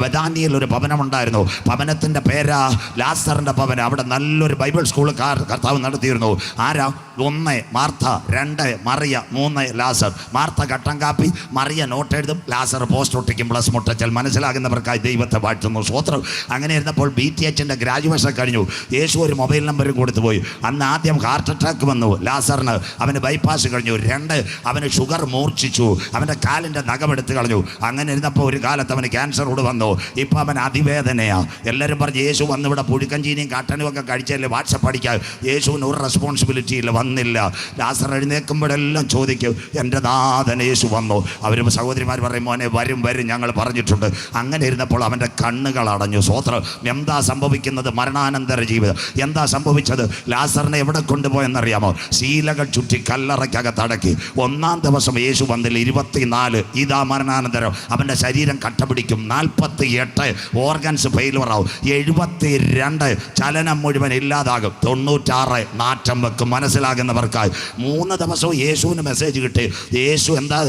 ബഥാനിയിൽ ഒരു ഭവനമുണ്ടായിരുന്നു. ഭവനത്തിൻ്റെ പേരാ ലാസറിൻ്റെ ഭവനം. അവിടെ നല്ലൊരു ബൈബിൾ സ്കൂൾ കർത്താവ് നടത്തിയിരുന്നു. ആരാ? 1 മാർത്ത, 2 മറിയ, 3 ലാസർ. മാർത്ത കട്ടൻ കാപ്പി, മറിയ നോട്ട് എഴുതും, ലാസർ പോസ്റ്റ് ഒട്ടിക്കും, പ്ലസ് മുട്ടച്ചൽ. മനസ്സിലാകുന്നവർക്കായി ദൈവത്തെ വാഴ്ത്തുന്നു. സ്വോത്രം. അങ്ങനെ ഇരുന്നപ്പോൾ BTHൻ്റെ ഗ്രാജുവേഷൻ കഴിഞ്ഞു. യേശു ഒരു മൊബൈൽ നമ്പറും കൊടുത്തു പോയി. അന്ന് ആദ്യം ഹാർട്ട് അറ്റാക്ക് വന്നു ലാസറിന്. അവന് ബൈപ്പാസ് കഴിഞ്ഞു. 2 അവന് ഷുഗർ മൂർച്ഛിച്ചു. അവൻ്റെ കാലിൻ്റെ നഖമെടുത്ത് കളഞ്ഞു. അങ്ങനെ ഇരുന്നപ്പോൾ ഒരു കാലത്ത് അവന് ക്യാൻസറോട് വന്നു. ഇപ്പം അവൻ അതിവേദനയാണ്. എല്ലാവരും പറഞ്ഞു, യേശു വന്ന് ഇവിടെ പുഴുക്കഞ്ചീനിയും കട്ടനും ഒക്കെ കഴിച്ചല്ലേ വാട്സപ്പ് അടിക്കാൻ. യേശുവിന് ഒരു റെസ്പോൺസിബിലിറ്റി ഇല്ല, വന്നില്ല. ലാസർ എഴുന്നേൽക്കുമ്പോഴെല്ലാം ചോദിക്കും, എൻ്റെ നാഥൻ യേശു വന്നു. അവർ സഹോദരിമാർ പറയും, മോനെ വരും ഞങ്ങൾ പറഞ്ഞിട്ടുണ്ട്. അങ്ങനെ ഇരുന്നപ്പോൾ അവൻ്റെ കണ്ണുകൾ അടഞ്ഞു. സ്വോത്രം. എന്താ സംഭവിക്കുന്നത്? മരണാനന്തര ജീവിതം. എന്താ സംഭവിച്ചത്? ലാസറിനെ എവിടെ കൊണ്ടുപോയെന്നറിയാമോ? ശീലകൾ ചുറ്റി കല്ലറയ്ക്കകത്തടക്കി. 1-ാം ദിവസം യേശു വന്നില്ല. 24 ഇതാ മരണാനന്തരം. അവൻ്റെ ശരീരം കട്ടപിടിക്കും. 48 ഓർഗൻസ് ഫെയിലുവറാവും. 72 ചലനം മുഴുവൻ ഇല്ലാതാകും. 96 നാറ്റം വെക്കും. മനസ്സിലാകുന്നവർക്കായി 3 ദിവസവും യേശുവിന് മെസ്സേജ് കിട്ടി. യേശു എന്താ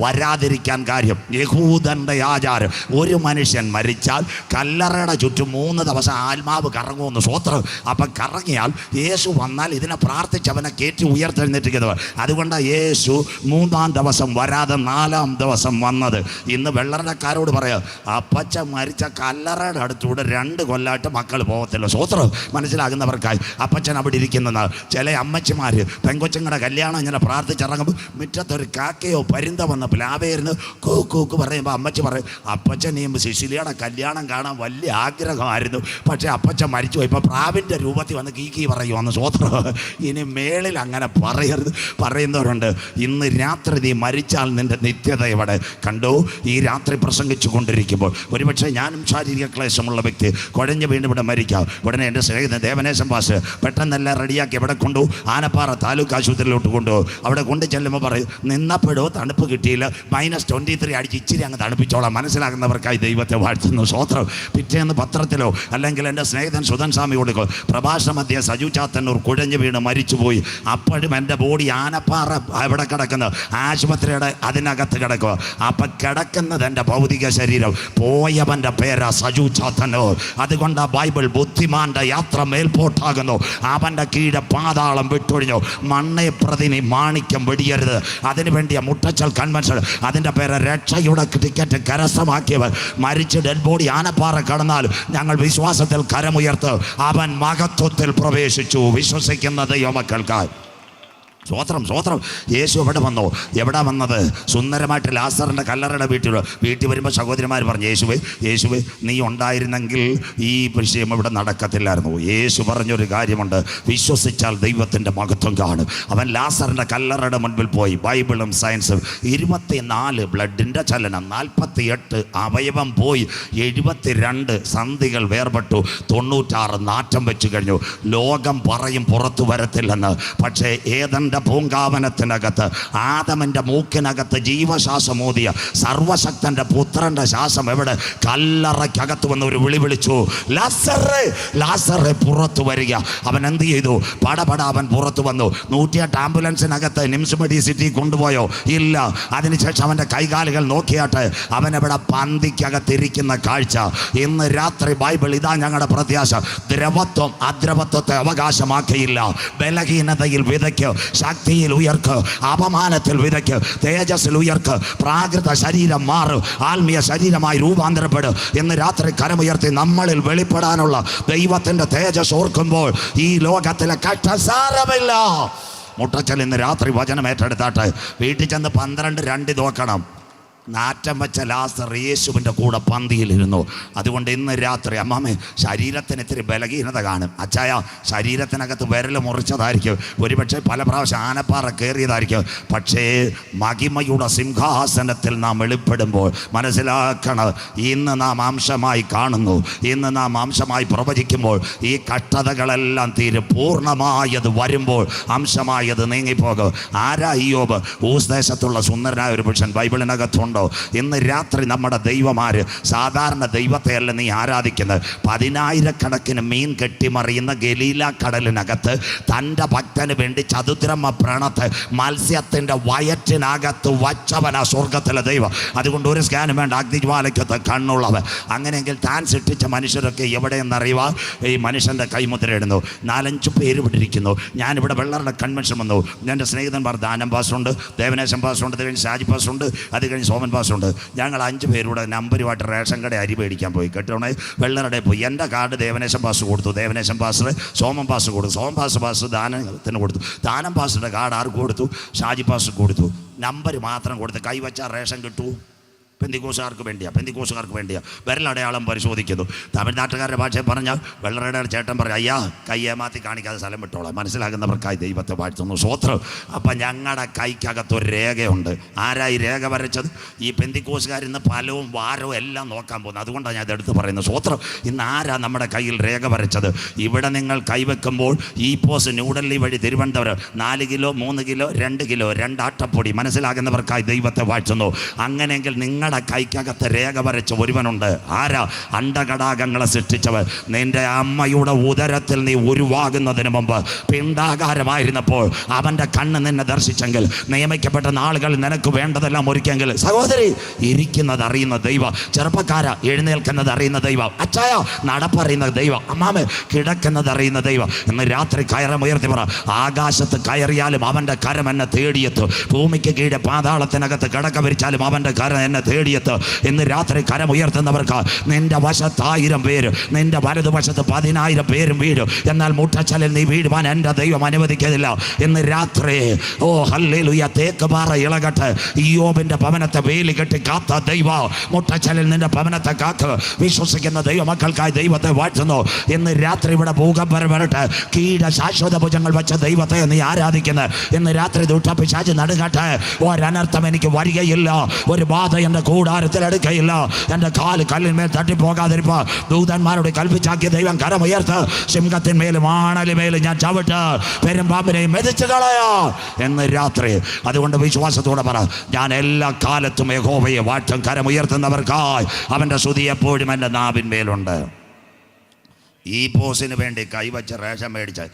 വരാതിരിക്കാൻ കാര്യം? യഹൂദൻ്റെ ആചാരം, ഒരു മനുഷ്യൻ മരിച്ചാൽ കല്ലറയുടെ ചുറ്റും 3 ദിവസം ആത്മാവ് കറങ്ങുമെന്ന്. സ്വോത്രം. അപ്പം കറങ്ങിയാൽ യേശു വന്നാൽ ഇതിനെ പ്രാർത്ഥിച്ച് അവനെ കയറ്റി ഉയർത്തെഴുന്നേറ്റിക്കുന്നത്. അതുകൊണ്ടാണ് യേശു 3-ാം ദിവസം വരാതെ 4-ാം ദിവസം വന്നത്. ഇന്ന് വെള്ളറക്കാരോട് പറയാം, അപ്പച്ച മരിച്ച കല്ലറയുടെ അടുത്തൂടെ 2 കൊല്ലമായിട്ട് മക്കൾ പോകത്തില്ല. സ്വോത്രം. മനസ്സിലാകുന്നവർക്കായി അപ്പച്ചൻ അവിടെ ഇരിക്കുന്നതാണ്. ചില അമ്മച്ചിമാർ പെങ്കൊച്ചങ്ങളുടെ കല്യാണം ഇങ്ങനെ പ്രാർത്ഥിച്ചിറങ്ങുമ്പോൾ മുറ്റത്തൊരു കാക്കയോ പരിന്ത വന്ന് പ്ലാവേരുന്ന് കൂക്ക് പറയുമ്പോൾ അമ്മച്ചി പറയും, അപ്പച്ചൻ ഈ സിസിലിയുടെ കല്യാണം കാണാൻ വലിയ ആഗ്രഹമായിരുന്നു, പക്ഷേ അപ്പച്ചൻ മരിച്ചു പോയി. ഇപ്പോൾ പ്രാവിൻ്റെ രൂപത്തിൽ വന്ന് കീ പറയുവാന്ന്. സ്വോത്രം. ഇനി മേളിൽ അങ്ങനെ പറയരുത്. പറയുന്നവരുണ്ട്. ഇന്ന് രാത്രി നീ മരിച്ചാൽ നിൻ്റെ നിത്യത ഇവിടെ കണ്ടോ? ഈ രാത്രി പ്രസംഗിച്ചു കൊണ്ടിരിക്കും വിശ്വസിക്കുമ്പോൾ ഒരുപക്ഷെ ഞാനും ശാരീരിക ക്ലേശമുള്ള വ്യക്തി കുഴഞ്ഞ് വീണ്ടും ഇവിടെ മരിക്കാം. ഉടനെ എൻ്റെ സ്നേഹിതൻ ദേവനേശൻ പാസ് പെട്ടെന്നെല്ലാം റെഡിയാക്കി എവിടെ കൊണ്ടു? ആനപ്പാറ താലൂക്ക് ആശുപത്രിയിലോട്ട് കൊണ്ടുപോകും. അവിടെ കൊണ്ട് ചെല്ലുമ്പോൾ പറയും, നിന്നപ്പോഴോ തണുപ്പ് കിട്ടിയില്ല, -23 അടിച്ച് ഇച്ചിരി അങ്ങ് തണുപ്പിച്ചോളാം. മനസ്സിലാകുന്നവർക്കായി ദൈവത്തെ വാഴ്ത്തുന്നു. സ്വോത്രം. പിറ്റേന്ന് പത്രത്തിലോ അല്ലെങ്കിൽ എൻ്റെ സ്നേഹിതൻ സുധൻ സ്വാമി കൊടുക്കും, പ്രഭാഷണ മധ്യ സജു ചാത്തന്നൂർ കുഴഞ്ഞു വീണ് മരിച്ചുപോയി. അപ്പോഴും എൻ്റെ ബോഡി ആനപ്പാറ എവിടെ കിടക്കുന്നു? ആശുപത്രിയുടെ അതിനകത്ത് കിടക്കുക. അപ്പം കിടക്കുന്നത് എൻ്റെ ഭൗതിക ശരീരം. പോയവൻ്റെ പേരാ സജു ചാത്തന്നൂർ. അതുകൊണ്ട് ബൈബിൾ ബുദ്ധിമാന്റെ യാത്ര മേൽപോട്ടാകുന്നു, അവൻ്റെ കീഴെ പാതാളം വിട്ടൊഴിഞ്ഞു. മണ്ണെ പ്രതി നീ മാണിക്യം വെടിയരുത്. അതിനു വേണ്ടിയ മുട്ടച്ചൽ കൺവെൻഷൻ, അതിൻ്റെ പേര് രക്ഷയുടെ ടിക്കറ്റ് കരസ്ഥമാക്കിയവർ. മരിച്ച് ഡെഡ് ബോഡി ആനപ്പാറ കടന്നാൽ ഞങ്ങൾ വിശ്വാസത്തിൽ കരമുയർത്ത് അവൻ മഹത്വത്തിൽ പ്രവേശിച്ചു. വിശ്വസിക്കുന്ന ദൈവമക്കൾക്കായി സ്വോത്രം. സ്വോത്രം. യേശു എവിടെ വന്നോ? എവിടെ വന്നത്? സുന്ദരമായിട്ട് ലാസറിൻ്റെ കല്ലറയുടെ വീട്ടിൽ വരുമ്പോൾ സഹോദരിമാർ പറഞ്ഞു, യേശുവേ നീ ഉണ്ടായിരുന്നെങ്കിൽ ഈ വിഷയം ഇവിടെ നടക്കത്തില്ലായിരുന്നു. യേശു പറഞ്ഞൊരു കാര്യമുണ്ട്, വിശ്വസിച്ചാൽ ദൈവത്തിൻ്റെ മഹത്വം കാണും. അവൻ ലാസറിൻ്റെ കല്ലറയുടെ മുൻപിൽ പോയി. ബൈബിളും സയൻസും 24 ബ്ലഡിൻ്റെ ചലനം, 48 അവയവം പോയി, 72 സന്ധികൾ വേർപെട്ടു, 96 നാറ്റം വെച്ച് കഴിഞ്ഞു. ലോകം പറയും പുറത്തു വരത്തില്ലെന്ന്. പക്ഷേ ഏതെൻ്റെ പൂങ്കാവനത്തിനകത്ത് ആദമിൻ്റെ മൂക്കിനകത്ത് ജീവശ്വാസം ഊതിയ സർവശക്തൻ്റെ പുത്രൻ്റെ ശ്വാസം എവിടെ? കല്ലറയ്ക്കകത്ത് വന്ന് ഒരു വിളി വിളിച്ചു, ലാസറേ ലാസറേ പുറത്തു വരിക. അവൻ എന്ത് ചെയ്തു? പടപട അവൻ പുറത്തു വന്നു. 108 ആംബുലൻസിനകത്ത് നിംസ് മെഡിസിറ്റി കൊണ്ടുപോയോ? ഇല്ല. അതിനുശേഷം അവൻ്റെ കൈകാലുകൾ നോക്കിയാട്ടെ, അവനെവിടെ? പന്തിക്കകത്തിരിക്കുന്ന കാഴ്ച. ഇന്ന് രാത്രി ബൈബിൾ ഇതാ ഞങ്ങളുടെ പ്രത്യാശ, ദ്രവത്വം അദ്രവത്വത്തെ അവകാശമാക്കിയില്ല. ബലഹീനതയിൽ വിതയ്ക്ക്, ശക്തിയിൽ ഉയർക്ക്, അപമാനത്തിൽ വിതയ്ക്ക്, തേജസ്സിൽ ഉയർക്ക്. പ്രാകൃത ശരീരം മാറും, ആത്മീയ ശരീരമായി രൂപാന്തരപ്പെടും. ഇന്ന് രാത്രി കരമുയർത്തി നമ്മളിൽ വെളിപ്പെടാനുള്ള ദൈവത്തിൻ്റെ തേജസ് ഓർക്കുമ്പോൾ ഈ ലോകത്തിലെ കഷ്ടസാരമില്ല. മുട്ടച്ചൽ ഇന്ന് രാത്രി വചനം ഏറ്റെടുത്താട്ടെ. വീട്ടിൽ ചെന്ന് 12:2 നോക്കണം. നാറ്റം വെച്ച ലാസർ യേശുവിൻ്റെ കൂടെ പന്തിയിലിരുന്നു. അതുകൊണ്ട് ഇന്ന് രാത്രി അമ്മാമേ, ശരീരത്തിന് ഇത്തിരി ബലഹീനത കാണും. അച്ചായ ശരീരത്തിനകത്ത് വിരൽ മുറിച്ചതായിരിക്കും, ഒരുപക്ഷെ പല പ്രാവശ്യം ആനപ്പാറ കയറിയതായിരിക്കും. പക്ഷേ മഹിമയുടെ സിംഹാസനത്തിൽ നാം വെളിപ്പെടുമ്പോൾ മനസ്സിലാക്കണം, ഇന്ന് നാം അംശമായി കാണുന്നു, ഇന്ന് നാം അംശമായി പ്രവചിക്കുമ്പോൾ ഈ കഷ്ടതകളെല്ലാം തീരും. പൂർണ്ണമായത് വരുമ്പോൾ അംശമായത് നീങ്ങിപ്പോകും. ആരാ ഇയ്യോബ്? ഊസ് ദേശത്തുള്ള സുന്ദരനായ ഒരു പുരുഷൻ. ബൈബിളിനകത്തുണ്ട്. ഇന്ന് രാത്രി നമ്മുടെ ദൈവമാര് സാധാരണ ദൈവത്തെയല്ല നീ ആരാധിക്കുന്നത്. 10,000 മീൻ കെട്ടിമറിയുന്ന ഗലീല കടലിനകത്ത് തൻ്റെ ഭക്തന് വേണ്ടി ചതുദ്രമ പ്രണത്ത് മത്സ്യത്തിൻ്റെ വയറ്റിനകത്ത് വച്ചവനാ സ്വർഗത്തിലെ ദൈവം. അതുകൊണ്ട് ഒരു സ്കാനും വേണ്ട, അഗ്നിജ്വാലയ്ക്കത്ത് കണ്ണുള്ളവൻ. അങ്ങനെയെങ്കിൽ താൻ സൃഷ്ടിച്ച മനുഷ്യരൊക്കെ എവിടെയെന്നറിയുക? ഈ മനുഷ്യൻ്റെ കൈമുദ്ര ഇടുന്നു. 4-5 പേര് വിട്ടിരിക്കുന്നു. ഞാനിവിടെ വെള്ളറുടെ കൺവെൻഷൻ വന്നു. എൻ്റെ സ്നേഹിതന്മാർ ദാനം പാസുണ്ട്, ദേവനേശൻ പാസുണ്ട്, അത് കഴിഞ്ഞ് ഷാജി പാസുണ്ട്, അത് കഴിഞ്ഞ് സോമൻ പാസുണ്ട്. ഞങ്ങൾ 5 പേരുടെ നമ്പരുമായിട്ട് റേഷൻ കട അരി മേടിക്കാൻ പോയി. കേട്ടോണേ, വെള്ളറടെ പോയി. എൻ്റെ കാർഡ് ദേവനേശൻ പാസ് കൊടുത്തു, ദേവനേശൻ പാസ് സോമൻ പാസ് കൊടുത്തു, സോമൻ പാസ് ദാനത്തിന് കൊടുത്തു, ദാനം പാസിൻ്റെ കാർഡ് ആർക്ക് കൊടുത്തു? ഷാജി പാസ് കൊടുത്തു. നമ്പർ മാത്രം കൊടുത്ത് കൈവച്ചാൽ റേഷൻ കിട്ടൂ. പെന്തിക്കോസുകാർക്ക് വേണ്ടിയാ വിരലടയാളം പരിശോധിക്കുന്നു. തമിഴ്നാട്ടുകാരുടെ ഭാഷയിൽ പറഞ്ഞാൽ വെള്ളറയുടെ ചേട്ടൻ പറഞ്ഞു, അയ്യാ കയ്യേമാത്തി കാണിക്കാതെ സ്ഥലം വിട്ടോളാം. മനസ്സിലാകുന്നവർക്കായി ദൈവത്തെ വാഴ്ത്തുന്നു. സ്വോത്രം. അപ്പം ഞങ്ങളുടെ കൈക്കകത്തൊരു രേഖയുണ്ട്. ആരായി രേഖ വരച്ചത്? ഈ പെന്തിക്കോസുകാരിന്ന് ഫലവും വാരവും എല്ലാം നോക്കാൻ പോകുന്നത്. അതുകൊണ്ടാണ് ഞാൻ ഇതെടുത്ത് പറയുന്നത്. സ്വോത്രം. ഇന്ന് ആരാ നമ്മുടെ കയ്യിൽ രേഖ വരച്ചത്? ഇവിടെ നിങ്ങൾ കൈവെക്കുമ്പോൾ ഈ പോസ് ന്യൂഡൽഹി വഴി തിരുവനന്തപുരം 4 കിലോ 3 കിലോ 2 കിലോ 2 ആട്ടപ്പൊടി. മനസ്സിലാകുന്നവർക്കായി ദൈവത്തെ വാഴ്ത്തുന്നു. അങ്ങനെയെങ്കിൽ നിങ്ങളുടെ കൈക്കകത്ത് രേഖ വരച്ച ഒരുവനുണ്ട്. ആരാ? അണ്ടകടാകങ്ങളെ സൃഷ്ടിച്ചവൻ. നിന്റെ അമ്മയുടെ ഉദരത്തിൽ നീ ഉരുവാകുന്നതിന് മുമ്പ് പിണ്ടാകാരമായിരുന്നപ്പോൾ അവൻ്റെ കണ്ണ് നിന്നെ ദർശിച്ചെങ്കിൽ, നിയമിക്കപ്പെട്ട നാളുകൾ നിനക്ക് വേണ്ടതെല്ലാം ഒരുക്കെങ്കിൽ, സഹോദരി ഇരിക്കുന്നത് അറിയുന്ന ദൈവം, ചെറുപ്പക്കാര എഴുന്നേൽക്കുന്നത് അറിയുന്ന ദൈവം, അച്ചായ നടപ്പറിയുന്ന ദൈവം, അമ്മാമ കിടക്കുന്നത് അറിയുന്ന ദൈവം. ഇന്ന് രാത്രി കയറമുയർത്തി പറ, ആകാശത്ത് കയറിയാലും അവൻ്റെ കരം എന്നെ തേടിയെത്തും. ഭൂമിക്ക് കീഴെ പാതാളത്തിനകത്ത് കിടക്ക വിരിച്ചാലും അവൻ്റെ കരം എന്നെ തേടിയെത്തും. ഇന്ന് രാത്രി കരം ഉയർത്തുന്നവർക്ക് നിന്റെ വശത്ത് 1000 പേര്, നിന്റെ വലതുവശത്ത് 10,000 പേരും വീഴും. എന്നാൽ മുട്ടച്ചലിൽ നീ വീഴുവാൻ എൻ്റെ ദൈവം അനുവദിക്കുന്നില്ല. ഇന്ന് രാത്രി ഓ ഹല്ലേലൂയ, തേക്ക് പാറ ഇളകട്ടെ. ഇയ്യോബിന്റെ ഭവനത്തെ വേലി കെട്ടി കാത്ത ദൈവം മുട്ടച്ചലിൽ നിന്റെ ഭവനത്തെ കാക്ക്. വിശ്വസിക്കുന്ന ദൈവമക്കൾക്കായി ദൈവത്തെ വാഴ്ത്തുന്നു. ഇന്ന് രാത്രി ഇവിടെ ഭൂകമ്പം വരട്ടെ. കീഴ ശാശ്വത ഭുജങ്ങൾ വെച്ച ദൈവത്തെ നീ ആരാധിക്കുന്നത്. ഇന്ന് രാത്രി ദുഷ്ടപിശാച് നടുങ്ങട്ടെ. ഒരനർത്ഥം എനിക്ക് വരികയില്ല, ഒരു ബാധ എൻ്റെ കൂടാരത്തിൽ എടുക്കയില്ല. എൻ്റെ കാല് കല്ലിന്മേൽ തട്ടിപ്പോകാതിരിപ്പ ദൂതന്മാരോട് കൽപ്പിച്ചാക്കിയ ദൈവം കരമുയർത്ത് സിംഹത്തിന്മേലും ആണലിന്മേലും ഞാൻ ചവിട്ട് പെരുമ്പാമ്പിനെയും മെതിച്ചു കളയാ എന്ന് രാത്രി. അതുകൊണ്ട് വിശ്വാസത്തോടെ പറ, ഞാൻ എല്ലാ കാലത്തും യഹോവയെ വാഴ്ത്തും. കരമുയർത്തുന്നവർക്കായി അവൻ്റെ സ്തുതി എപ്പോഴും എൻ്റെ നാവിന്മേലുണ്ട്. ഈ പോസിന് വേണ്ടി കൈവച്ച റേഷൻ മേടിച്ച്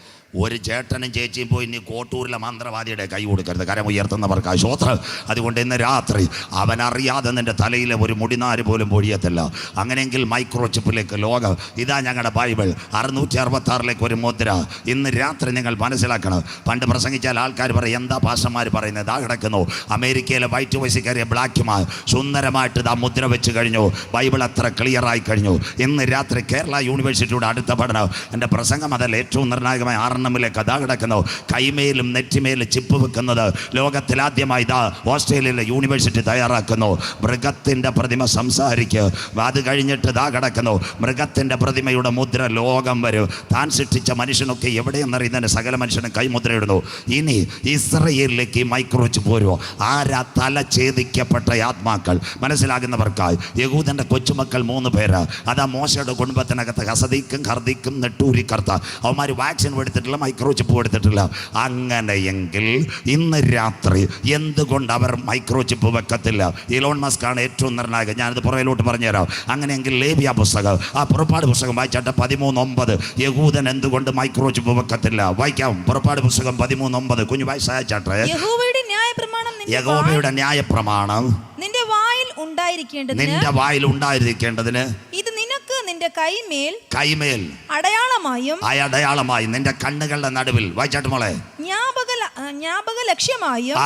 ഒരു ചേട്ടനും ചേച്ചിയും പോയി ഇനി കോട്ടൂരിലെ മന്ത്രവാദിയുടെ കൈ കൊടുക്കരുത്. കരമുയർത്തുന്നവർക്കായി സ്വോത്രം. അതുകൊണ്ട് ഇന്ന് രാത്രി അവനറിയാതെ നിൻ്റെ തലയിലെ ഒരു മുടിനാര് പോലും പൊഴിയത്തില്ല. അങ്ങനെയെങ്കിൽ മൈക്രോ ചിപ്പിലേക്ക് ലോകം ഇതാ ഞങ്ങളുടെ ബൈബിൾ 666 ഒരു മുദ്ര. ഇന്ന് രാത്രി നിങ്ങൾ മനസ്സിലാക്കണം. പണ്ട് പ്രസംഗിച്ചാൽ ആൾക്കാർ പറയും, എന്താ പാസ്റ്റർമാർ പറയുന്നത്? ഇതാ കിടക്കുന്നു അമേരിക്കയിലെ വൈറ്റ് വയസ്സിൽ കയറിയ ബ്ലാക്ക്മാൻ സുന്ദരമായിട്ട് ഇതാ മുദ്ര വെച്ച് കഴിഞ്ഞു. ബൈബിൾ അത്ര ക്ലിയറായി കഴിഞ്ഞു. ഇന്ന് രാത്രി കേരള യൂണിവേഴ്സിറ്റിയുടെ അടുത്ത പഠനം, എൻ്റെ പ്രസംഗം അതല്ല, ഏറ്റവും നിർണായകമായ 6 കഥ കിടക്കുന്നു. കൈമേലും നെറ്റിമേലും ചിപ്പ് വെക്കുന്നത് ലോകത്തിലാദ്യമായി ഇതാ ഓസ്ട്രേലിയയിലെ യൂണിവേഴ്സിറ്റി തയ്യാറാക്കുന്നു. മൃഗത്തിൻ്റെ പ്രതിമ സംസാരിക്കുക. അത് കഴിഞ്ഞിട്ട് ഇതാ കിടക്കുന്നു മൃഗത്തിൻ്റെ പ്രതിമയുടെ മുദ്ര ലോകം വരും. താൻ സൃഷ്ടിച്ച മനുഷ്യനൊക്കെ എവിടെയെന്നറിയുന്നതിന് സകല മനുഷ്യനും കൈമുദ്രയിടുന്നു. ഇനി ഇസ്രയേലിലേക്ക് മൈക്രോച്ച് പോരുമോ? ആരാ തല ഛേദിക്കപ്പെട്ട ആത്മാക്കൾ? മനസ്സിലാകുന്നവർക്കായി യഹൂദൻ്റെ കൊച്ചുമക്കൾ 3 പേര്. അതാ മോശയുടെ കുടുംബത്തിനകത്ത് ഹസദിക്കും ഹർദിക്കും നെട്ടൂരി കർത്ത. അവന്മാർ വാക്സിൻ എടുത്തിട്ടില്ല, മൈക്രോ ചിപ്പ് എടുത്തിട്ടില്ല. അങ്ങനെയെങ്കിൽ ഇന്ന് രാത്രി എന്തുകൊണ്ട് അവർ മൈക്രോ ചിപ്പ് വെക്കത്തില്ല? ഇലോൺ മസ്ക് ആണ് ഏറ്റവും നിർണായകം. ഞാനത് പുറകിലോട്ട് പറഞ്ഞുതരാം. അങ്ങനെയെങ്കിൽ ലേവ്യ പുസ്തകം, ആ പുറപ്പാട് പുസ്തകം വായിച്ചാട്ടെ 13:9. യഹൂദൻ എന്തുകൊണ്ട് മൈക്രോ ചിപ്പ് വെക്കത്തില്ല? വായിക്കാം. പുറപ്പാട് പുസ്തകം 13:9. കുഞ്ഞു വായിച്ചാട്ടെ. യഹോവയുടെ ന്യായപ്രമാണം നിന്റെ വായിൽ ഉണ്ടായിരിക്കേണ്ടതിന് ഇത് നിനക്ക് നിന്റെ കൈമേൽ അടയാളമായി നിന്റെ കണ്ണുകളുടെ നടുവിൽ. വായിച്ചാട്ട് മോളെ. ജ്ഞാപക ലക്ഷ്യമായും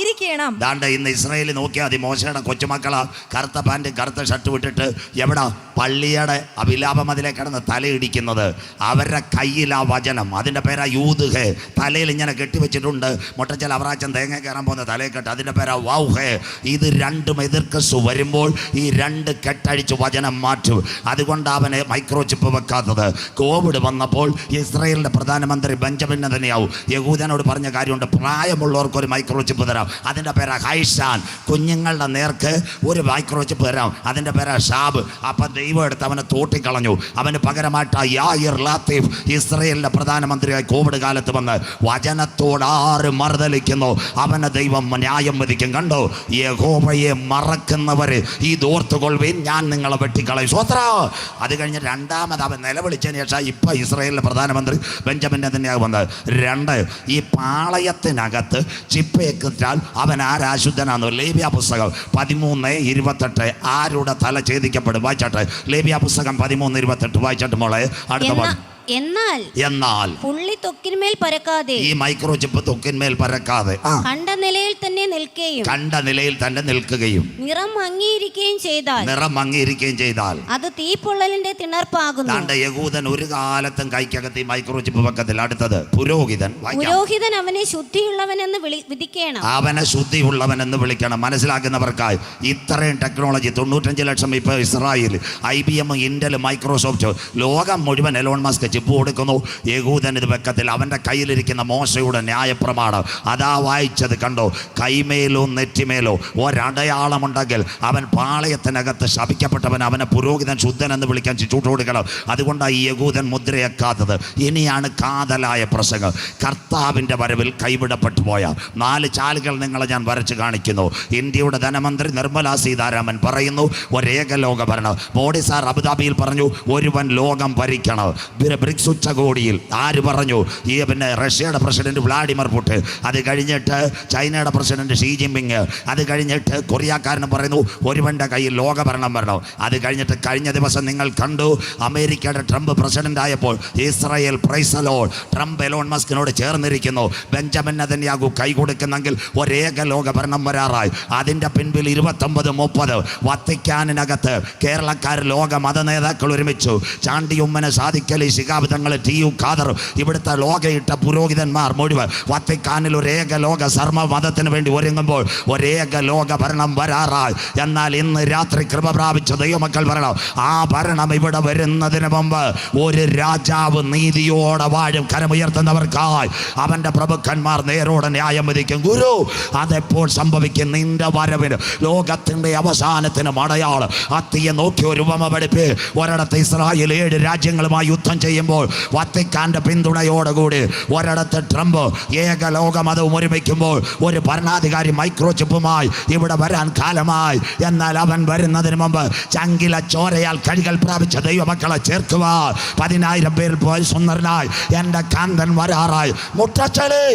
ഇരിക്കണം. ദാണ്ടെ ഇന്ന് ഇസ്രായേലിൽ നോക്കിയാൽ മതി. മോശയുടെ കൊച്ചുമക്കളാ കറുത്ത പാൻറ് കറുത്ത ഷർട്ട് വിട്ടിട്ട് എവിടാ പള്ളിയുടെ അഭിലാപമതിലെ കിടന്ന് തലയിടിക്കുന്നത്. അവരുടെ കയ്യിൽ ആ വചനം, അതിൻ്റെ പേരാ യൂദ്ഹേ. തലയിൽ ഇങ്ങനെ കെട്ടിവെച്ചിട്ടുണ്ട്. മുട്ടച്ചൽ അവറാച്ചൻ തേങ്ങ കയറാൻ പോകുന്ന തലയിൽ കെട്ട്, അതിൻ്റെ പേരാ വൗഹേ. ഇത് രണ്ടും എതിർക്കസ് വരുമ്പോൾ ഈ 2 കെട്ടഴിച്ച് വചനം മാറ്റും. അതുകൊണ്ട് അവന് മൈക്രോ ചിപ്പ് വെക്കാത്തത്. കോവിഡ് വന്നപ്പോൾ ഇസ്രായേലിൻ്റെ പ്രധാനമന്ത്രി ബെഞ്ചമിൻ നെതന്യാഹു യഹൂദനോട് പറഞ്ഞ കാര്യമുണ്ട്, പ്രായമുള്ളവർക്ക് ഒരു മൈക്രോ ചിപ്പ് തരാം. അതിൻ്റെ പേരാ ഹൈഷാൻ. കുഞ്ഞുങ്ങളുടെ നേർക്ക് ഒരു മൈക്രോ ചിപ്പ് തരാം. അതിൻ്റെ പേരാ ഷാബ്. അപ്പം ദൈവം എടുത്ത് അവനെ തോട്ടിക്കളഞ്ഞു. അവന് പകരമായിട്ട് യായിർ ലാത്തീഫ് ഇസ്രയേലിൻ്റെ പ്രധാനമന്ത്രിയായി കോവിഡ് കാലത്ത് വന്ന് വചനത്തോട് ആര് മറുതലിക്കുന്നു അവനെ ദൈവം ന്യായം വിധിക്കും. കണ്ടോ? യഹോവയെ മറക്കുന്നവരെ ഇതോർത്തുകൊള്ളുവിൻ, ഞാൻ നിങ്ങളെ വെട്ടിക്കളയും. സ്വത്ര. അത് കഴിഞ്ഞ് രണ്ടാമത് അവൻ നിലവിളിച്ചതിന് ശേഷം ഇപ്പം ഇസ്രയേലിലെ പ്രധാനമന്ത്രി ബെഞ്ചമിൻ നെതന്യാഹു വന്നത്. 2 ഈ പാളയത്തിനകത്ത് ചിപ്പയേക്കിട്ടാൽ അവൻ ആരാശുദ്ധനാണെന്ന്. ലേവ്യ പുസ്തകം 13:28. ആരുടെ തല ഛേദിക്കപ്പെടും? വായിച്ചാട്ടെ. ലേവ്യ പുസ്തകം 13:28 വായിച്ചാട്ട് മോളെ. അടുത്ത എന്നാൽ പുള്ളി തൊക്കിന്മേൽ പരക്കാതെ, ഈ മൈക്രോ ചിപ്പ് തൊക്കിന്മേൽ പരക്കാതെ കണ്ട നിലയിൽ തന്നെ നിൽക്കുകയും നിറം മങ്ങിയിരിക്കുകയും ചെയ്താൽ അത് തീപ്പൊള്ളലിന്റെ തിണർപ്പാകുന്നു. യഹൂദൻ ഒരു കാലത്തും കൈക്കകത്ത് ഈ മൈക്രോ ചിപ്പ് വെക്കത്തില്ല. അടുത്തത് പുരോഹിതൻ അവനെ ശുദ്ധിയുള്ളവനെന്ന് വിധിക്കണം. അവനെ ശുദ്ധിയുള്ളവനെന്ന് വിളിക്കണം. മനസ്സിലാക്കുന്നവർക്കായി ഇത്രയും ടെക്നോളജി 95 ലക്ഷം ഇപ്പൊ ഇസ്രായേൽ, IBM, ഇന്റൽ, മൈക്രോസോഫ്റ്റ്, ലോകം മുഴുവൻ എലോൺ മസ്ക് ചിപ്പ് കൊടുക്കുന്നു. യഹൂദൻ ഇത് വെക്കത്തിൽ. അവൻ്റെ കയ്യിലിരിക്കുന്ന മോശയുടെ ന്യായപ്രമാണം അതാ വായിച്ചത്. കണ്ടോ? കൈമേലോ നെറ്റിമേലോ ഒരടയാളമുണ്ടെങ്കിൽ അവൻ പാളയത്തിനകത്ത് ശപിക്കപ്പെട്ടവൻ. അവനെ പുരോഹിതൻ ശുദ്ധൻ എന്ന് വിളിക്കാൻ ചൂട്ട് കൊടുക്കണം. അതുകൊണ്ടാണ് ഈ യഹൂദൻ മുദ്രയാക്കാത്തത്. ഇനിയാണ് കാതലായ പ്രസംഗം. കർത്താവിൻ്റെ വരവിൽ കൈവിടപ്പെട്ടു പോയ 4 ചാലുകൾ നിങ്ങളെ ഞാൻ വരച്ച് കാണിക്കുന്നു. ഇന്ത്യയുടെ ധനമന്ത്രി നിർമ്മലാ സീതാരാമൻ പറയുന്നു ഒരേക ലോക ഭരണം. മോഡി സാർ അബുദാബിയിൽ പറഞ്ഞു ഒരുവൻ ലോകം ഭരിക്കണം. ബ്രിക്സ് ഉച്ചകോടിയിൽ ആര് പറഞ്ഞു? പിന്നെ റഷ്യയുടെ പ്രസിഡന്റ് വ്ളാഡിമിർ പുടിൻ, അത് കഴിഞ്ഞിട്ട് ചൈനയുടെ പ്രസിഡന്റ് ഷീ ജിൻപിങ്, അത് കഴിഞ്ഞിട്ട് കൊറിയക്കാരന് പറയുന്നു ഒരുവൻ്റെ കയ്യിൽ ലോകഭരണം വരണം. അത് കഴിഞ്ഞിട്ട് കഴിഞ്ഞ ദിവസം നിങ്ങൾ കണ്ടു അമേരിക്കയുടെ ട്രംപ് പ്രസിഡന്റ് ആയപ്പോൾ Israel praise the Lord, Trump Elon മസ്കിനോട് ചേർന്നിരിക്കുന്നു. ബെഞ്ചമിൻ നെതന്യാഹു കൈ കൊടുക്കുന്നെങ്കിൽ ഒരേക ലോകഭരണം വരാറായി. അതിൻ്റെ പിൻപിൽ 29-30 വത്തിക്കാനിനകത്ത് കേരളക്കാർ ലോക മത നേതാക്കൾ ഒരുമിച്ചു. ചാണ്ടിയുമ്മന് സാദിഖലി, ശിഖാ പിതാവ് തങ്ങൾ ടി.യു. ഖാദർ, ഇവിടുത്തെ ലോകയിട്ട പുരോഹിതന്മാർ മുഴുവൻ വത്തിക്കാനിൽ ഒരു ഏക ലോക സർമ്മ മതത്തിന് വേണ്ടി ഒരുങ്ങുമ്പോൾ ഒരേക ലോക ഭരണം വരാറായി. എന്നാൽ ഇന്ന് രാത്രി കൃപ പ്രാപിച്ച ദൈവമക്കൾ വരണം. ആ ഭരണം ഇവിടെ വരുന്നതിന് മുമ്പ് ഒരു രാജാവ് നീതിയോടെ വാഴും. കരമുയർത്തുന്നവർക്കായി അവൻ്റെ പ്രഭുക്കന്മാർ നേരോടെ ന്യായം വിധിക്കും. ഗുരു, അതെപ്പോൾ സംഭവിക്കും? നിന്റെ വരവിന്, ലോകത്തിൻ്റെ അവസാനത്തിന് അടയാളം. അത്തിയെ നോക്കി ഒരു ഉപമ പഠിപ്പ്. ഒരിടത്ത് ഇസ്രായേൽ 7 രാജ്യങ്ങളുമായി യുദ്ധം ചെയ്യുമ്പോൾ വത്തിക്കാന്റെ പിന്തുണയോടുകൂടി ഒരിടത്ത് ട്രംപ് ഏക ലോകമതവും ഒരുമിക്കുമ്പോൾ ഒരു ഭരണാധികാരി മൈക്രോചിപ്പുമായി ഇവിടെ വരാൻ കാലമായി. എന്നാൽ അവൻ വരുന്നതിന് മുമ്പ് ചങ്കില ചോരയാൽ കഴുകൽ പ്രാപിച്ച ദൈവമക്കളെ ചേർക്കുവാൻ 10,000 പേരിൽ പോയി സുന്ദരനായി എൻ്റെ കാന്തൻ വരാറായി. മുട്ടച്ചളി,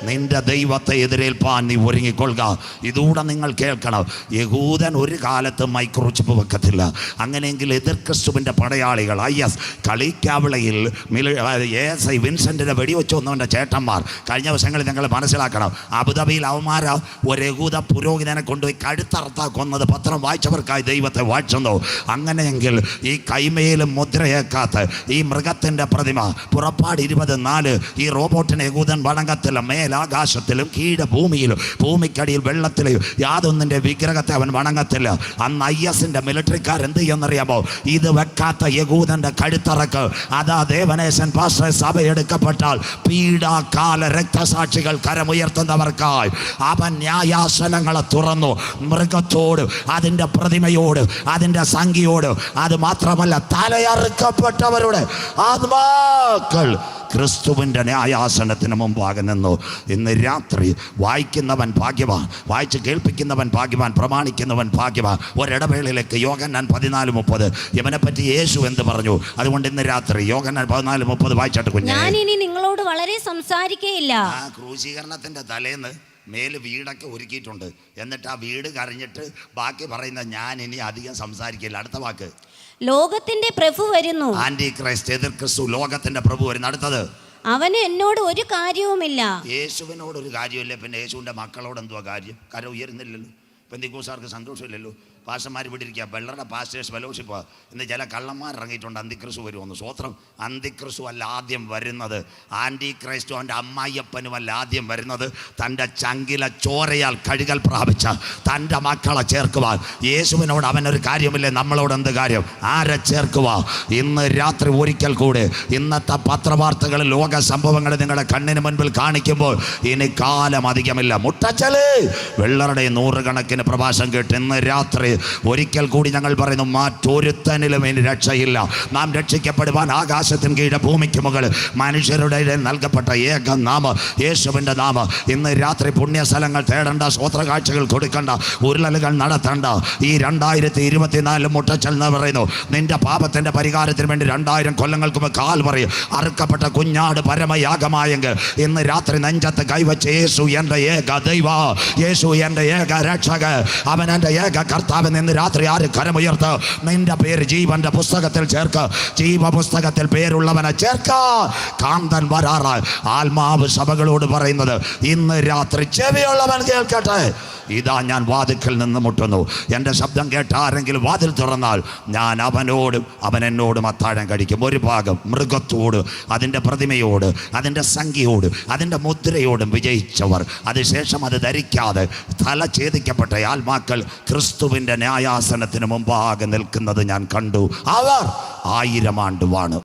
നിന്റെ ദൈവത്തെ എതിരേൽപ്പാൻ നീ ഒരുങ്ങിക്കൊള്ളുക. ഇതൂടെ നിങ്ങൾ കേൾക്കണം. യഹൂദൻ ഒരു കാലത്ത് മൈക്രോചിപ്പ് വെക്കത്തില്ല. അങ്ങനെയെങ്കിൽ എതിർ ക്രിസ്തുവിൻ്റെ പടയാളികൾ IS കളിക്കാവിളയിൽ ASI വിൻസെൻറ്റിനെ വെടിവെച്ചു വന്നവൻ്റെ ചേട്ടന്മാർ കഴിഞ്ഞ ദിവസങ്ങളിൽ നിങ്ങൾ മനസ്സിലാക്കണം. അബുദാബിയിൽ അവന്മാർ ഒരു യഹൂദ പുരോഹിതനെ കൊണ്ടുപോയി കഴുത്തറുത്താ കൊന്നത് പത്രം വായിച്ചവർക്കായി ദൈവത്തെ വാഴ്ചുന്നു. അങ്ങനെയെങ്കിൽ ഈ കൈമയിലും മുദ്രയേക്കാത്ത ഈ മൃഗത്തിൻ്റെ പ്രതിമ, പുറപ്പാട് 20:4, ഈ റോബോട്ടിനെ യഹൂദൻ വണങ്ങത്തില്ല. ആകാശത്തിലും കീഴ ഭൂമിയിലും ഭൂമിക്കടിയിൽ വെള്ളത്തിലും യാതൊന്നിൻ്റെ വിഗ്രഹത്തെ അവൻ വണങ്ങത്തില്ല. അന്ന് ISന്റെ മിലിറ്ററിക്കാർ എന്ത് ചെയ്യുമെന്നറിയാമോ? ഇത് വെക്കാത്ത യഹൂദന്റെ കഴുത്തറക്ക്, അതാ ദേവനേശൻ പാസ്റ്റർ സഭ എടുക്കപ്പെട്ടാൽ പീഡാകാല രക്തസാക്ഷികൾ കരമുയർത്തുന്നവർക്കായി അവൻ ന്യായാസനങ്ങളെ തുറന്നു. മൃഗത്തോട്, അതിൻ്റെ പ്രതിമയോട്, അതിൻ്റെ സംഖ്യയോട്, അത് മാത്രമല്ല തലയറുക്കപ്പെട്ടവരുടെ ആത്മാക്കൾ ക്രിസ്തുവിൻ്റെ ന്യായാസനത്തിന് മുമ്പാകെ നിന്നു. ഇന്ന് രാത്രി വായിക്കുന്നവൻ ഭാഗ്യവാൻ, വായിച്ച് കേൾപ്പിക്കുന്നവൻ ഭാഗ്യവാൻ, പ്രമാണിക്കുന്നവൻ ഭാഗ്യവാൻ. ഒരിടവേളയിലേക്ക് യോഹന്നാൻ 14:30 ഇവനെപ്പറ്റി യേശു എന്ത് പറഞ്ഞു? അതുകൊണ്ട് ഇന്ന് രാത്രി യോഹന്നാൻ 14:30 വായിച്ചിട്ട് കുഞ്ഞ്, ഞാൻ ഇനി നിങ്ങളോട് വളരെ സംസാരിക്കുകയില്ല. ക്രൂശീകരണത്തിൻ്റെ തലേന്ന് മേല് വീടൊക്കെ ഒരുക്കിയിട്ടുണ്ട്. എന്നിട്ട് ആ വീട് കരഞ്ഞിട്ട് ബാക്കി പറയുന്ന ഞാൻ ഇനി അധികം സംസാരിക്കില്ല. അടുത്ത വാക്ക്, ലോകത്തിന്റെ പ്രഭു വരുന്നു. ആന്റി ക്രൈസ്റ്റ്, എതിർ ക്രിസ്തു, ലോകത്തിന്റെ പ്രഭു വരുന്നു. അടുത്തത്, അവന് എന്നോട് ഒരു കാര്യവുമില്ല. യേശുവിനോട് ഒരു കാര്യമില്ല. പിന്നെ യേശുവിൻ്റെ മക്കളോട് എന്തുവാ കാര്യം? കര ഉയരുന്നില്ലല്ലോ. പെന്തിക്കോസ്കാർക്ക് സന്തോഷമില്ലല്ലോ. പാസ്റ്റർമാർ ഇവിടെ ഇരിക്കുക, വെള്ളയുടെ പാസ്റ്റേഴ്സ് ഫെലോഷിപ്പ്. ഇന്ന് ചില കള്ളന്മാർ ഇറങ്ങിയിട്ടുണ്ട് അന്തിക്രിസ്തു വരുമെന്ന്. സ്വത്രം, അന്തിക്രിസ്തു അല്ല ആദ്യം വരുന്നത്. ആൻറ്റി ക്രൈസ്റ്റോ അവൻ്റെ അമ്മായിയപ്പനുമല്ല ആദ്യം വരുന്നത്. തൻ്റെ ചങ്കില ചോരയാൽ കഴുകൽ പ്രാപിച്ച തൻ്റെ മക്കളെ ചേർക്കുവാൻ. യേശുവിനോട് അവനൊരു കാര്യമില്ലേ, നമ്മളോട് എന്ത് കാര്യം? ആരെ ചേർക്കുക? ഇന്ന് രാത്രി ഒരിക്കൽ കൂടെ ഇന്നത്തെ പത്രവാർത്തകൾ, ലോക സംഭവങ്ങൾ നിങ്ങളുടെ കണ്ണിന് മുൻപിൽ കാണിക്കുമ്പോൾ ഇനി കാലം അധികമില്ല. മുട്ടച്ചല് വെള്ളറുടെ 100 കണക്കിന് പ്രഭാഷണം കേട്ട് ഇന്ന് രാത്രി ഒരിക്കൽ കൂടി ഞങ്ങൾ പറയുന്നു, മറ്റൊരുത്തനിലും ഇനി രക്ഷയില്ല. നാം രക്ഷിക്കപ്പെടുവാൻ ആകാശത്തിന് കീഴെ ഭൂമിക്ക് മുകളിൽ മനുഷ്യരുടെ നൽകപ്പെട്ട ഏക നാമം യേശുവിൻ്റെ നാമം. ഇന്ന് രാത്രി പുണ്യസ്ഥലങ്ങൾ തേടേണ്ട, സ്വോത്രകാഴ്ചകൾ കൊടുക്കേണ്ട, ഉരുളലുകൾ നടത്തേണ്ട. ഈ 2024 മുട്ടച്ചൽ എന്ന് പറയുന്നു നിന്റെ പാപത്തിൻ്റെ പരിഹാരത്തിന് വേണ്ടി 2000 കൊല്ലങ്ങൾക്ക് മുമ്പ് കാൽവറി അറുക്കപ്പെട്ട കുഞ്ഞാട് പരമയാഗമായെങ്കിൽ ഇന്ന് രാത്രി നെഞ്ചത്ത് കൈവച്ച് യേശു എൻ്റെ ഏക ദൈവ, യേശു എൻ്റെ ഏക രക്ഷക, അവൻ എൻ്റെ ഏക കർത്താവ് നിന്ന് രാത്രി ആര് കരമുയർത്ത് നിന്റെ പേര് ജീവന്റെ പുസ്തകത്തിൽ ചേർക്ക്. ജീവപുസ്തകത്തിൽ പേരുള്ളവനെ ചേർക്ക. കാന്തൻ വരാറായി. ആത്മാവ് സഭകളോട് പറയുന്നത് ഇന്ന് രാത്രി ചെവിയുള്ളവൻ കേൾക്കട്ടെ. ഇതാ ഞാൻ വാതിൽക്കൽ നിന്ന് മുട്ടുന്നു. എൻ്റെ ശബ്ദം കേട്ട ആരെങ്കിലും വാതിൽ തുറന്നാൽ ഞാൻ അവനോടും അവൻ എന്നോടും അത്താഴം കഴിക്കും. ഒരു ഭാഗം മൃഗത്തോട്, അതിൻ്റെ പ്രതിമയോട്, അതിൻ്റെ സംഖ്യയോട്, അതിൻ്റെ മുദ്രയോടും വിജയിച്ചവർ, അതിനുശേഷം അത് ധരിക്കാതെ തല ഛേദിക്കപ്പെട്ട ആത്മാക്കൾ ക്രിസ്തുവിൻ്റെ ന്യായാസനത്തിന് മുമ്പാകെ നിൽക്കുന്നത് ഞാൻ കണ്ടു. അവർ 1000 ആണ്ട് വാണു.